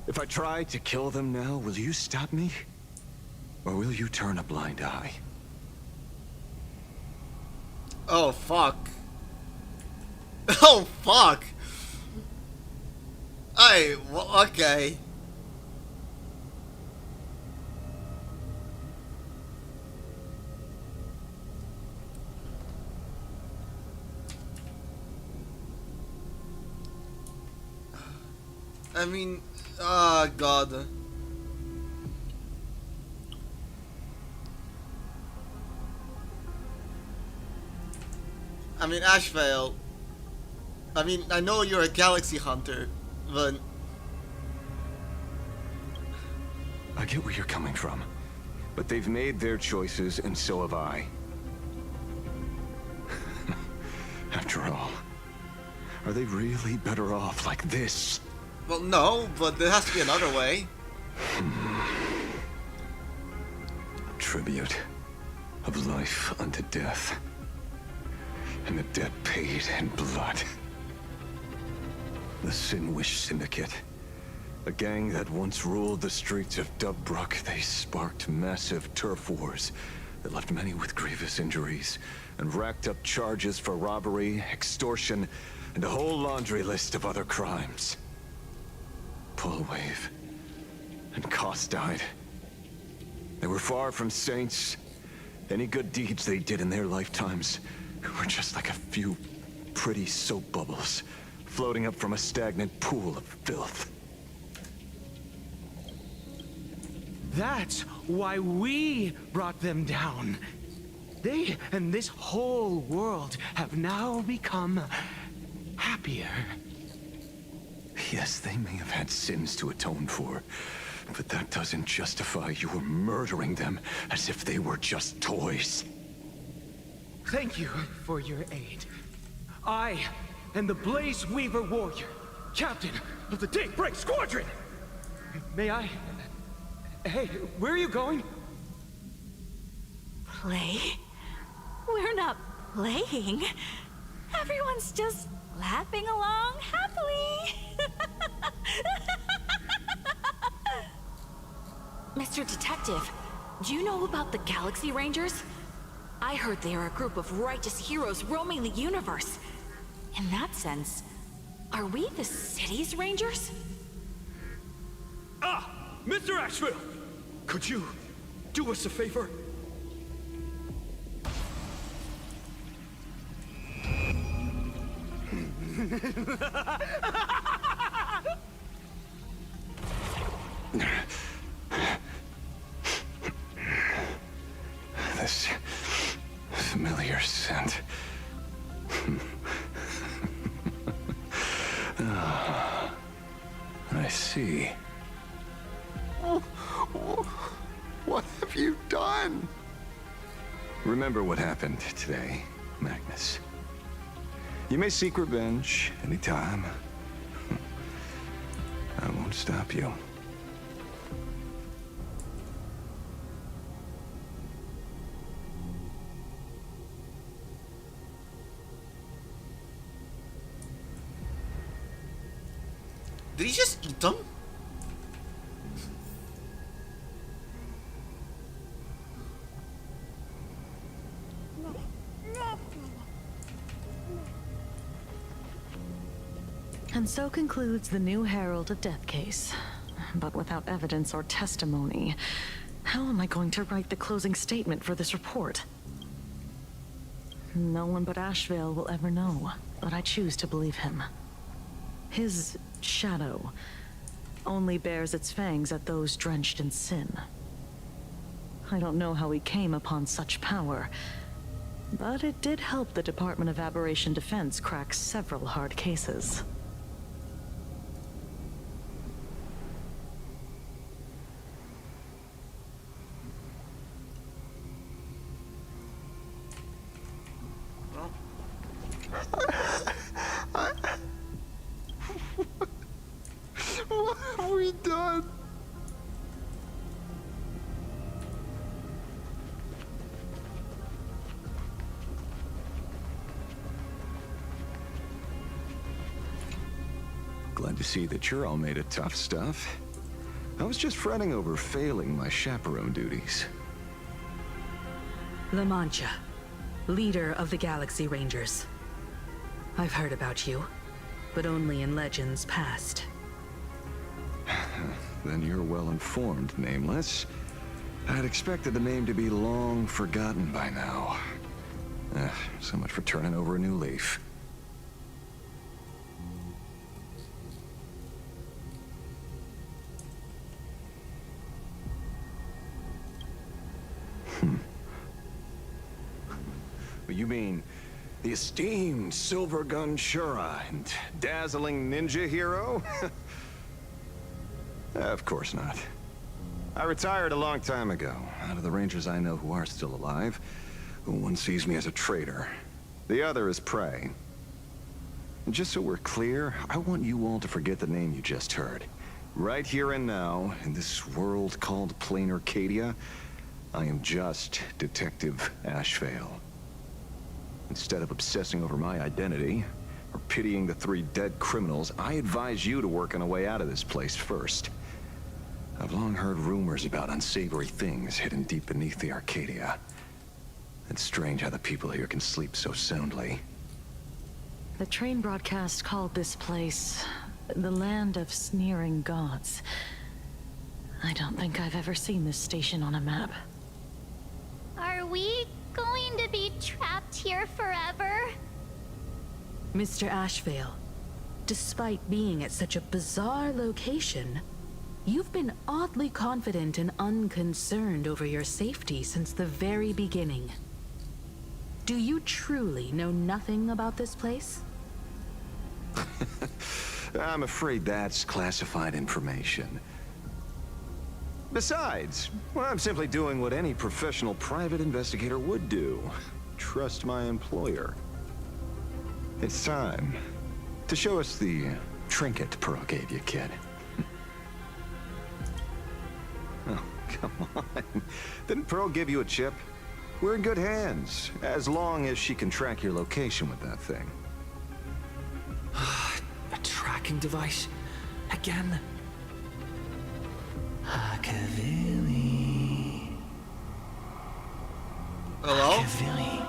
If I try to kill them now, will you stop me? Or will you turn a blind eye? Oh, fuck. Oh, fuck. Well, okay. I mean, God. I mean, Ashvale. I mean, I know you're a galaxy hunter, but... I get where you're coming from. But they've made their choices, and so have I. After all, are they really better off like this? Well, no, but there has to be another way. Tribute of life unto death. And a debt paid in blood. The Sin-Wish Syndicate. A gang that once ruled the streets of Daybreak. They sparked massive turf wars that left many with grievous injuries and racked up charges for robbery, extortion, and a whole laundry list of other crimes. Pullwave and Koss died. They were far from saints. Any good deeds they did in their lifetimes were just like a few pretty soap bubbles floating up from a stagnant pool of filth. That's why we brought them down. They and this whole world have now become happier. Yes, they may have had sins to atone for, but that doesn't justify your murdering them as if they were just toys. Thank you for your aid. I am the Blaze Weaver Warrior, captain of the Daybreak Squadron. May I? Hey, where are you going? Play? We're not playing. Everyone's just laughing along happily. Mr. Detective, do you know about the Galaxy Rangers? I heard they are a group of righteous heroes roaming the universe. In that sense, are we the city's rangers? Ah! Mr. Asheville! Could you do us a favor? This familiar scent. Ah, I see. What have you done? Remember what happened today, Magnus. You may seek revenge anytime. I won't stop you. Did he just eat them? And so concludes the new Herald of Death case. But without evidence or testimony, how am I going to write the closing statement for this report? No one but Asheville will ever know, but I choose to believe him. His shadow only bears its fangs at those drenched in sin. I don't know how he came upon such power, but it did help the Department of Aberration Defense crack several hard cases. What have we done? Glad to see that you're all made of tough stuff. I was just fretting over failing my chaperone duties. La Mancha, leader of the Galaxy Rangers. I've heard about you, but only in legends past. Then you're well informed, Nameless. I'd expected the name to be long forgotten by now. So much for turning over a new leaf. You mean the esteemed Silver Gun Shura and dazzling ninja hero? Of course not. I retired a long time ago. Out of the Rangers I know who are still alive, one sees me as a traitor. The other is prey. And just so we're clear, I want you all to forget the name you just heard. Right here and now, in this world called Plain Arcadia, I am just Detective Asheville. Instead of obsessing over my identity, or pitying the 3 dead criminals, I advise you to work on a way out of this place first. I've long heard rumors about unsavory things hidden deep beneath the Arcadia. It's strange how the people here can sleep so soundly. The train broadcast called this place the land of sneering gods. I don't think I've ever seen this station on a map. Are we going to be trapped here forever? Mr. Ashvale, despite being at such a bizarre location, you've been oddly confident and unconcerned over your safety since the very beginning. Do you truly know nothing about this place? I'm afraid that's classified information. Besides, well, I'm simply doing what any professional private investigator would do. Trust my employer. It's time to show us the trinket Pearl gave you, kid. Oh, come on. Didn't Pearl give you a chip? We're in good hands, as long as she can track your location with that thing. A tracking device? Again? Hakavili. Hello? Hakavili.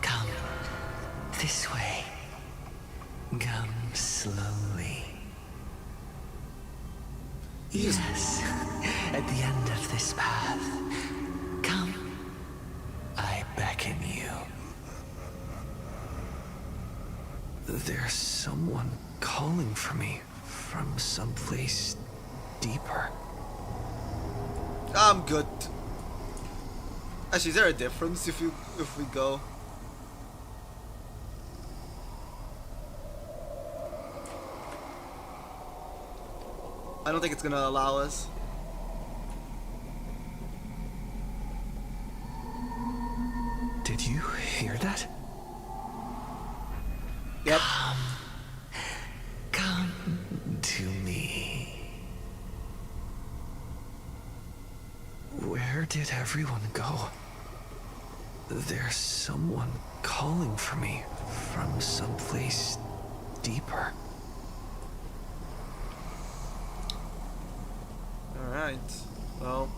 Come this way. Come slowly. Yes, at the end of this path. Come. I beckon you. There's someone calling for me from someplace deeper. I'm good. Actually, is there a difference if we go? I don't think it's gonna allow us. Did you hear that? Yep. Come to me. Where did everyone go? There's someone calling for me from someplace deeper. Alright. Well.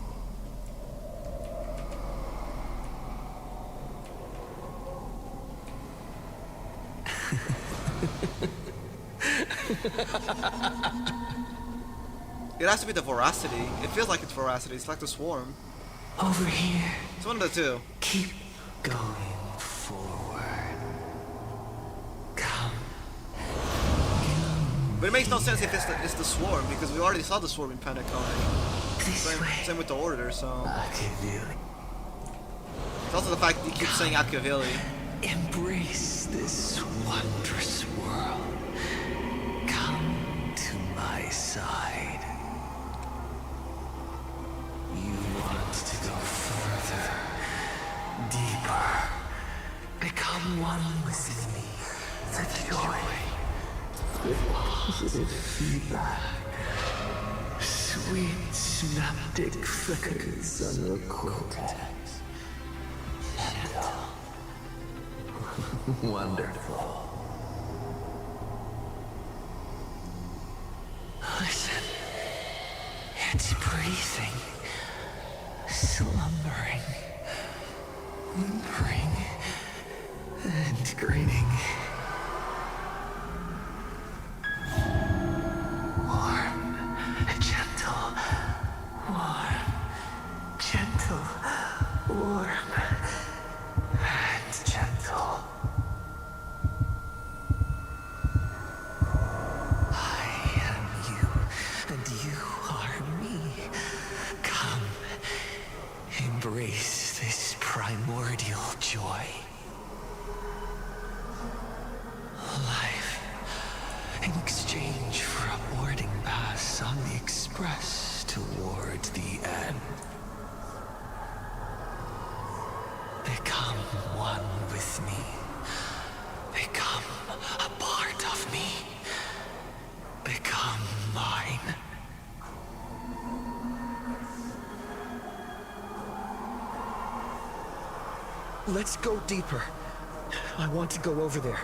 It has to be the voracity. It feels like it's voracity. It's like the swarm. Over here. It's one of the two. Keep going forward. Come. But it makes no sense if it's the swarm, because we already saw the swarm in Penacony. Same with the order, so. It's also the fact that he keeps saying Akavili. Embrace this wondrous world. Come to my side. You want to go further, deeper. Become one with me. The joy. The positive feedback. Sweet synaptic flickers on your cortex. Gentle. Wonderful. Listen. It's breathing. Slumbering. Whimpering. And grinning. Warm. Gentle. Warm. Gentle. Warm. And gentle. I am you, and you are me. Come, embrace this primordial joy. Life, in exchange for a boarding pass on the express toward the end. Become one with me. Become a part of me. Become mine. Let's go deeper. I want to go over there.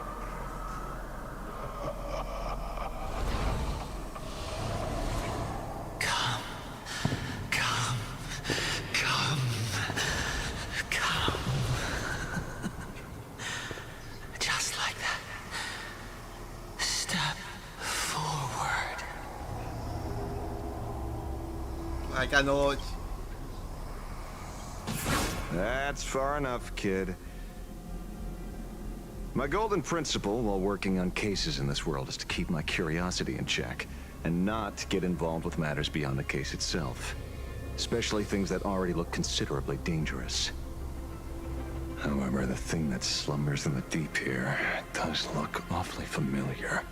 like a noite. That's far enough, kid. My golden principle while working on cases in this world is to keep my curiosity in check and not get involved with matters beyond the case itself, especially things that already look considerably dangerous. However, the thing that slumbers in the deep here does look awfully familiar.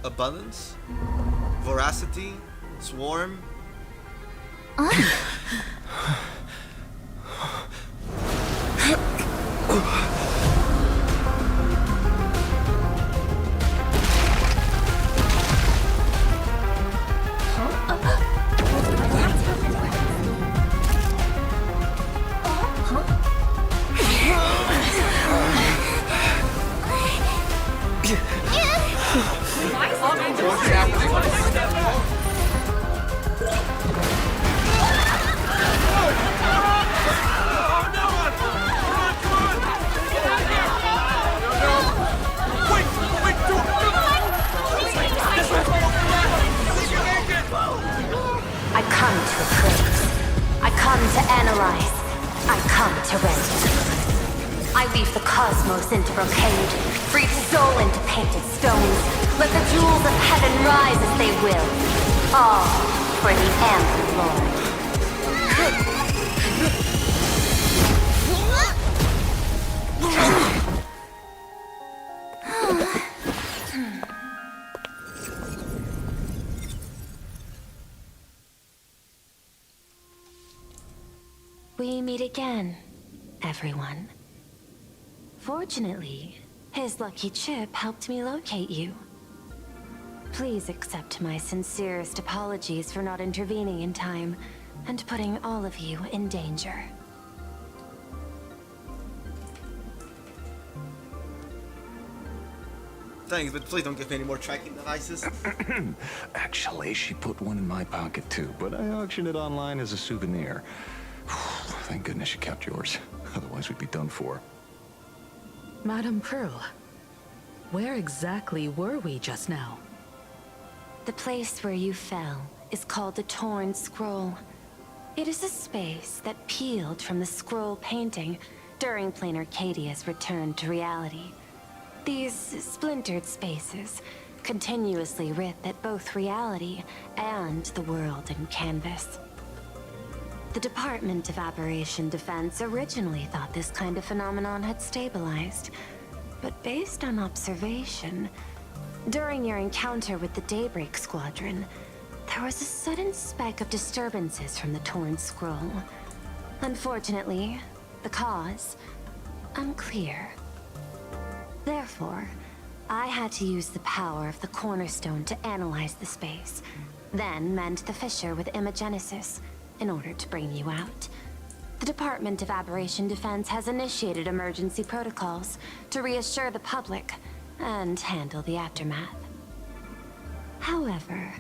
Abundance? Voracity? Swarm? I come to appraise. I come to analyze. I come to render. I weave the cosmos into brocade, breathe soul into painted stones. Let the jewels of heaven rise as they will. All for the Amber Lord. We meet again, everyone. Fortunately, his lucky chip helped me locate you. Please accept my sincerest apologies for not intervening in time and putting all of you in danger. Thanks, but please don't give me any more tracking devices. Actually, she put one in my pocket too, but I auctioned it online as a souvenir. Thank goodness you kept yours. Otherwise, we'd be done for. Madame Pearl, where exactly were we just now? The place where you fell is called the Torn Scroll. It is a space that peeled from the scroll painting during Plain Arcadia's return to reality. These splintered spaces continuously rip at both reality and the world in canvas. The Department of Aberration Defense originally thought this kind of phenomenon had stabilized, but based on observation, during your encounter with the Daybreak Squadron, there was a sudden spike of disturbances from the Torn Scroll. Unfortunately, the cause, unclear. Therefore, I had to use the power of the Cornerstone to analyze the space, then mend the fissure with Imagenesis in order to bring you out. The Department of Aberration Defense has initiated emergency protocols to reassure the public and handle the aftermath. However,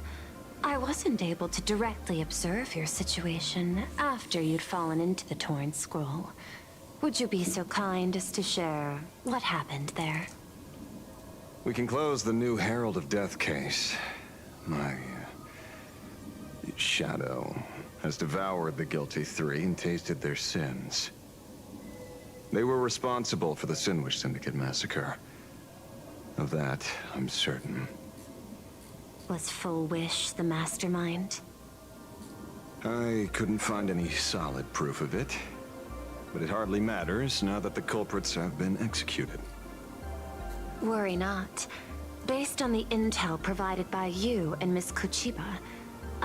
I wasn't able to directly observe your situation after you'd fallen into the Torn Scroll. Would you be so kind as to share what happened there? We can close the new Herald of Death case. My shadow has devoured the guilty three and tasted their sins. They were responsible for the Sinwish Syndicate massacre. Of that, I'm certain. Was Full Wish the mastermind? I couldn't find any solid proof of it, but it hardly matters now that the culprits have been executed. Worry not. Based on the intel provided by you and Miss Kuchiba,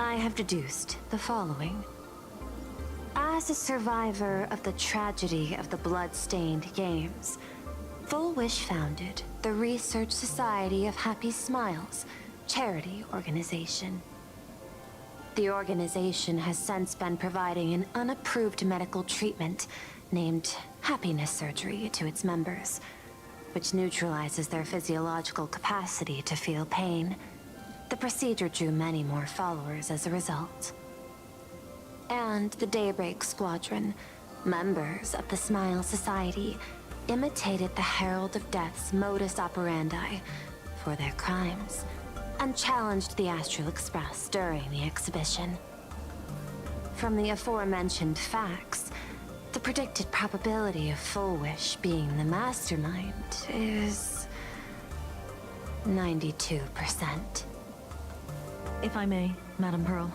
I have deduced the following. As a survivor of the tragedy of the Blood-Stained Games, Full Wish founded the Research Society of Happy Smiles, charity organization. The organization has since been providing an unapproved medical treatment named happiness surgery to its members, which neutralizes their physiological capacity to feel pain. The procedure drew many more followers as a result. And the Daybreak Squadron, members of the Smile Society, imitated the Herald of Death's modus operandi for their crimes, and challenged the Astral Express during the exhibition. From the aforementioned facts, the predicted probability of Full Wish being the mastermind is 92%. If I may, Madam Pearl.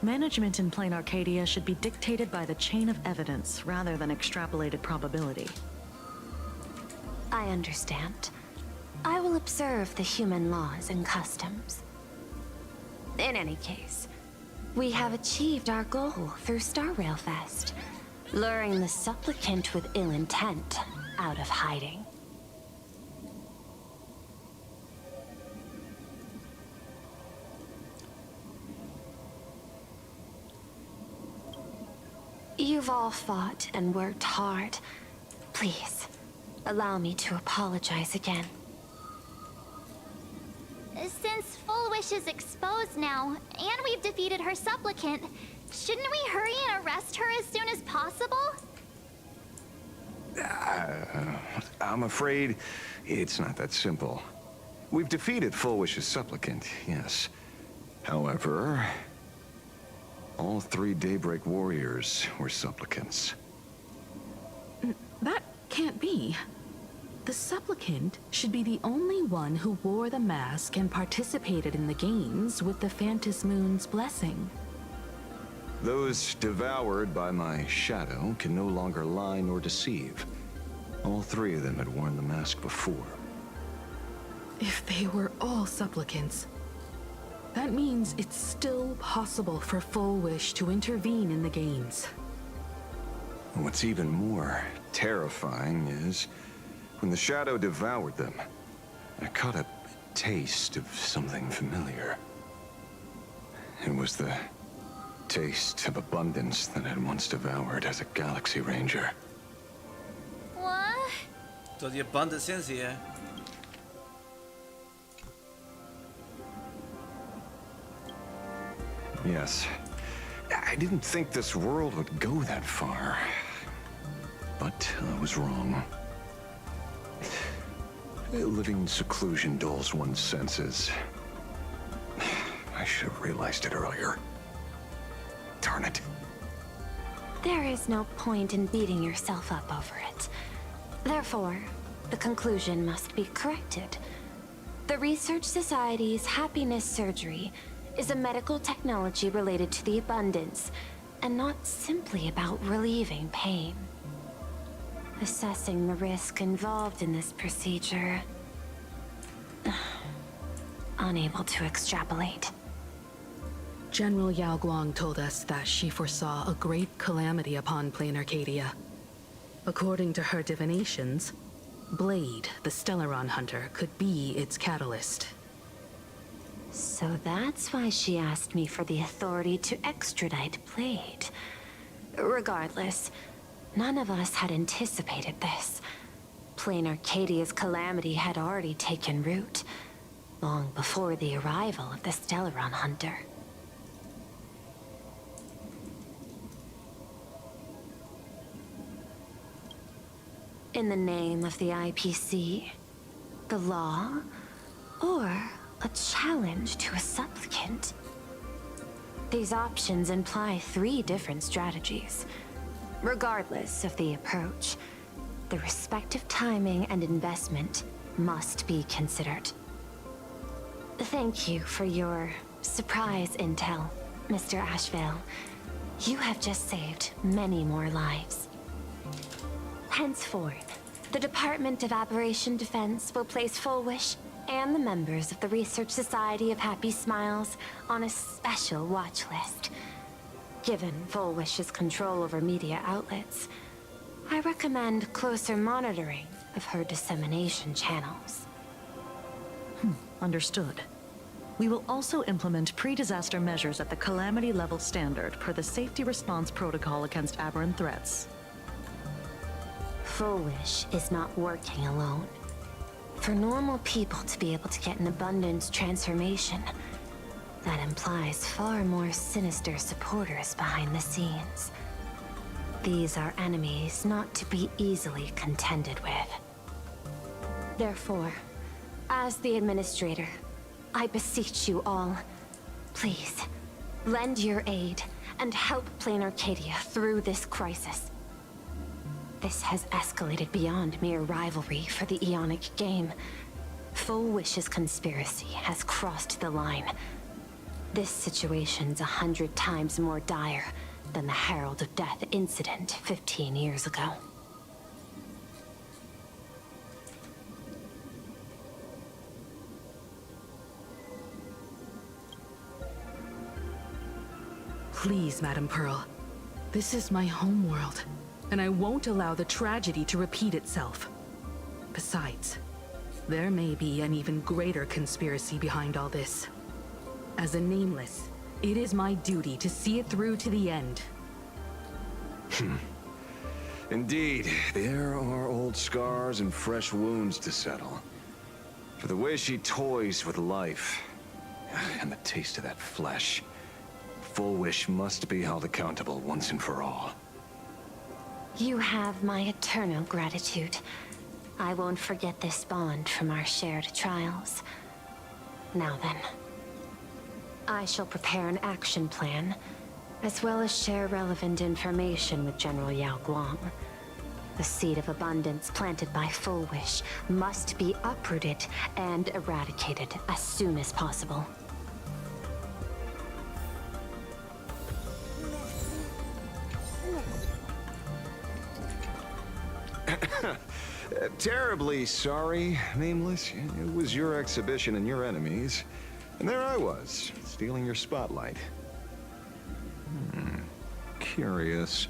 Management in Plain Arcadia should be dictated by the chain of evidence rather than extrapolated probability. I understand. I will observe the human laws and customs. In any case, we have achieved our goal through Star Railfest, luring the supplicant with ill intent out of hiding. You've all fought and worked hard. Please, allow me to apologize again. Since Full Wish is exposed now, and we've defeated her supplicant, shouldn't we hurry and arrest her as soon as possible? I'm afraid it's not that simple. We've defeated Full Wish's supplicant, yes. However, all 3 Daybreak warriors were supplicants. That can't be. The supplicant should be the only one who wore the mask and participated in the games with the Phantus Moon's blessing. Those devoured by my shadow can no longer lie nor deceive. All 3 of them had worn the mask before. If they were all supplicants, that means it's still possible for Full Wish to intervene in the games. What's even more terrifying is, when the shadow devoured them, I caught a taste of something familiar. It was the taste of abundance that I'd once devoured as a Galaxy Ranger. What? So the abundance is here. Yes. I didn't think this world would go that far. But I was wrong. Living in seclusion dulls one's senses. I should have realized it earlier. Darn it. There is no point in beating yourself up over it. Therefore, the conclusion must be corrected. The Research Society's happiness surgery is a medical technology related to the abundance, and not simply about relieving pain. Assessing the risk involved in this procedure... unable to extrapolate. General Yao Guang told us that she foresaw a great calamity upon Plain Arcadia. According to her divinations, Blade, the Stellaron hunter, could be its catalyst. So that's why she asked me for the authority to extradite Blade. Regardless, none of us had anticipated this. Plain Arcadia's calamity had already taken root, long before the arrival of the Stellaron hunter. In the name of the IPC, the law, or a challenge to a supplicant? These options imply 3 different strategies. Regardless of the approach, the respective timing and investment must be considered. Thank you for your surprise intel, Mr. Ashvale. You have just saved many more lives. Henceforth, the Department of Aberration Defense will place Full Wish and the members of the Research Society of Happy Smiles on a special watch list. Given Full Wish's control over media outlets, I recommend closer monitoring of her dissemination channels. Understood. We will also implement pre-disaster measures at the calamity level standard per the safety response protocol against aberrant threats. Full Wish is not working alone. For normal people to be able to get an abundance transformation, that implies far more sinister supporters behind the scenes. These are enemies not to be easily contended with. Therefore, as the administrator, I beseech you all, please, lend your aid and help Planar Arcadia through this crisis. This has escalated beyond mere rivalry for the Ionic game. Full Wish's conspiracy has crossed the line. This situation's 100 times more dire than the Herald of Death incident 15 years ago. Please, Madam Pearl. This is my homeworld, and I won't allow the tragedy to repeat itself. Besides, there may be an even greater conspiracy behind all this. As a Nameless, it is my duty to see it through to the end. Indeed, there are old scars and fresh wounds to settle. For the way she toys with life, and the taste of that flesh, Full Wish must be held accountable once and for all. You have my eternal gratitude. I won't forget this bond from our shared trials. Now then, I shall prepare an action plan, as well as share relevant information with General Yao Guang. The seed of abundance planted by Full Wish must be uprooted and eradicated as soon as possible. Terribly sorry, Nameless. It was your exhibition and your enemies. And there I was, stealing your spotlight. Curious.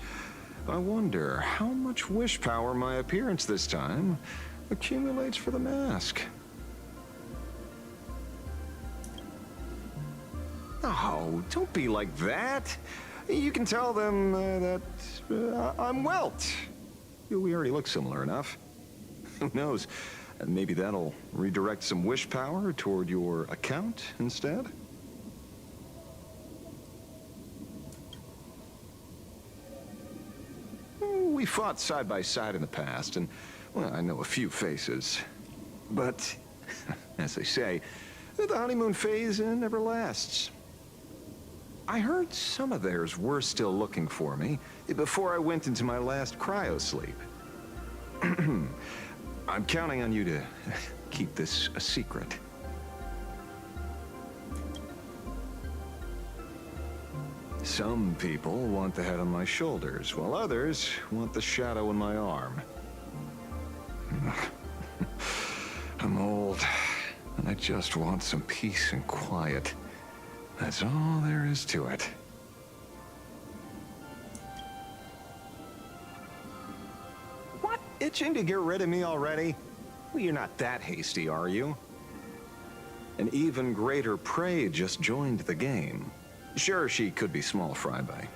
I wonder how much wish power my appearance this time accumulates for the mask. Oh, don't be like that. You can tell them that I'm Welt. We already look similar enough. Who knows? Maybe that'll redirect some wish power toward your account instead? We fought side by side in the past, and, well, I know a few faces. But, as they say, the honeymoon phase never lasts. I heard some of theirs were still looking for me before I went into my last cryosleep. I'm counting on you to keep this a secret. Some people want the head on my shoulders, while others want the shadow in my arm. I'm old, and I just want some peace and quiet. That's all there is to it. What? Itching to get rid of me already? Well, you're not that hasty, are you? An even greater prey just joined the game. Sure, she could be small fry by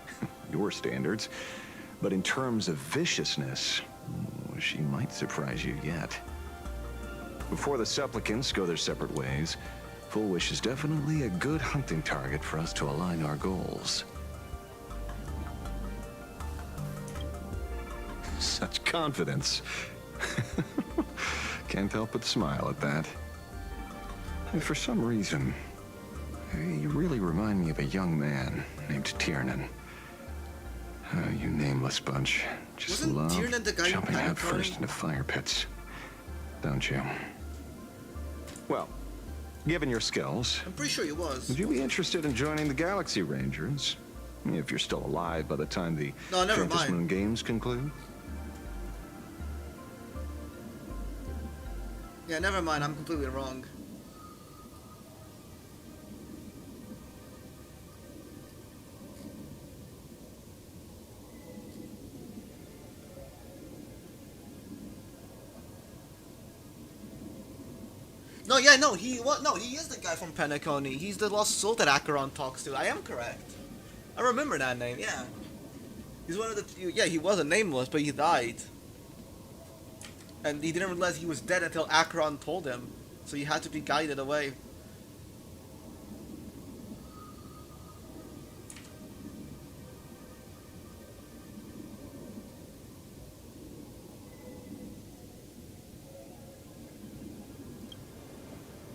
your standards, but in terms of viciousness, she might surprise you yet. Before the supplicants go their separate ways, Full Wish is definitely a good hunting target for us to align our goals. Such confidence. Can't help but smile at that. And for some reason, you really remind me of a young man named Tiernan. You nameless bunch. Just love jumping head first into fire pits. Don't you? Well, given your skills, I'm pretty sure he was. Would you be interested in joining the Galaxy Rangers? If you're still alive by the time the never Phantom mind. Moon Games conclude? Yeah, never mind. I'm completely wrong. No, yeah, no, he is the guy from Penacony. He's the lost soul that Acheron talks to. I am correct. I remember that name, yeah. He's one of the, yeah, he was a nameless, but he died. And he didn't realize he was dead until Acheron told him. So he had to be guided away.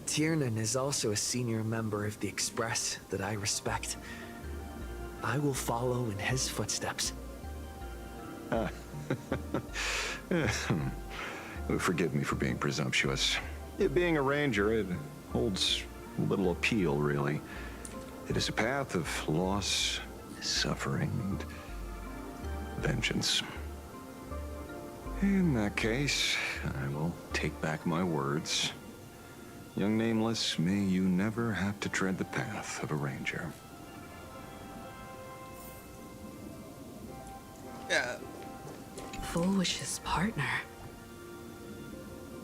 Tiernan is also a senior member of the Express that I respect. I will follow in his footsteps. Forgive me for being presumptuous. It being a ranger, it holds little appeal, really. It is a path of loss, suffering, and vengeance. In that case, I will take back my words. Young Nameless, may you never have to tread the path of a ranger. Yeah. Foolish's partner.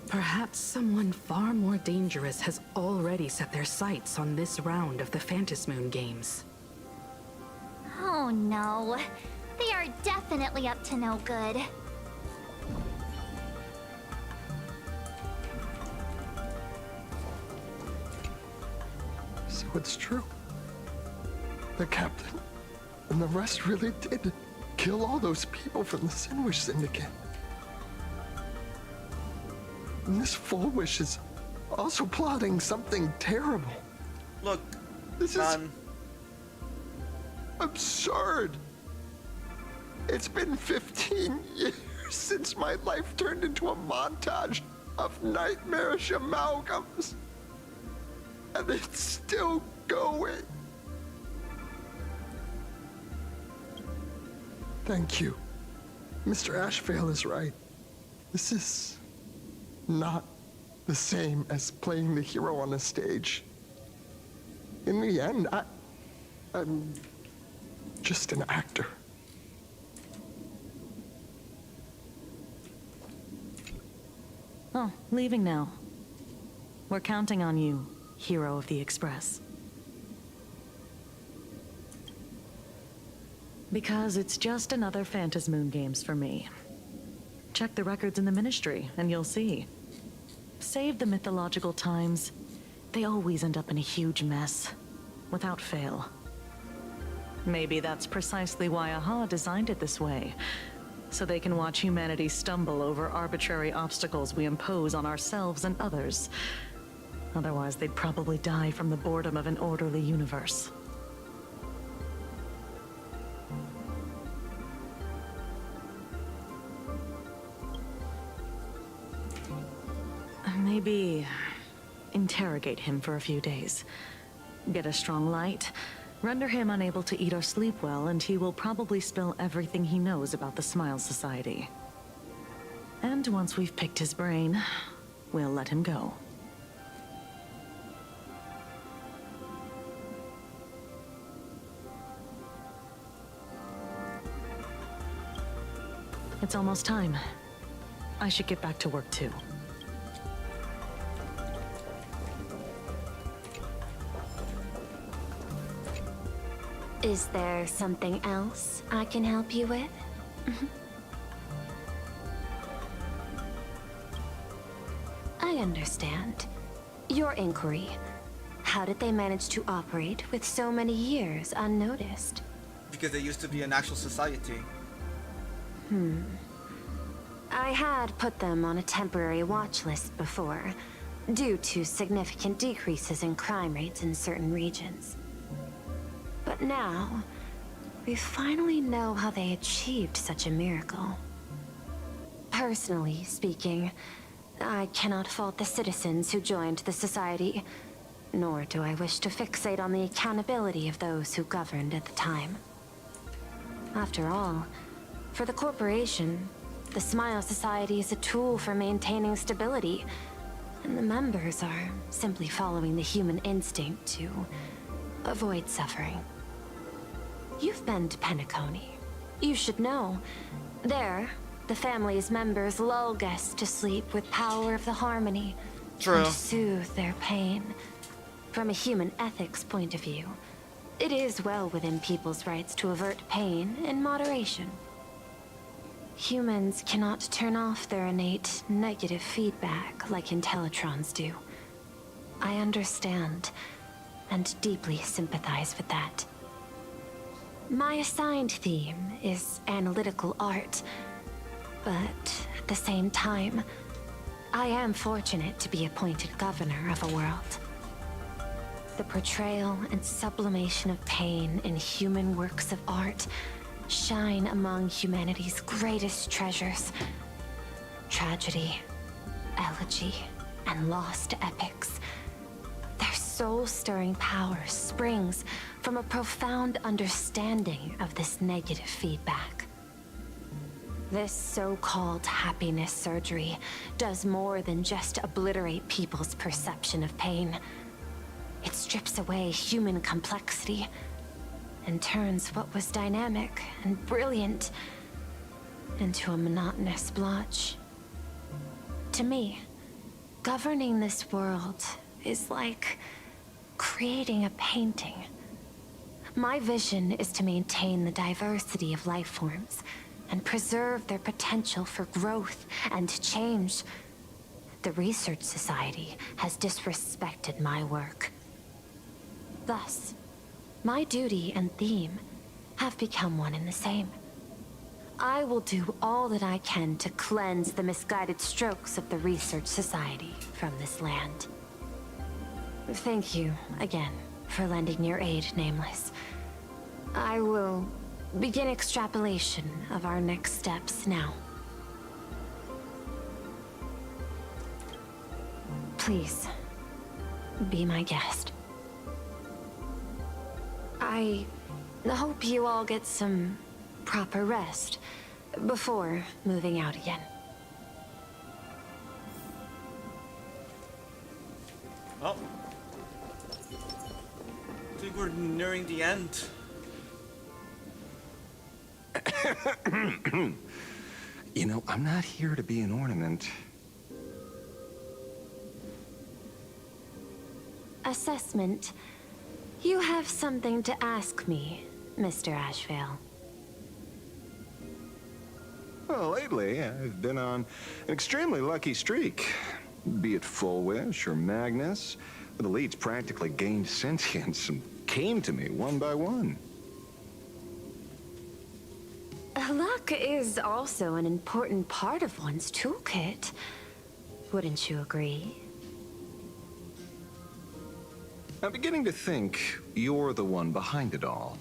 Perhaps someone far more dangerous has already set their sights on this round of the Phantasmoon games. Oh no. They are definitely up to no good. So it's true. The captain and the rest really did kill all those people from the Sinwish Syndicate. And this Fullwish is also plotting something terrible. Look, this man. is absurd. It's been 15 years since my life turned into a montage of nightmarish amalgams. And it's still going. Thank you. Mr. Ashvale is right. This is not the same as playing the hero on a stage. In the end, I'm just an actor. Oh, leaving now. We're counting on you, hero of the Express. Because it's just another Phantasmoon games for me. Check the records in the Ministry, and you'll see. Save the mythological times. They always end up in a huge mess, without fail. Maybe that's precisely why AHA designed it this way, so they can watch humanity stumble over arbitrary obstacles we impose on ourselves and others. Otherwise, they'd probably die from the boredom of an orderly universe. Maybe interrogate him for a few days. Get a strong light, render him unable to eat or sleep well, and he will probably spill everything he knows about the Smile Society. And once we've picked his brain, we'll let him go. It's almost time. I should get back to work too. Is there something else I can help you with? I understand. Your inquiry. How did they manage to operate with so many years unnoticed? Because they used to be an actual society. I had put them on a temporary watch list before, due to significant decreases in crime rates in certain regions. But now, we finally know how they achieved such a miracle. Personally speaking, I cannot fault the citizens who joined the society, nor do I wish to fixate on the accountability of those who governed at the time. After all, for the corporation, the Smile Society is a tool for maintaining stability, and the members are simply following the human instinct to avoid suffering. You've been to Penacony. You should know. There, the family's members lull guests to sleep with power of the harmony. True. And soothe their pain. From a human ethics point of view, it is well within people's rights to avert pain in moderation. Humans cannot turn off their innate negative feedback like Intellitrons do. I understand, and deeply sympathize with that. My assigned theme is analytical art, but at the same time, I am fortunate to be appointed governor of a world. the portrayal and sublimation of pain in human works of art shine among humanity's greatest treasures. Tragedy, elegy, and lost epics. Their soul-stirring power springs from a profound understanding of this negative feedback. This so-called happiness surgery does more than just obliterate people's perception of pain. It strips away human complexity and turns what was dynamic and brilliant into a monotonous blotch. To me, governing this world is like creating a painting. My vision is to maintain the diversity of life forms and preserve their potential for growth and change. The Research Society has disrespected my work. Thus, my duty and theme have become one and the same. I will do all that I can to cleanse the misguided strokes of the Research Society from this land. Thank you again for lending your aid, Nameless. I will begin extrapolation of our next steps now. Please, be my guest. I hope you all get some proper rest before moving out again. Oh. I think we're nearing the end. You know, I'm not here to be an ornament. Assessment. You have something to ask me, Mr. Ashvale. Well, lately, I've been on an extremely lucky streak. Be it Full Wish or Magnus, the leads practically gained sentience and came to me one by one. Luck is also an important part of one's toolkit. Wouldn't you agree? I'm beginning to think you're the one behind it all.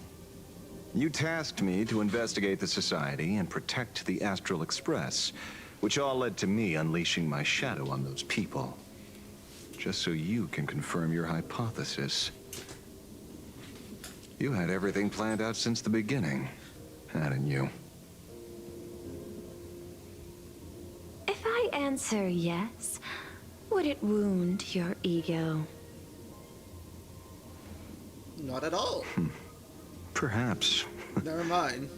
You tasked me to investigate the Society and protect the Astral Express, which all led to me unleashing my shadow on those people. Just so you can confirm your hypothesis. You had everything planned out since the beginning, hadn't you? If I answer yes, would it wound your ego? Not at all. Perhaps. Never mind.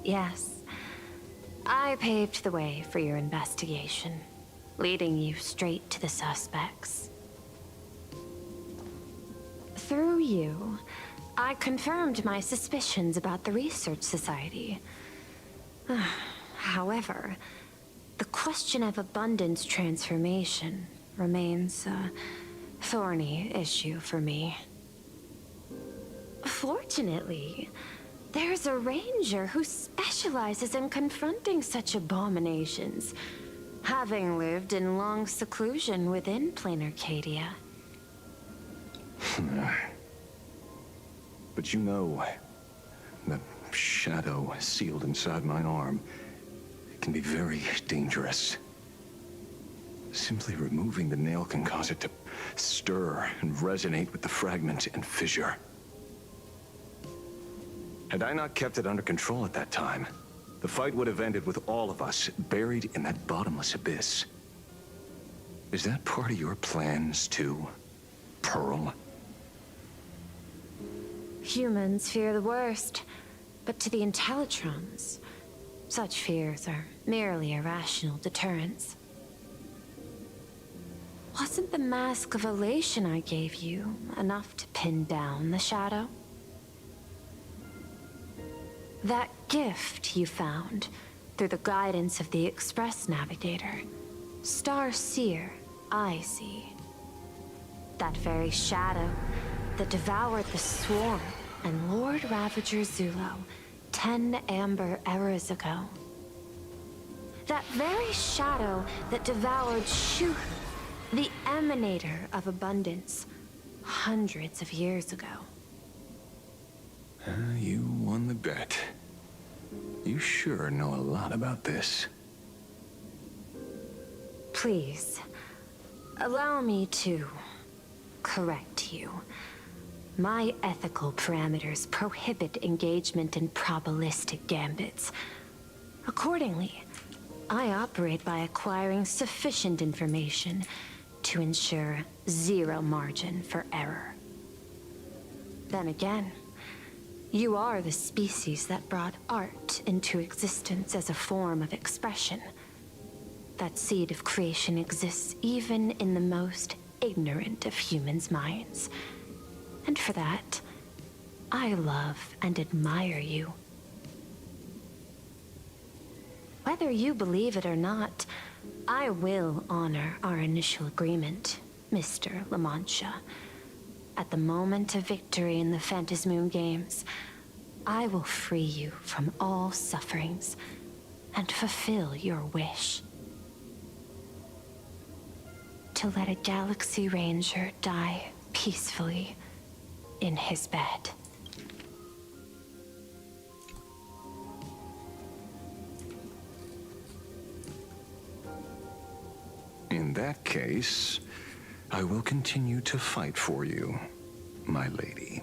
Yes. I paved the way for your investigation, leading you straight to the suspects. Through you, I confirmed my suspicions about the Research Society. However, the question of abundance transformation remains a thorny issue for me. Fortunately, there's a ranger who specializes in confronting such abominations, having lived in long seclusion within planar Cadia. But you know, the shadow sealed inside my arm can be very dangerous. Simply removing the nail can cause it to stir and resonate with the fragment and fissure. Had I not kept it under control at that time, the fight would have ended with all of us buried in that bottomless abyss. Is that part of your plans too, Pearl? Humans fear the worst, but to the Intellitrons, such fears are merely irrational deterrents. Wasn't the mask of elation I gave you enough to pin down the shadow? That gift you found through the guidance of the Express Navigator, Star Seer, I see. That very shadow that devoured the Swarm and Lord Ravager Zulo 10 amber eras ago. That very shadow that devoured Shuhu, The emanator of abundance, hundreds of years ago. You won the bet. You sure know a lot about this. Please, allow me to correct you. My ethical parameters prohibit engagement in probabilistic gambits. Accordingly, I operate by acquiring sufficient information to ensure zero margin for error. Then again, you are the species that brought art into existence as a form of expression. That seed of creation exists even in the most ignorant of humans' minds. And for that, I love and admire you. Whether you believe it or not, I will honor our initial agreement, Mr. La Mancha. At the moment of victory in the Phantasmoon Games, I will free you from all sufferings and fulfill your wish. To let a Galaxy Ranger die peacefully in his bed. In that case, I will continue to fight for you, my lady.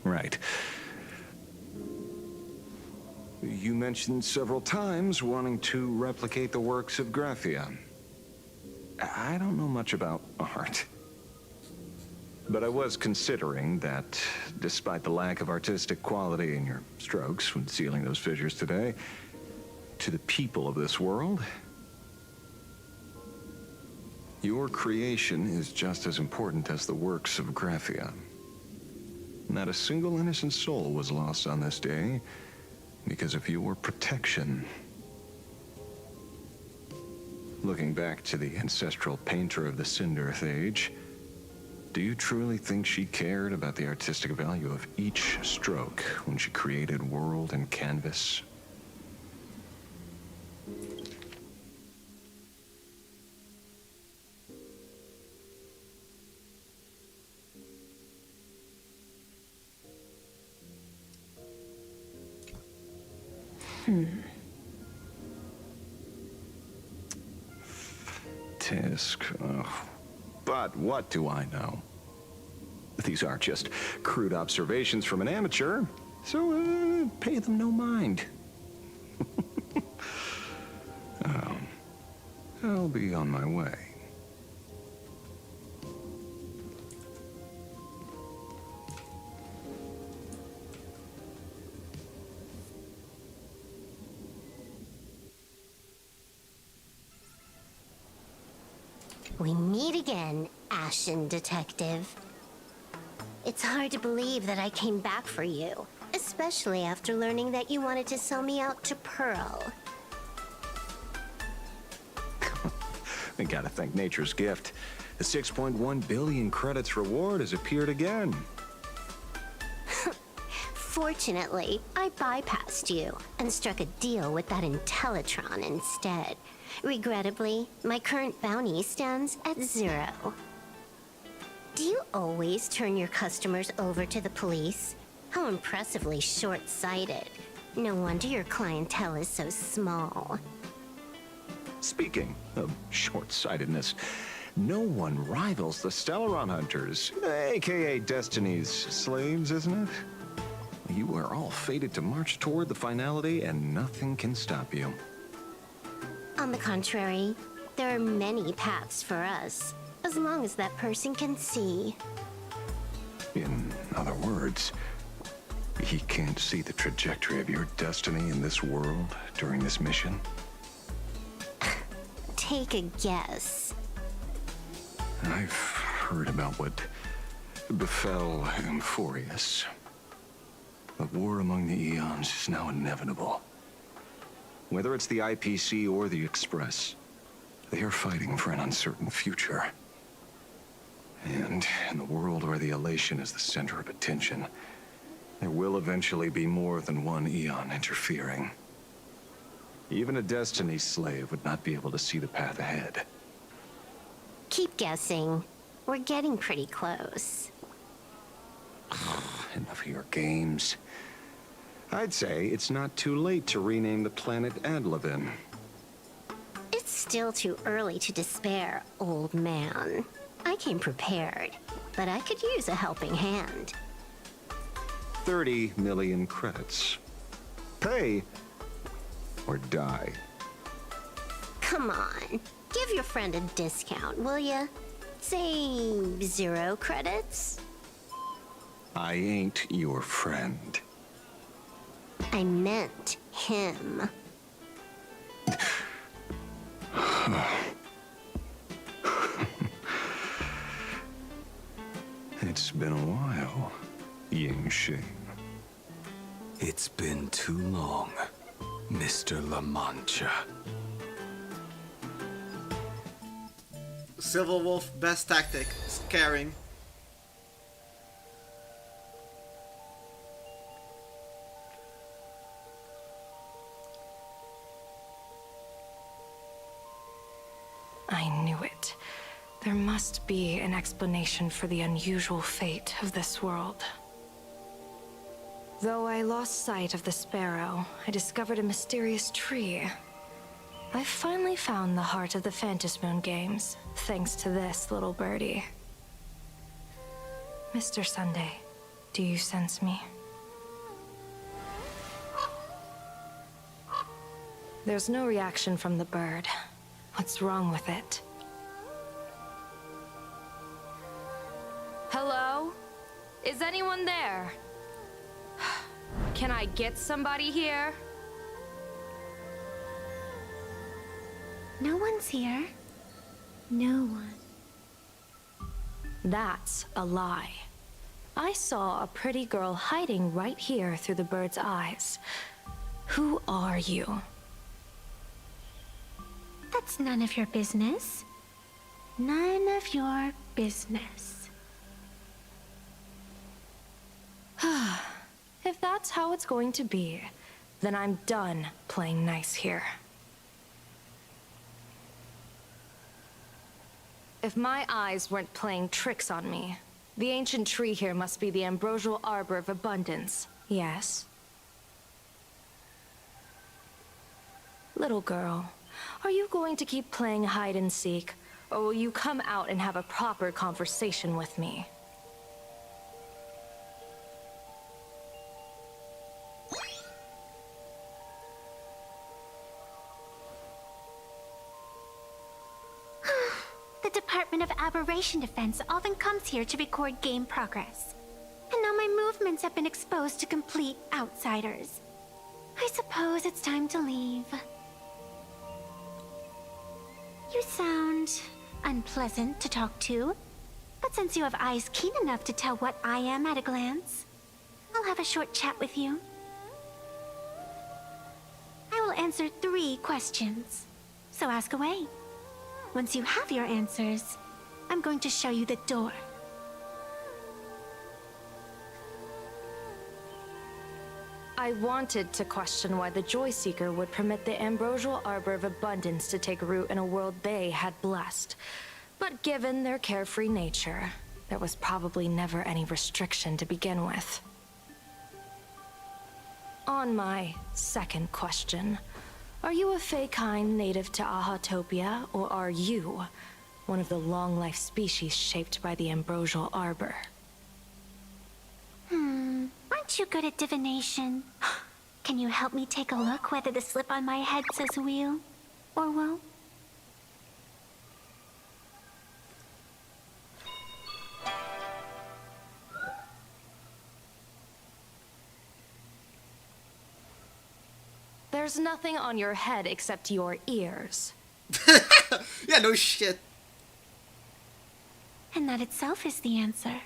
Right. You mentioned several times wanting to replicate the works of Graphia. I don't know much about art. But I was considering that, despite the lack of artistic quality in your strokes when sealing those fissures today, to the people of this world, your creation is just as important as the works of Graphia. Not a single innocent soul was lost on this day because of your protection. Looking back to the ancestral painter of the Cinderth Age, do you truly think she cared about the artistic value of each stroke when she created world and canvas? Tisk. But what do I know? These are just crude observations from an amateur, so pay them no mind. I'll be on my way. We meet again, Ashen Detective. It's hard to believe that I came back for you, especially after learning that you wanted to sell me out to Pearl. I gotta thank nature's gift. The 6.1 billion credits reward has appeared again. Fortunately, I bypassed you and struck a deal with that Intellitron instead. Regrettably, my current bounty stands at 0. Do you always turn your customers over to the police? How impressively short-sighted. No wonder your clientele is so small. Speaking of short-sightedness, no one rivals the Stellaron Hunters, aka Destiny's slaves, isn't it? You are all fated to march toward the finality, and nothing can stop you. On the contrary, there are many paths for us, as long as that person can see. In other words, he can't see the trajectory of your destiny in this world during this mission? Take a guess. I've heard about what befell Euphorius. The war among the eons is now inevitable. Whether it's the IPC or the Express, they are fighting for an uncertain future. And in the world where the elation is the center of attention, There will eventually be more than one Eon interfering. Even a Destiny slave would not be able to see the path ahead. Keep guessing. We're getting pretty close. Enough of your games. I'd say it's not too late to rename the planet Adlevin. It's still too early to despair, old man. I came prepared, but I could use a helping hand. 30 million credits. Pay or die. Come on, give your friend a discount, will ya? Say 0 credits? I ain't your friend. I meant him. It's been a while, Yingxing. It's been too long, Mr. La Mancha. Civil Wolf, best tactic, scaring. I knew it. There must be an explanation for the unusual fate of this world. Though I lost sight of the sparrow, I discovered a mysterious tree. I finally found the heart of the Phantasmoon games, thanks to this little birdie. Mr. Sunday, do you sense me? There's no reaction from the bird. What's wrong with it? Hello? Is anyone there? Can I get somebody here? No one's here. No one. That's a lie. I saw a pretty girl hiding right here through the bird's eyes. Who are you? That's none of your business. None of your business. If that's how it's going to be, then I'm done playing nice here. If my eyes weren't playing tricks on me, the ancient tree here must be the ambrosial arbor of abundance, yes? Little girl, are you going to keep playing hide and seek, or will you come out and have a proper conversation with me? The Department of Aberration Defense often comes here to record game progress. And now my movements have been exposed to complete outsiders. I suppose it's time to leave. You sound unpleasant to talk to, but since you have eyes keen enough to tell what I am at a glance, I'll have a short chat with you. I will answer 3 questions, so ask away. Once you have your answers, I'm going to show you the door. I wanted to question why the Joy Seeker would permit the ambrosial arbor of abundance to take root in a world they had blessed. But given their carefree nature, there was probably never any restriction to begin with. On my second question, are you a Fey-kind native to Ahatopia, or are you one of the long-life species shaped by the ambrosial arbor? Aren't you good at divination? Can you help me take a look whether the slip on my head says wheel or woe? There's nothing on your head except your ears. Yeah, no shit. And that itself is the answer.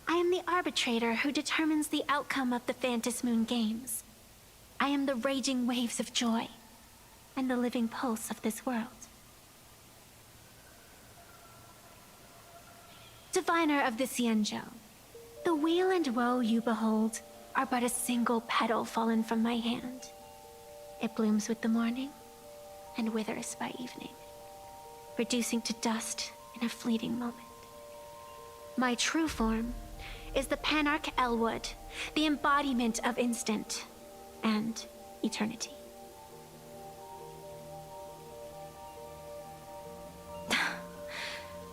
I am the arbitrator who determines the outcome of the Phantasmoon games. I am the raging waves of joy, and the living pulse of this world. Diviner of the Xianzhou, weal and woe you behold are but a single petal fallen from my hand. It blooms with the morning and withers by evening, reducing to dust in a fleeting moment. My true form is the Panarch Elwood, the embodiment of instant and eternity.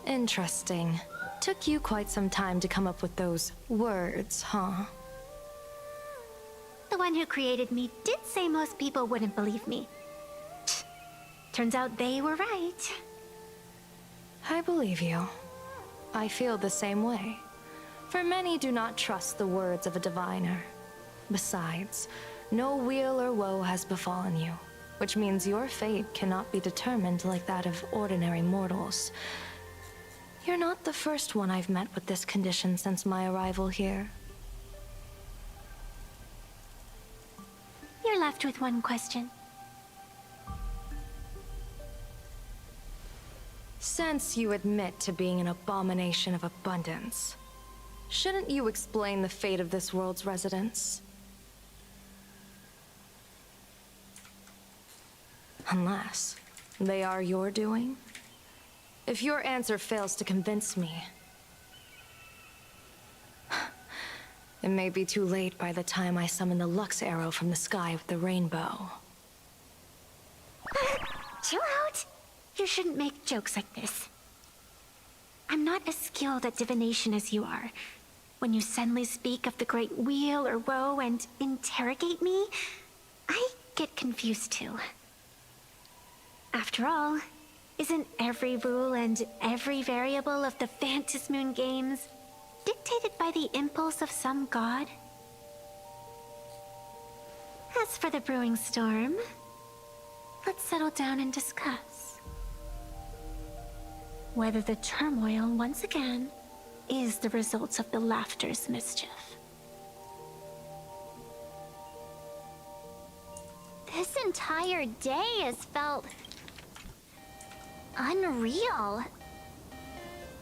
Interesting. Took you quite some time to come up with those words, huh? The one who created me did say most people wouldn't believe me. Turns out they were right. I believe you. I feel the same way. For many do not trust the words of a diviner. Besides, no weal or woe has befallen you, which means your fate cannot be determined like that of ordinary mortals. You're not the first one I've met with this condition since my arrival here. You're left with one question. Since you admit to being an abomination of abundance, shouldn't you explain the fate of this world's residents? Unless they are your doing? If your answer fails to convince me, it may be too late by the time I summon the Lux arrow from the sky with the rainbow. Chill out. You shouldn't make jokes like this. I'm not as skilled at divination as you are. When you suddenly speak of the great weal or woe and interrogate me, I get confused too. After all, isn't every rule and every variable of the Phantasmoon games dictated by the impulse of some god? As for the brewing storm, let's settle down and discuss whether the turmoil, once again, is the result of the laughter's mischief. This entire day has felt unreal.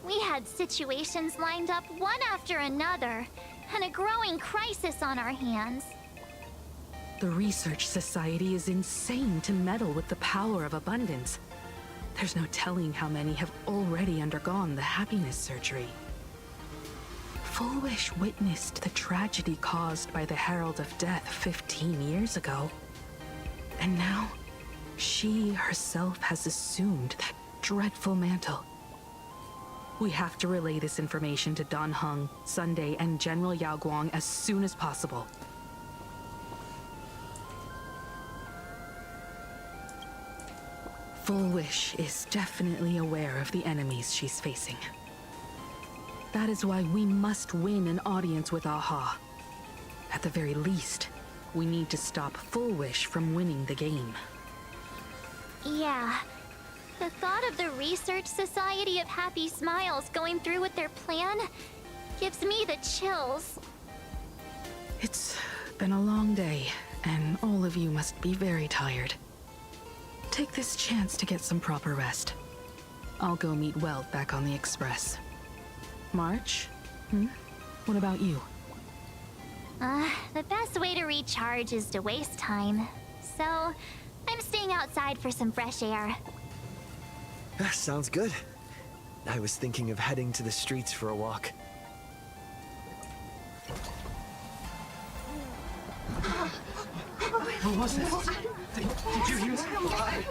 We had situations lined up one after another, and a growing crisis on our hands. The Research Society is insane to meddle with the power of abundance. There's no telling how many have already undergone the happiness surgery. Full Wish witnessed the tragedy caused by the Herald of Death 15 years ago. And now, she herself has assumed that dreadful mantle. We have to relay this information to Dan Heng, Sunday, and General Yao Guang as soon as possible. Full Wish is definitely aware of the enemies she's facing. That is why we must win an audience with Aha. At the very least, we need to stop Full Wish from winning the game. Yeah. The thought of the Research Society of Happy Smiles going through with their plan gives me the chills. It's been a long day, and all of you must be very tired. Take this chance to get some proper rest. I'll go meet Weld back on the Express. March? What about you? The best way to recharge is to waste time. So, I'm staying outside for some fresh air. Sounds good. I was thinking of heading to the streets for a walk. What was this? Did you hear that?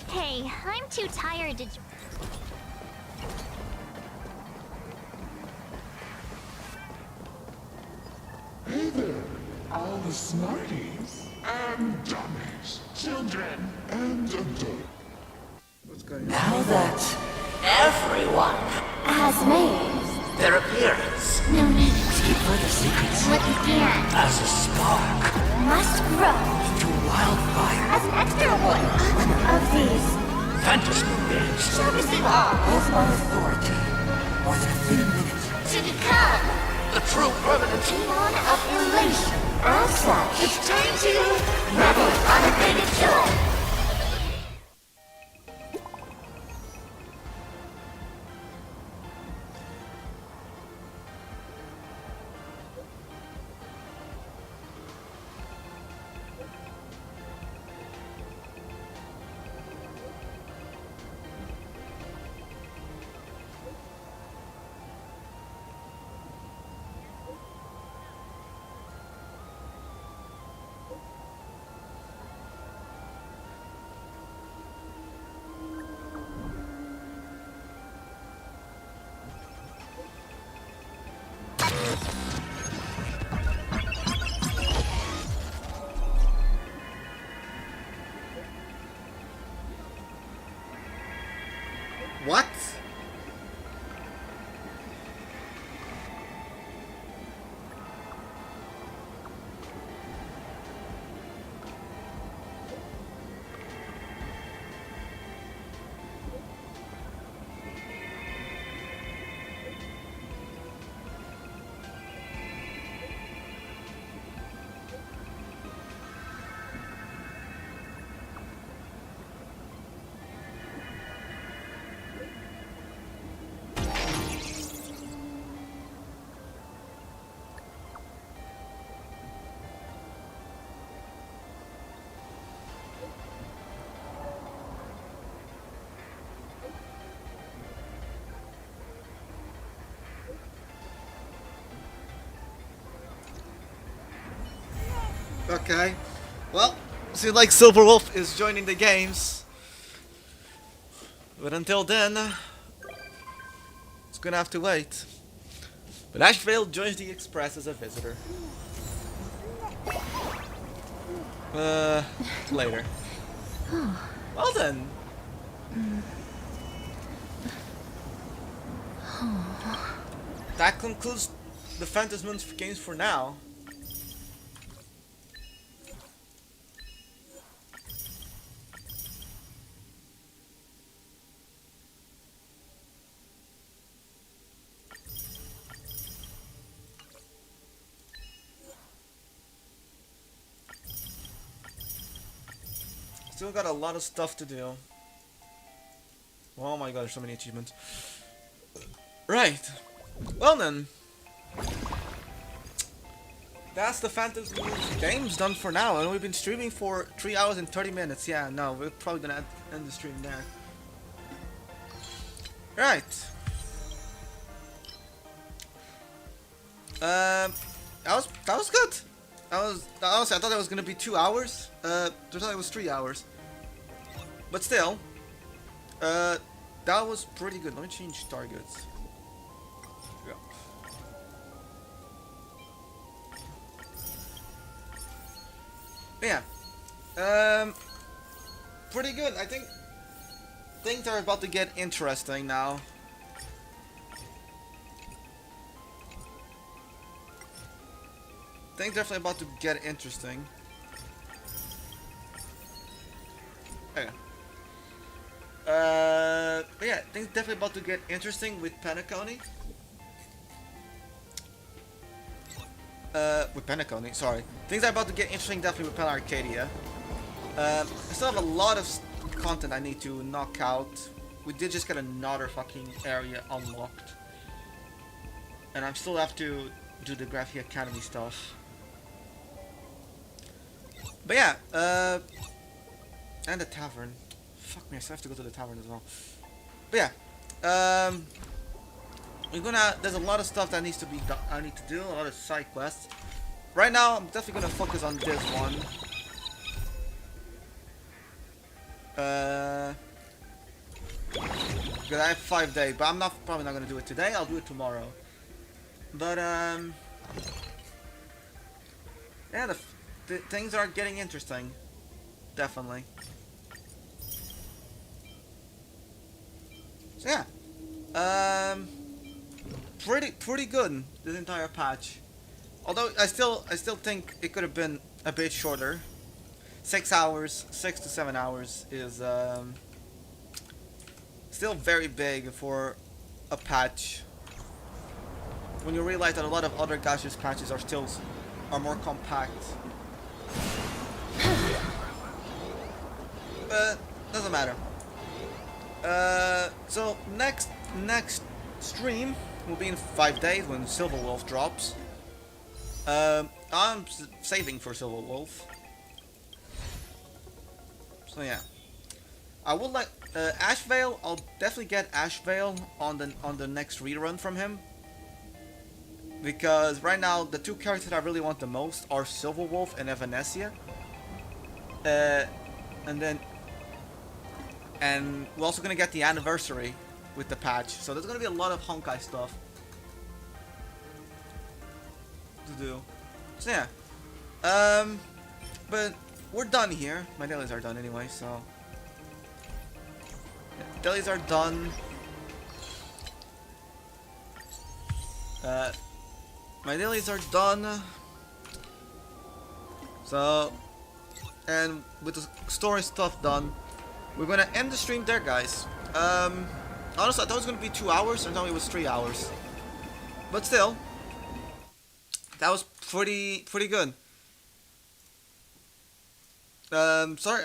Hey, I'm too tired to... Hey there, all the smarties and dummies, children and adults. Now that everyone has made their appearance, no need to keep further secrets what began as a spark must grow into wildfire as an extra one of these Phantasmoon games, servicing all with my authority within a few minutes to become the true permanent demon of elation. As such, it's time to revel in unabated joy. What? Okay. Well, seems like Silver Wolf is joining the games. But until then, it's gonna have to wait. But Ashvale joins the Express as a visitor. Later. Well then. That concludes the Phantasm's games for now. Still got a lot of stuff to do. Oh my god, there's so many achievements. Right. Well then. That's the Phantasm games done for now. And we've been streaming for 3 hours and 30 minutes. Yeah, no, we're probably gonna end the stream there. Right. That was good. Honestly, I thought it was gonna be 2 hours. Turns out it was 3 hours. But still, that was pretty good. Let me change targets. Yeah. Pretty good. I think things are about to get interesting now. Things definitely about to get interesting. Okay. But yeah, things definitely about to get interesting with Penacony. With Penacony, sorry. Things are about to get interesting definitely with Pen Arcadia. I still have a lot of content I need to knock out. We did just get another fucking area unlocked. And I still have to do the Graphic Academy stuff. But yeah, and the tavern. Fuck me, I still have to go to the tavern as well. But yeah, there's a lot of stuff that needs to be done. I need to do a lot of side quests. Right now, I'm definitely gonna focus on this one. Because I have 5 days, but I'm probably not gonna do it today. I'll do it tomorrow. But yeah, the things are getting interesting, definitely. So yeah, pretty good this entire patch. Although I still think it could have been a bit shorter. 6 hours, 6 to 7 hours is still very big for a patch. When you realize that a lot of other gaseous patches are more compact. But doesn't matter. So next stream will be in 5 days when Silver Wolf drops. I'm saving for Silver Wolf. So yeah, I would like Ashvale. I'll definitely get Ashvale on the next rerun from him. Because right now the two characters I really want the most are Silver Wolf and Evanesia. And we're also gonna get the anniversary with the patch, so there's gonna be a lot of Honkai stuff to do. So yeah, but we're done here. My dailies are done anyway, so yeah, dailies are done. My dailies are done. So, and with the story stuff done, we're gonna end the stream there, guys. Honestly, I thought it was gonna be 2 hours. I thought it was 3 hours. But still, that was pretty good. Sorry,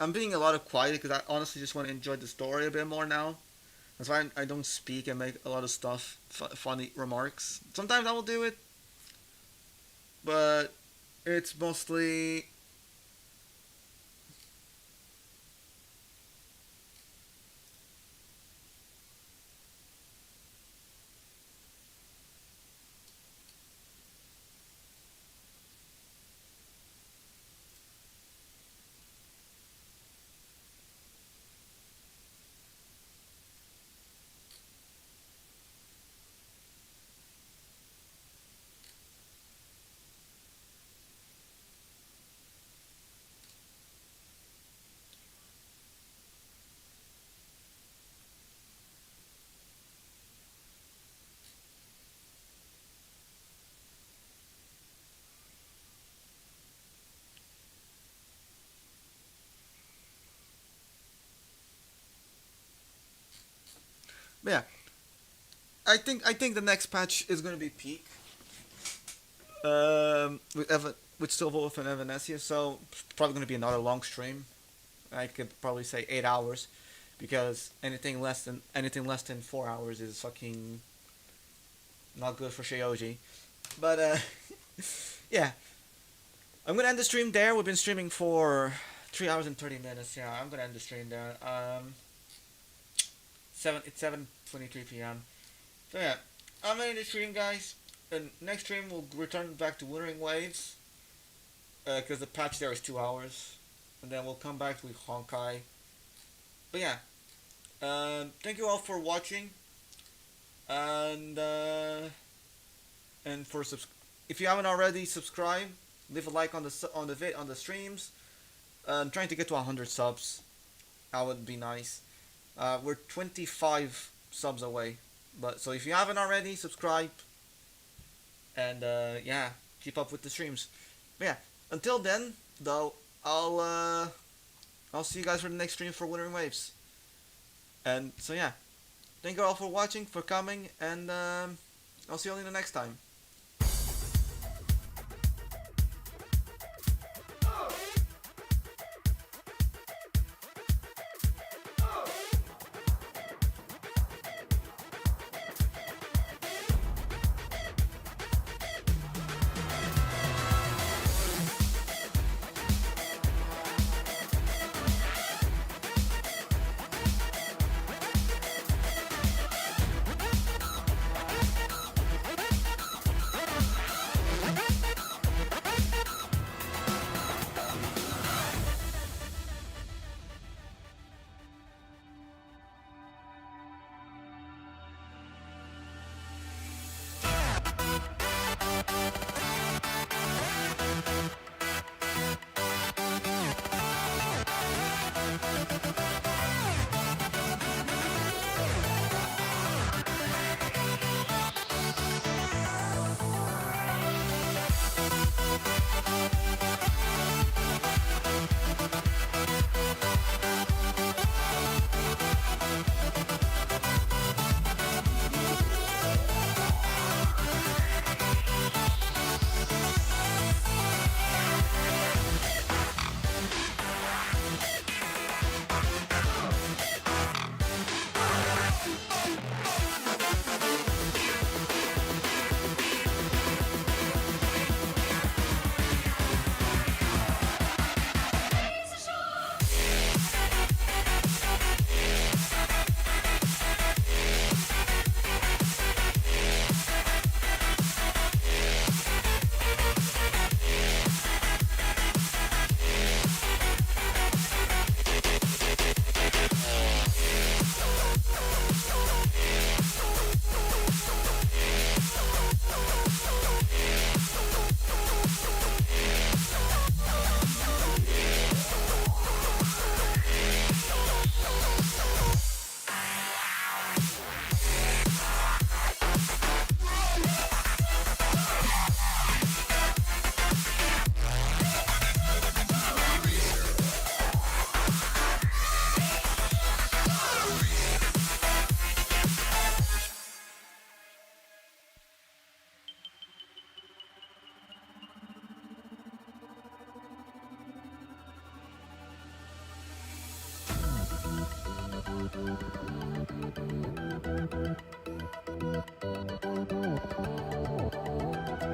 I'm being a lot of quiet because I honestly just want to enjoy the story a bit more now. That's why I don't speak and make a lot of stuff, funny remarks. Sometimes I will do it, but it's mostly... But yeah, I think the next patch is gonna be peak. With Silverwolf and Evanesia, so it's probably gonna be another long stream. I could probably say 8 hours, because anything less than 4 hours is fucking not good for Shioji. But yeah, I'm gonna end the stream there. We've been streaming for 3 hours and 30 minutes. Yeah, I'm gonna end the stream there. It's 7:23 p.m. So yeah, I'm ending the stream, guys. And next stream we'll return back to Wuthering Waves, because the patch there is 2 hours, and then we'll come back with Honkai. But yeah, thank you all for watching, and for if you haven't already, subscribe, leave a like on the streams. I'm trying to get to 100 subs. That would be nice. We're 25 subs away, but so if you haven't already, subscribe, and yeah, keep up with the streams. But yeah, until then, though, I'll see you guys for the next stream for Wuthering Waves. And so yeah, thank you all for watching, for coming, and I'll see you all in the next time.